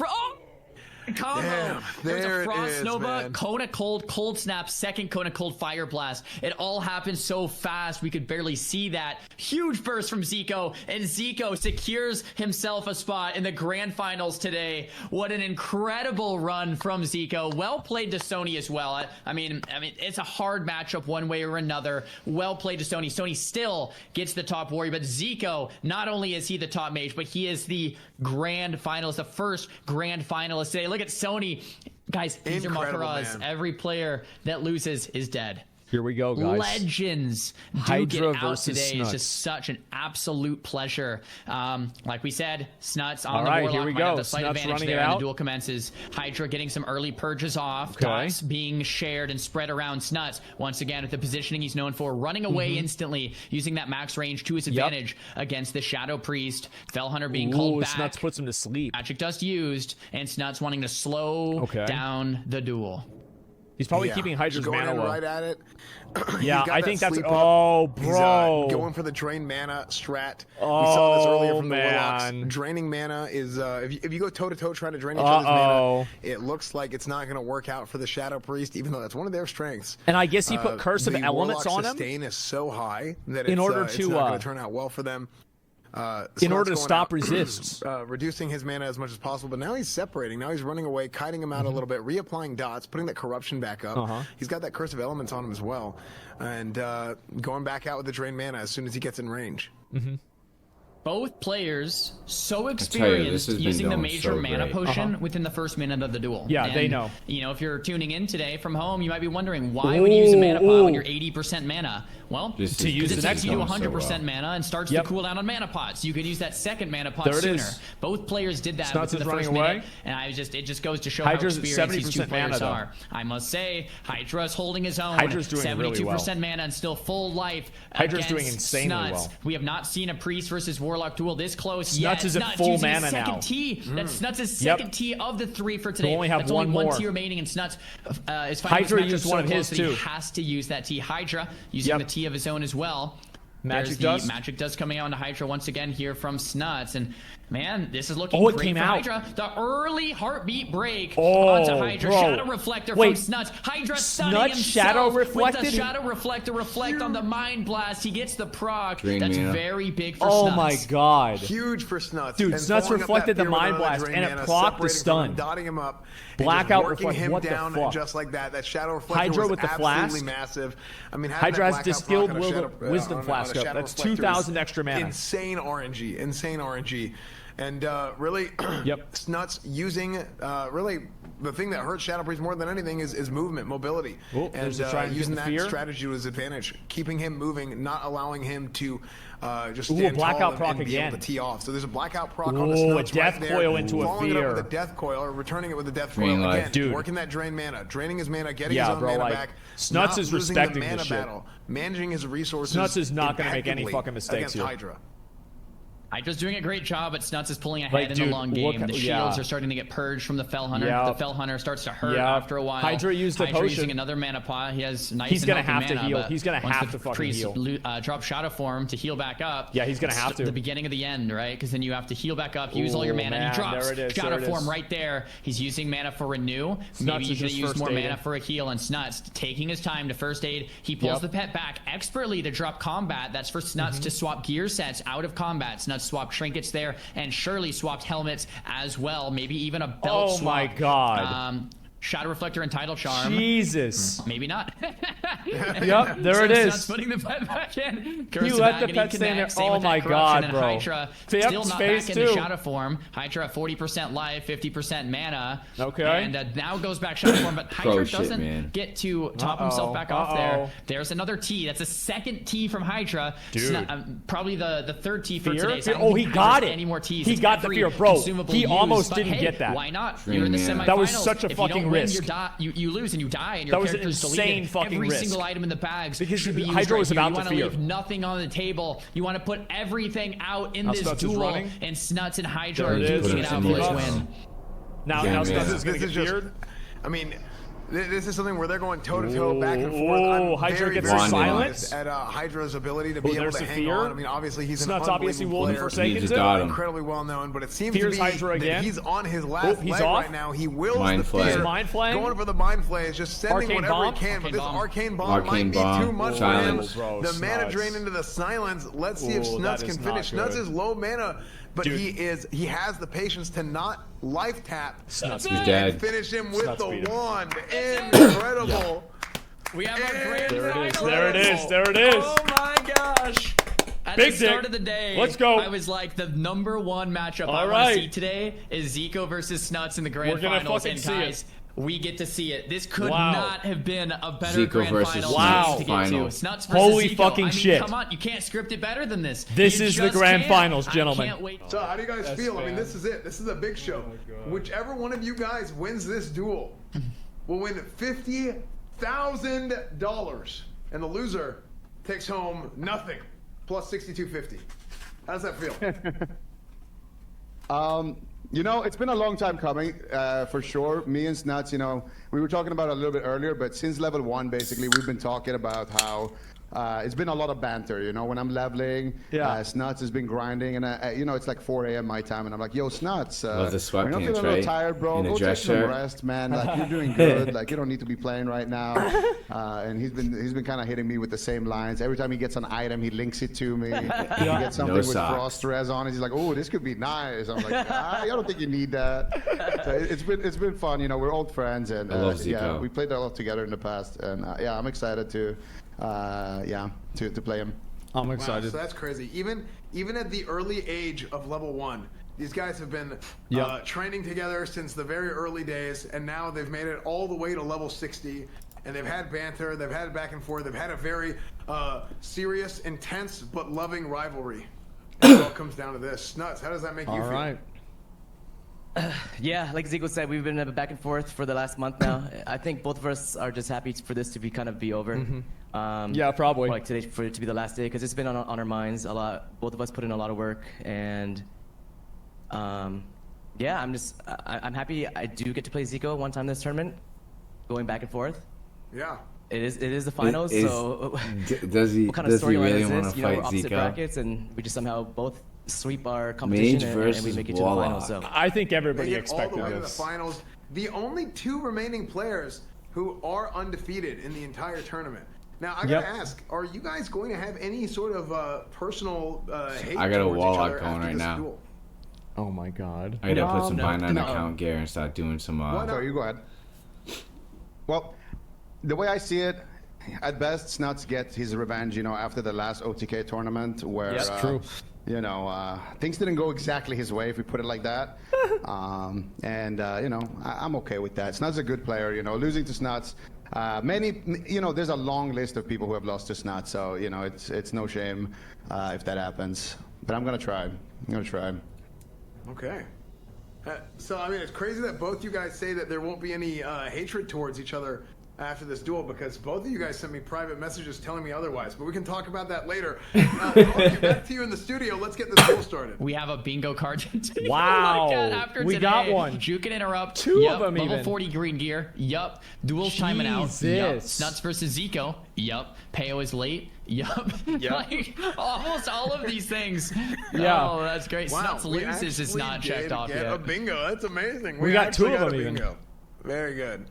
combo. Damn, There's a Frost is, Nova, man. Kona Cold, Cold Snap, second Kona Cold Fire Blast. It all happened so fast we could barely see that. Huge burst from Zico, and Zico secures himself a spot in the grand finals today. What an incredible run from Zico. Well played to Sony as well. I mean, it's a hard matchup one way or another. Well played to Sony. Sony still gets the top warrior, but Zico, not only is he the top mage, but he is the grand finalist, the first grand finalist today. Look at Sony. Guys, these are Mak'Goras. Every player that loses is dead. Here we go, guys. Legends do Hydra get out versus today. Snuts. It's just such an absolute pleasure. Like we said, Snuts on the right, Warlock here we might go. have the slight Snuts advantage running there, it and out. the duel commences. Hydra getting some early purges off. Okay. Dots being shared and spread around Snuts. Once again, with the positioning he's known for, running away instantly, using that max range to his advantage against the Shadow Priest. Fellhunter being called back. Snuts puts him to sleep. Magic Dust used, and Snuts wanting to slow down the duel. He's probably keeping Hydra's mana low. Right at it. Yeah, I think that's. Oh, bro. He's going for the drain mana strat. We saw this earlier from the Warlocks. Man. Draining mana is if you go toe to toe trying to drain each other's mana, it looks like it's not going to work out for the Shadow Priest, even though that's one of their strengths. And I guess he put Curse of Elements on him. The sustain is so high that in order it's to not going to turn out well for them. In order to stop resists. Reducing his mana as much as possible, but now he's separating. Now he's running away, kiting him out a little bit, reapplying dots, putting that corruption back up. He's got that Curse of Elements on him as well, and going back out with the drain mana as soon as he gets in range. both players so experienced using the major mana potion within the first minute of the duel. Yeah, and, they know. You know, if you're tuning in today from home, you might be wondering, why would you use a mana pot when you're 80% mana? Well, to use the next you to 100% mana and starts the cooldown on mana pots. You could use that second mana pot sooner. Both players did that within the first minute, and it just goes to show Hydra's how experienced these two players mana, are. I must say, Hydra's holding his own. Hydra's doing 72% really well. mana and still full life. Hydra's doing insanely Snuts. well. We have not seen a Priest versus Warlock duel this close Snuts yet. is at full mana now. Second T. That's Snuts' second T of the 3 for today. We only have That's one only more. one T remaining, and Snuts is fighting Hydra this used matchup one so of his close that too. He has to use that T. Hydra using the T of his own as well. Magic does. Magic does coming out into Hydra once again here from Snuts, and man, this is looking it great came for out. Hydra. The early heartbeat break onto Hydra. Bro. Shadow Reflector from Snuts. Hydra stunning himself Shadow Reflected? with the Shadow Reflector reflect on the Mind Blast. He gets the proc. Drain That's mana. very big for Oh Snuts. my god. Huge for Snuts. Dude, And Snuts following up reflected that the fear with Mind another Blast, drain and it mana, procced the separating from stun. him, dotting him up, Blackout and just working reflect. him What the down fuck? just like that. That Shadow Reflector Hydra was with the absolutely flask. massive. I mean, Hydra has Blackout distilled proc on a Shadow- wisdom on a flask up. Shadow That's Reflector is 2,000 extra mana. Insane RNG. And really, Snuts using really the thing that hurts Shadow Priest more than anything is movement, mobility, and using that strategy to his advantage, keeping him moving, not allowing him to just stand blackout tall proc and be able again. to tee off. So there's a blackout proc on the Snuts a death right there, coil into a following it up fear. with a death coil or returning it with a death Drain coil life. again, Dude. working that drain mana, draining his mana, getting Yeah, his own bro, mana like, back. Snuts not is losing respecting the mana this shit. battle, managing his resources. Snuts is not gonna make any impeccably fucking mistakes against here. Hydra. Hydra's doing a great job, but Snuts is pulling ahead Like, in dude, the long game. look- The shields are starting to get purged from the Fell Hunter. The Fell Hunter starts to hurt after a while. Hydra used the potion. using another mana pot. He has nice He's and gonna healthy have to mana, heal. but He's gonna once have the to fucking Priest heal. Drop Shadow Form to heal back up. Yeah, he's gonna have to. The beginning of the end, right? Because then you have to heal back up, use all your mana. Man, He drops there it is, Shadow there it Form is. right there. He's using mana for renew. Snuts Maybe is he's gonna just use first more aiding. mana for a heal, and Snuts taking his time to first aid. He pulls the pet back expertly to drop combat. That's for Snuts to swap gear sets out of combat. Snuts swapped trinkets there, and Shirley swapped helmets as well. Maybe even a belt swap. Oh my god. Shadow Reflector and Tidal Charm. Jesus. Maybe not. Yep, there it is. Snuts putting the pet back in. He let the pet stay in there. Oh my god, bro. Hydra Yep, still not phase back two. into Shadow Form. Hydra at 40% life, 50% mana. Okay. And now goes back Shadow Form, but Hydra doesn't get to top himself back off there. There's another T. That's a second T from Hydra. Dude. Probably the third T for Fear? today. So I Fear? don't Oh, he think got Hydra's it. Any more Ts. He It's got the every fear. Bro, consumable he use. almost But didn't hey, get that. Why not? Drain You're in the mana. semifinals. That was such a If fucking you don't win, risk. you lose and you die, and your That was an character's insane deleted. fucking Every risk. single item in the bags Because should be used Hydra was right here. about You to want to fear. leave nothing on the table. You want to put everything out in Now this Snuts is duel, running. and Snuts and Hydra There are it is. duking it out for this Put win. Now Yeah, Snuts man. is gonna get feared. I mean, this is something where they're going toe to toe, back and forth. Oh, I'm Hydra very, gets very silence. surprised at Hydra's ability to be able there's to the hang fear. on. I mean, obviously he's Snuts an obviously unbelievable will be player. forsaken. He just got him. Incredibly well known, but it seems Fears to be Hydra that again. he's on his last he's leg off. right now. He wills Mind the flay. fear, Mind flay? going for the mind flay, is just sending Arcane whatever bomb? he can. But this Arcane bomb. arcane bomb Arcane might be bomb. too much Silence. for him. Bro, The mana Snuts. drain into the silence. Let's see if Ooh, Snuts that can is not finish. Snuts good. is low mana, but Dude. he has the patience to not life tap. Snuts He's dead. Finish him with Snuts the beat him. wand. Incredible. We have our grand There it is. final. There it is. There it is. Oh my gosh. At Big the start dick. of the day, Let's go. I was like, the number one matchup I All want right. to see today is Zico versus Snuts in the grand We're gonna finals. fucking And see it. guys, we get to see it. This could Wow. not have been a better Zico grand versus final Wow. to get final. to. Snuts versus Holy Zico. fucking I mean, shit. Come on, you can't script it better than this. This You is the just grand can't. finals, I gentlemen. can't wait. So how do you guys feel? I mean, this is it. This is a big show. Whichever one of you guys wins this duel will win $50,000, and the loser takes home nothing, plus $6,250. How does that feel? You know, it's been a long time coming, for sure. Me and Snuts, you know, we were talking about it a little bit earlier, but since level 1, basically, we've been talking about how it's been a lot of banter, you know, when I'm leveling. Snuts has been grinding, and, you know, it's like 4 a.m. my time, and I'm like, yo, Snuts, Love the you're not sweatpants, feeling a little right? tired, bro. In a Go take dress some shirt. rest, man. Like, you're doing good. Like, you don't need to be playing right now. And he's been kind of hitting me with the same lines. Every time he gets an item, he links it to me. He gets something with socks. frost res on it. He's like, oh, this could be nice. I'm like, I don't think you need that. So it's been fun. You know, we're old friends, and I love yeah, Zico. we played a lot together in the past, and yeah, I'm excited to to play him. I'm excited. Wow, so that's crazy. Even at the early age of level 1, these guys have been training together since the very early days, and now they've made it all the way to level 60. And they've had banter, they've had back and forth, they've had a very serious, intense, but loving rivalry. And it all comes down to this. Snuts, how does that make you feel? All right. Yeah, like Zico said, we've been back and forth for the last month now. I think both of us are just happy for this to be be over. Yeah, probably. Like today for it to be the last day, because it's been on our minds a lot. Both of us put in a lot of work, and yeah, I'm happy I do get to play Zico one time this tournament, going back and forth. Yeah. It is the finals, so does he what kind of really storyline want is to this? fight We're opposite Zico? brackets, and we just somehow both sweep our competition and we make it to the finals. So I think everybody They get expected all the way this. to the finals. The only 2 remaining players who are undefeated in the entire tournament. Now, I gotta ask, are you guys going to have any sort of personal hate I got a towards each Warlock other going after right this now. duel? Oh my god. I gotta put some behind on no. account gear and start doing some. So you go ahead. Well, the way I see it, at best, Snuts gets his revenge, after the last OTK tournament where, true. Things didn't go exactly his way, if we put it like that. I'm okay with that. Snuts is a good player, losing to Snuts. There's a long list of people who have lost to Snuts, so, it's no shame if that happens. But I'm gonna try. Okay. So, I mean, it's crazy that both you guys say that there won't be any hatred towards each other after this duel, because both of you guys sent me private messages telling me otherwise, but we can talk about that later. Back to you in the studio. Let's get this duel started. We have a bingo card. Wow. Oh my God, after We today, got one. You can interrupt. 2 of them level even. 40 green gear. Yup. Duel's timing out. Yup. Jesus. Snuts versus Zico. Yup. Peo is late. Yup. Like, almost all of these things. Yeah. Oh, that's great. Wow, Snuts we loses is not actually checked did off get yet. a bingo. That's amazing. We got 2 actually of got them a even. bingo. Very good.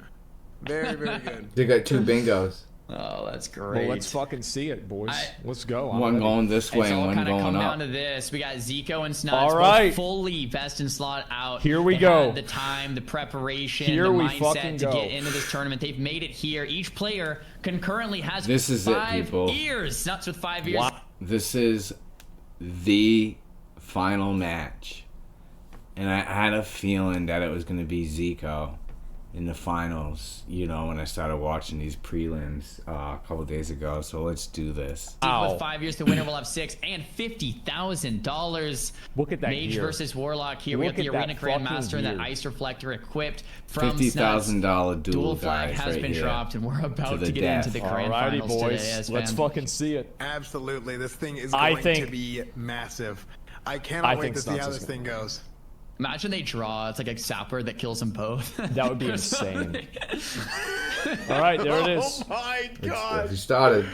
Very, very good. They got 2 bingos. Oh, that's great. Well, let's fucking see it, boys. Let's go. I'm One ready. going this way It's and all one kind of going come up. down to this. We got Zico and Snuts All right. both fully best in slot out. Here we They go. had the time, the preparation, Here the we mindset fucking to go. get into this tournament. They've made it here. Each player concurrently has This is it, 5 people. ears. Snuts with 5 ears. Wow. This is the final match. And I had a feeling that it was going to be Zico in the finals, when I started watching these prelims a couple days ago. So let's do this. Zico with 5 years. The winner will have 6 and $50,000. Look at that Mage gear. versus Warlock here. We Look got the at that Arena Grandmaster and that fucking Ice Reflector equipped from $50,000 Duel duel, flag guys, has right been here. dropped, and we're about the to get death. into the grand Alrighty, finals boys. today. As Let's fans. fucking see it. Absolutely. This thing is I going think- to be massive. I cannot wait think to see Snuts how is this thing goes. Imagine they draw. It's like a sapper that kills them both. That would be insane. All right, there it is. Oh my god. We started.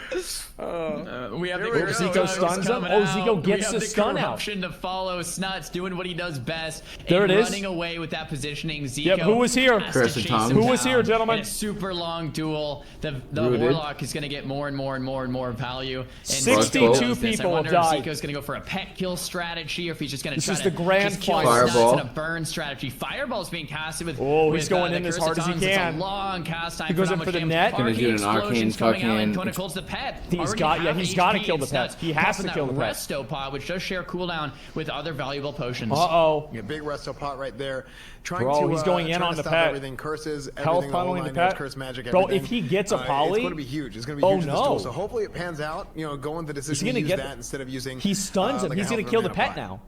We have Here the we go. Zico stuns him. coming Oh, out. Zico gets we have the the stun out. corruption to follow. Snuts doing what he does best. There and it is. running away with that positioning. Zico. Yep, who was here? has to Chris and chase Tom. him Who was down here, gentlemen? in a super long duel. The Rooted. Warlock is going to get more and more and more and more value. And 62 Zico knows this. people I wonder have if died. Zico's going to go for a pet kill strategy, or if he's just going to This try is to the grand just kill final. Snuts Fireball. in a burn strategy. Fireball's being casted with. Oh, he's with, going the in as Curse hard of as he Tongues. It's can. a long cast time. He goes in for the net. Gonna do an arcane explosions coming out, and fucking- Kona calls the pet. He's Already got- yeah, half he's gotta HP kill the and Snuts pet. He has popping to kill that the pet. Resto pod, which does share cooldown with other valuable potions. Uh-oh. Yeah, big resto pot right there. Trying Bro, to, he's going in trying on to the stop pet. everything. Curses, Health everything, funneling all the nine yards, pet. curse magic, Bro, everything. if he gets a It's poly- going to be huge. It's going to be Oh, huge in this duel. no. So hopefully it pans out. Going the decision he to gonna use get that the- instead of using. He stuns him. like a He's going health to kill the mana pet pot. now.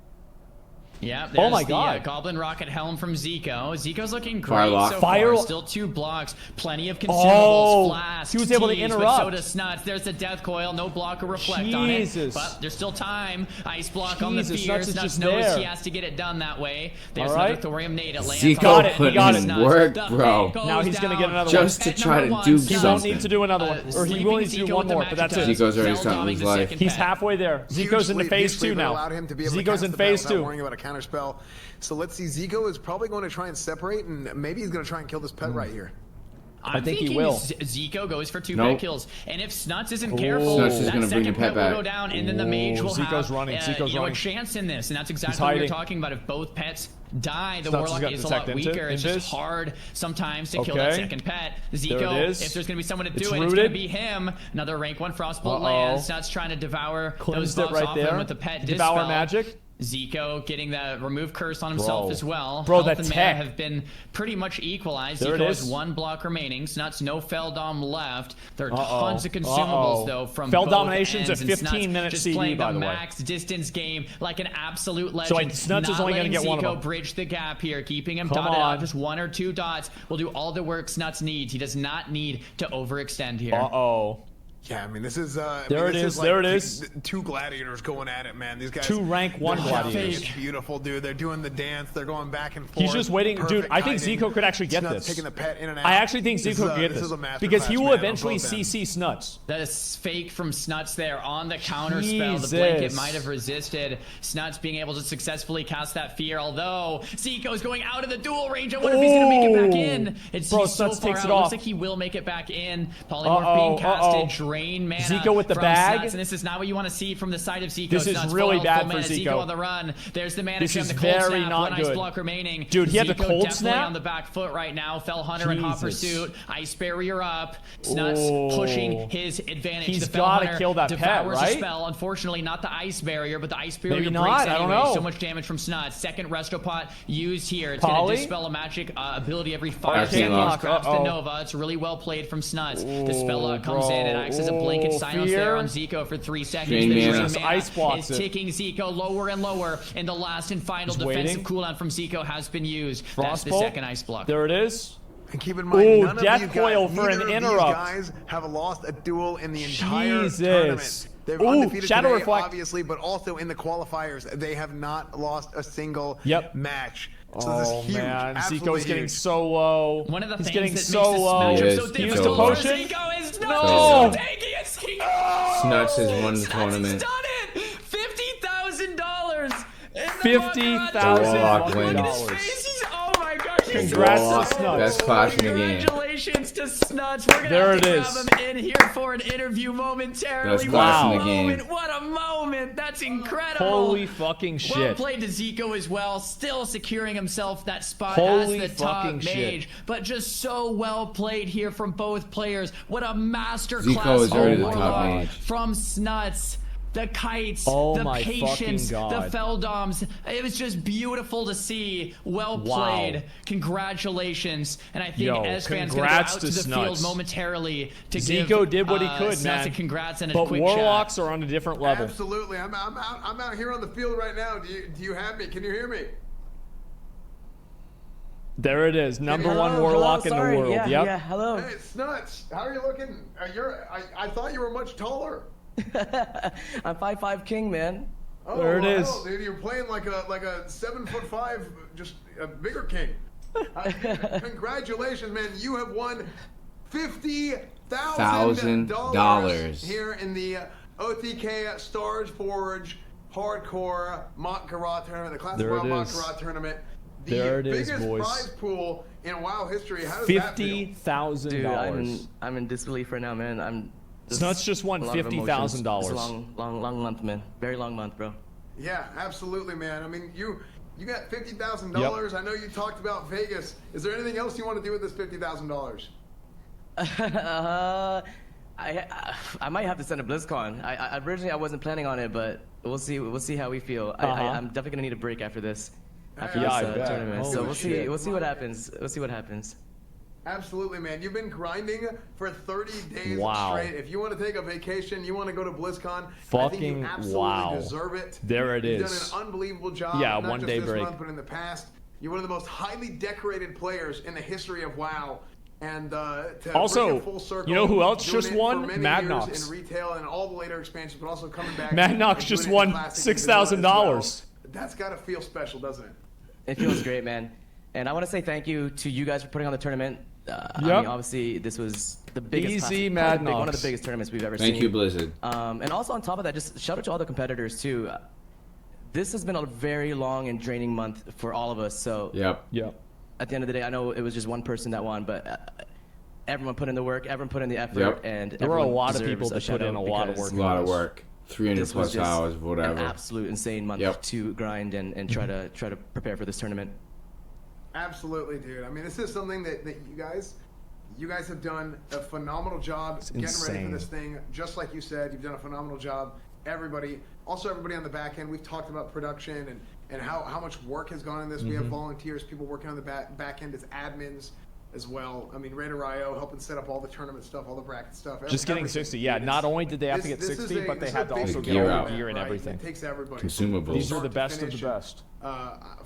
Yeah, Oh my there's God. the Goblin Rocket Helm from Zico. Zico's looking great Firelock. so Fire- far. Still 2 blocks. Plenty of consumables. Oh, Flasks, he was able to teas, but interrupt. so does Snuts. There's the Death Coil. No block or reflect on it. Jesus. But there's still time. Ice block on the Jesus, fear. Snuts is Snuts just knows there. he has to get it done that way. There's All another right. thorium nade. It lands Zico on it, he put got in it. work, The bro. pet goes Now he's gonna down. get another Just one. to try to Number do one, He Snuts. won't something. need to do another one. Or he will need to Zico do one with the more, but that's magic it. Zico's already Zell starting to doming lose the life. second He's pet. halfway there. Huge Zico's into lead, phase huge lead, 2 but now. allowed him to be able to Zico's cast in the pet phase without 2. worrying about a counter spell. So let's see. Zico is probably going to try and separate, and maybe he's going to try and kill this pet right here. I'm think he thinking will. Zico goes for 2 Nope. pet kills, and if Snuts isn't careful, Snuts is that gonna bring second the pet pet will back. go down, and then the mage will Zico's have running, Zico's a running. chance in this, and that's exactly He's what you're hiding. talking about. If both pets die, the Snuts has Warlock got is a detect lot weaker. It's invis. just hard sometimes to kill that Okay. second pet. There Zico, it is. if there's going to be someone to do It's it, it's going to rooted. be him. Another rank 1 Frostbolt Uh-oh. lands. Snuts trying to devour Cleansed those it buffs right off him there. with the pet Devour dispel. magic. Zico getting the remove curse on himself Bro. as well. Bro, Health that and mana tech. have been pretty much equalized. There it Zico has is. 1 block remaining. Snuts no Fell Dom left. There are Uh-oh. tons of consumables Uh-oh. though from Fell both Domination's ends, a and Snuts 15-minute just CD, playing by the the way. max distance game like an absolute legend. So, like, Snuts is Not only gonna letting get one of Zico them. bridge the gap here, keeping him Come dotted on. out. Just 1 or 2 dots will do all the work Snuts needs. He does not need to overextend here. Uh-oh. Yeah, I mean, this is. There it is, there it is. 2 gladiators going at it, man. These guys. 2 rank 1 they're gladiators. It's beautiful, dude. They're doing the dance. They're going back and forth. He's just waiting. Dude, Perfect I think guiding. Zico could actually get Snuts this. taking the pet in and out. I actually think This Zico is could get this this. is a masterclass, Because he will man, on eventually both ends. CC Snuts. That is fake from Snuts there on the counter spell. The blanket Jesus. might have resisted Snuts being able to successfully cast that fear, although Zico's going out of the duel range. I wonder if he's going to make it back in. It's Bro, he's so Snuts far takes out. it off. Looks like he will make it back in. Polymorph being casted, drain mana Zico with the from bag. Snuts, and this is not what you want to see from the side of Zico. This is Snuts really full bad full for mana. Zico. on the run. There's the mana This gem, is the cold very snap, not 1 ice good. block remaining. Dude, he had the Zico cold definitely snap? on the back foot right now. Fell Hunter in hot Jesus. pursuit. Ice barrier up. Snuts Oh. pushing his advantage. He's the Fell gotta Hunter kill that pet, devours right? the spell. Unfortunately, not the ice barrier, but the ice barrier Maybe breaks not, I anyway. don't know. So much damage from Snuts. Second Restopot used here. It's Poly? going to dispel a magic ability every 5 Arcane seconds. Lock. Grabs the Uh-oh. Nova. It's really well played from Snuts. The spell lock comes bro. in. It acts as a blanket silence fear. there on Zico for 3 seconds. Drain The mana. drain Just ice blocks is it. ticking Zico lower and lower, and the last and final Just defensive waiting. cooldown from Zico has been used. That's the Frostbolt. second ice block. There it is. And keep in mind, Ooh, none death of these coil guys, for an neither of interrupt. These guys have lost a duel in the entire Jesus. tournament. They're Ooh, undefeated Shadow today, Reflect. obviously, but also in the qualifiers, they have not lost a single Yep. match. So Oh this is huge. man, Absolutely Zico's getting huge. so low. One of the He's things getting that so makes this low. matchup He so is. difficult Use the for potion? Zico is No. no taking it. Zico. Snuts has won the Snuts tournament. has done it. $50,000. $50,000 wins. Oh my gosh! He's Congrats so to Snuts. Best class in the game. Congratulations to Snuts. We're gonna There have to it grab is. him in here for an interview momentarily. Best class in the What a game. moment! What a moment! That's incredible. Holy fucking Well shit. played to Zico as well, still securing himself that spot Holy as the top fucking shit. mage. But just so well played here from both players. What a master Zico class is already from the top Warlock, mage. from Snuts. The kites, Oh the my patience, fucking the God. Feldoms. It was just beautiful to see. Well Wow. played. Congratulations. And I think Yo, Espan's going to go congrats out to to the Snuts. field momentarily to Zico give did what he could, Snuts man. a congrats and a But quick Warlocks chat. are on a different level. Absolutely. I'm out here on the field right now. Do you have me? Can you hear me? There it is. Number Hello, one Warlock hello, in sorry. the world. Yeah, Yep. yeah, hello. Hey, Snuts. How are you looking? I thought you were much taller. I'm 5'5" king, man. Oh, There it well, is. hell, dude, you're playing like a 7'5", just a bigger king. Congratulations, man! You have won $50,000 here in the OTK Stars Forge Hardcore Mak'Gora tournament, the Classic There WoW it is. Mak'Gora tournament. The There it is, biggest boys. prize pool in WoW history. How does that feel? $50,000. I'm in disbelief right now, man. Snuts just won a lot of emotions. $50,000. It's a long month, man. Very long month, bro. Yeah, absolutely, man. I mean, you got $50,000. I know you talked about Vegas. Is there anything else you want to do with this $50,000? I might have to send a BlizzCon. I originally I wasn't planning on it, but we'll see. We'll see how we feel. I'm definitely gonna need a break after this, after Yeah, I this bet. tournament. Holy So we'll see. shit. We'll see what happens. We'll see what happens. Absolutely, man. You've been grinding for 30 days Wow. straight. If you want to take a vacation, you want to go to BlizzCon, I think Fucking you absolutely wow. deserve it. There it You've is. done an unbelievable job. Yeah, not one just day this break. month, but in the past. You're one of the most highly decorated players in the history of WoW. And to Also, bring it full circle, you know who else doing just it for won? many Mad years Knox. in retail and all the later expansions, but also coming back. Mad Knox and doing just it in won Classic and $6,000. That's got to feel special, doesn't it? It feels great, man. And I want to say thank you to you guys for putting on the tournament. I Yep. mean, obviously, this was the biggest. Easy classic, Mad probably one of Knox. the biggest tournaments we've ever seen. Thank you, Blizzard. And also on top of that, just shout out to all the competitors too. This has been a very long and draining month for all of us. So Yep. Yep. at the end of the day, I know it was just one person that won, but everyone put in the work, everyone put in the effort, and there were a lot of people that put in a lot of work. A lot of work. 300 plus hours, whatever. An absolute insane month to grind and try to prepare for this tournament. Absolutely, dude. I mean, this is something that you guys have done a phenomenal job getting ready for this thing. Just like you said, you've done a phenomenal job. Everybody on the back end. We've talked about production and how much work has gone in this. We have volunteers, people working on the back end as admins as well. I mean, Raider.io helping set up all the tournament stuff, all the bracket stuff. Just getting 60. Yeah, not only did they have to get 60, but they had to also get all the gear and everything. It takes everybody. Consumables. These are the best of the best.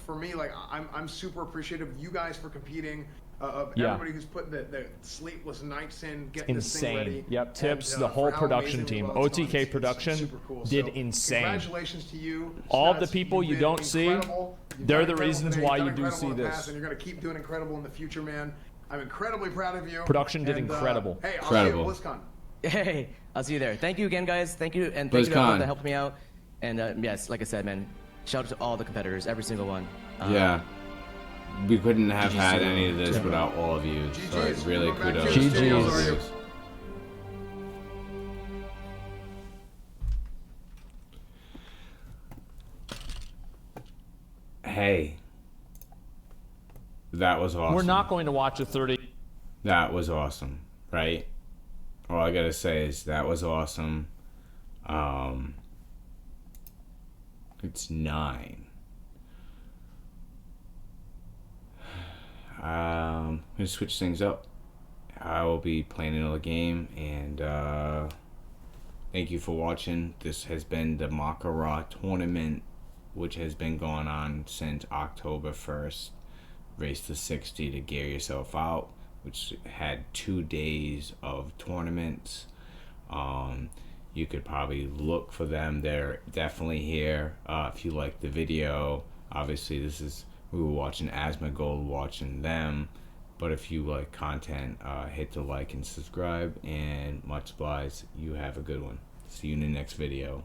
For me, like I'm super appreciative of you guys for competing. Of everybody who's put the sleepless nights in, getting this thing ready. Yep, Tips, the whole production team. OTK production did insane. Congratulations to you. All the people you don't see, they're the reasons why you do see this. And you're going to keep doing incredible in the future, man. I'm incredibly proud of you. Production did incredible. Hey, I'll see you at BlizzCon. Hey, I'll see you there. Thank you again, guys. Thank you, and thank you to everyone that helped me out. And yes, like I said, man, shout out to all the competitors, every single one. Yeah. We couldn't have had any of this without all of you. So it's really kudos to all of you. Hey. That was awesome. We're not going to watch a 30. That was awesome, right? All I gotta say is that was awesome. It's 9. I'm gonna switch things up. I will be playing another game, and thank you for watching. This has been the Mak'Gora tournament, which has been going on since October 1st. Race to 60 to gear yourself out, which had 2 days of tournaments. You could probably look for them. They're definitely here. If you like the video, obviously we were watching Mak'Gora, watching them. But if you like content, hit the like and subscribe, and much obliged. You have a good one. See you in the next video.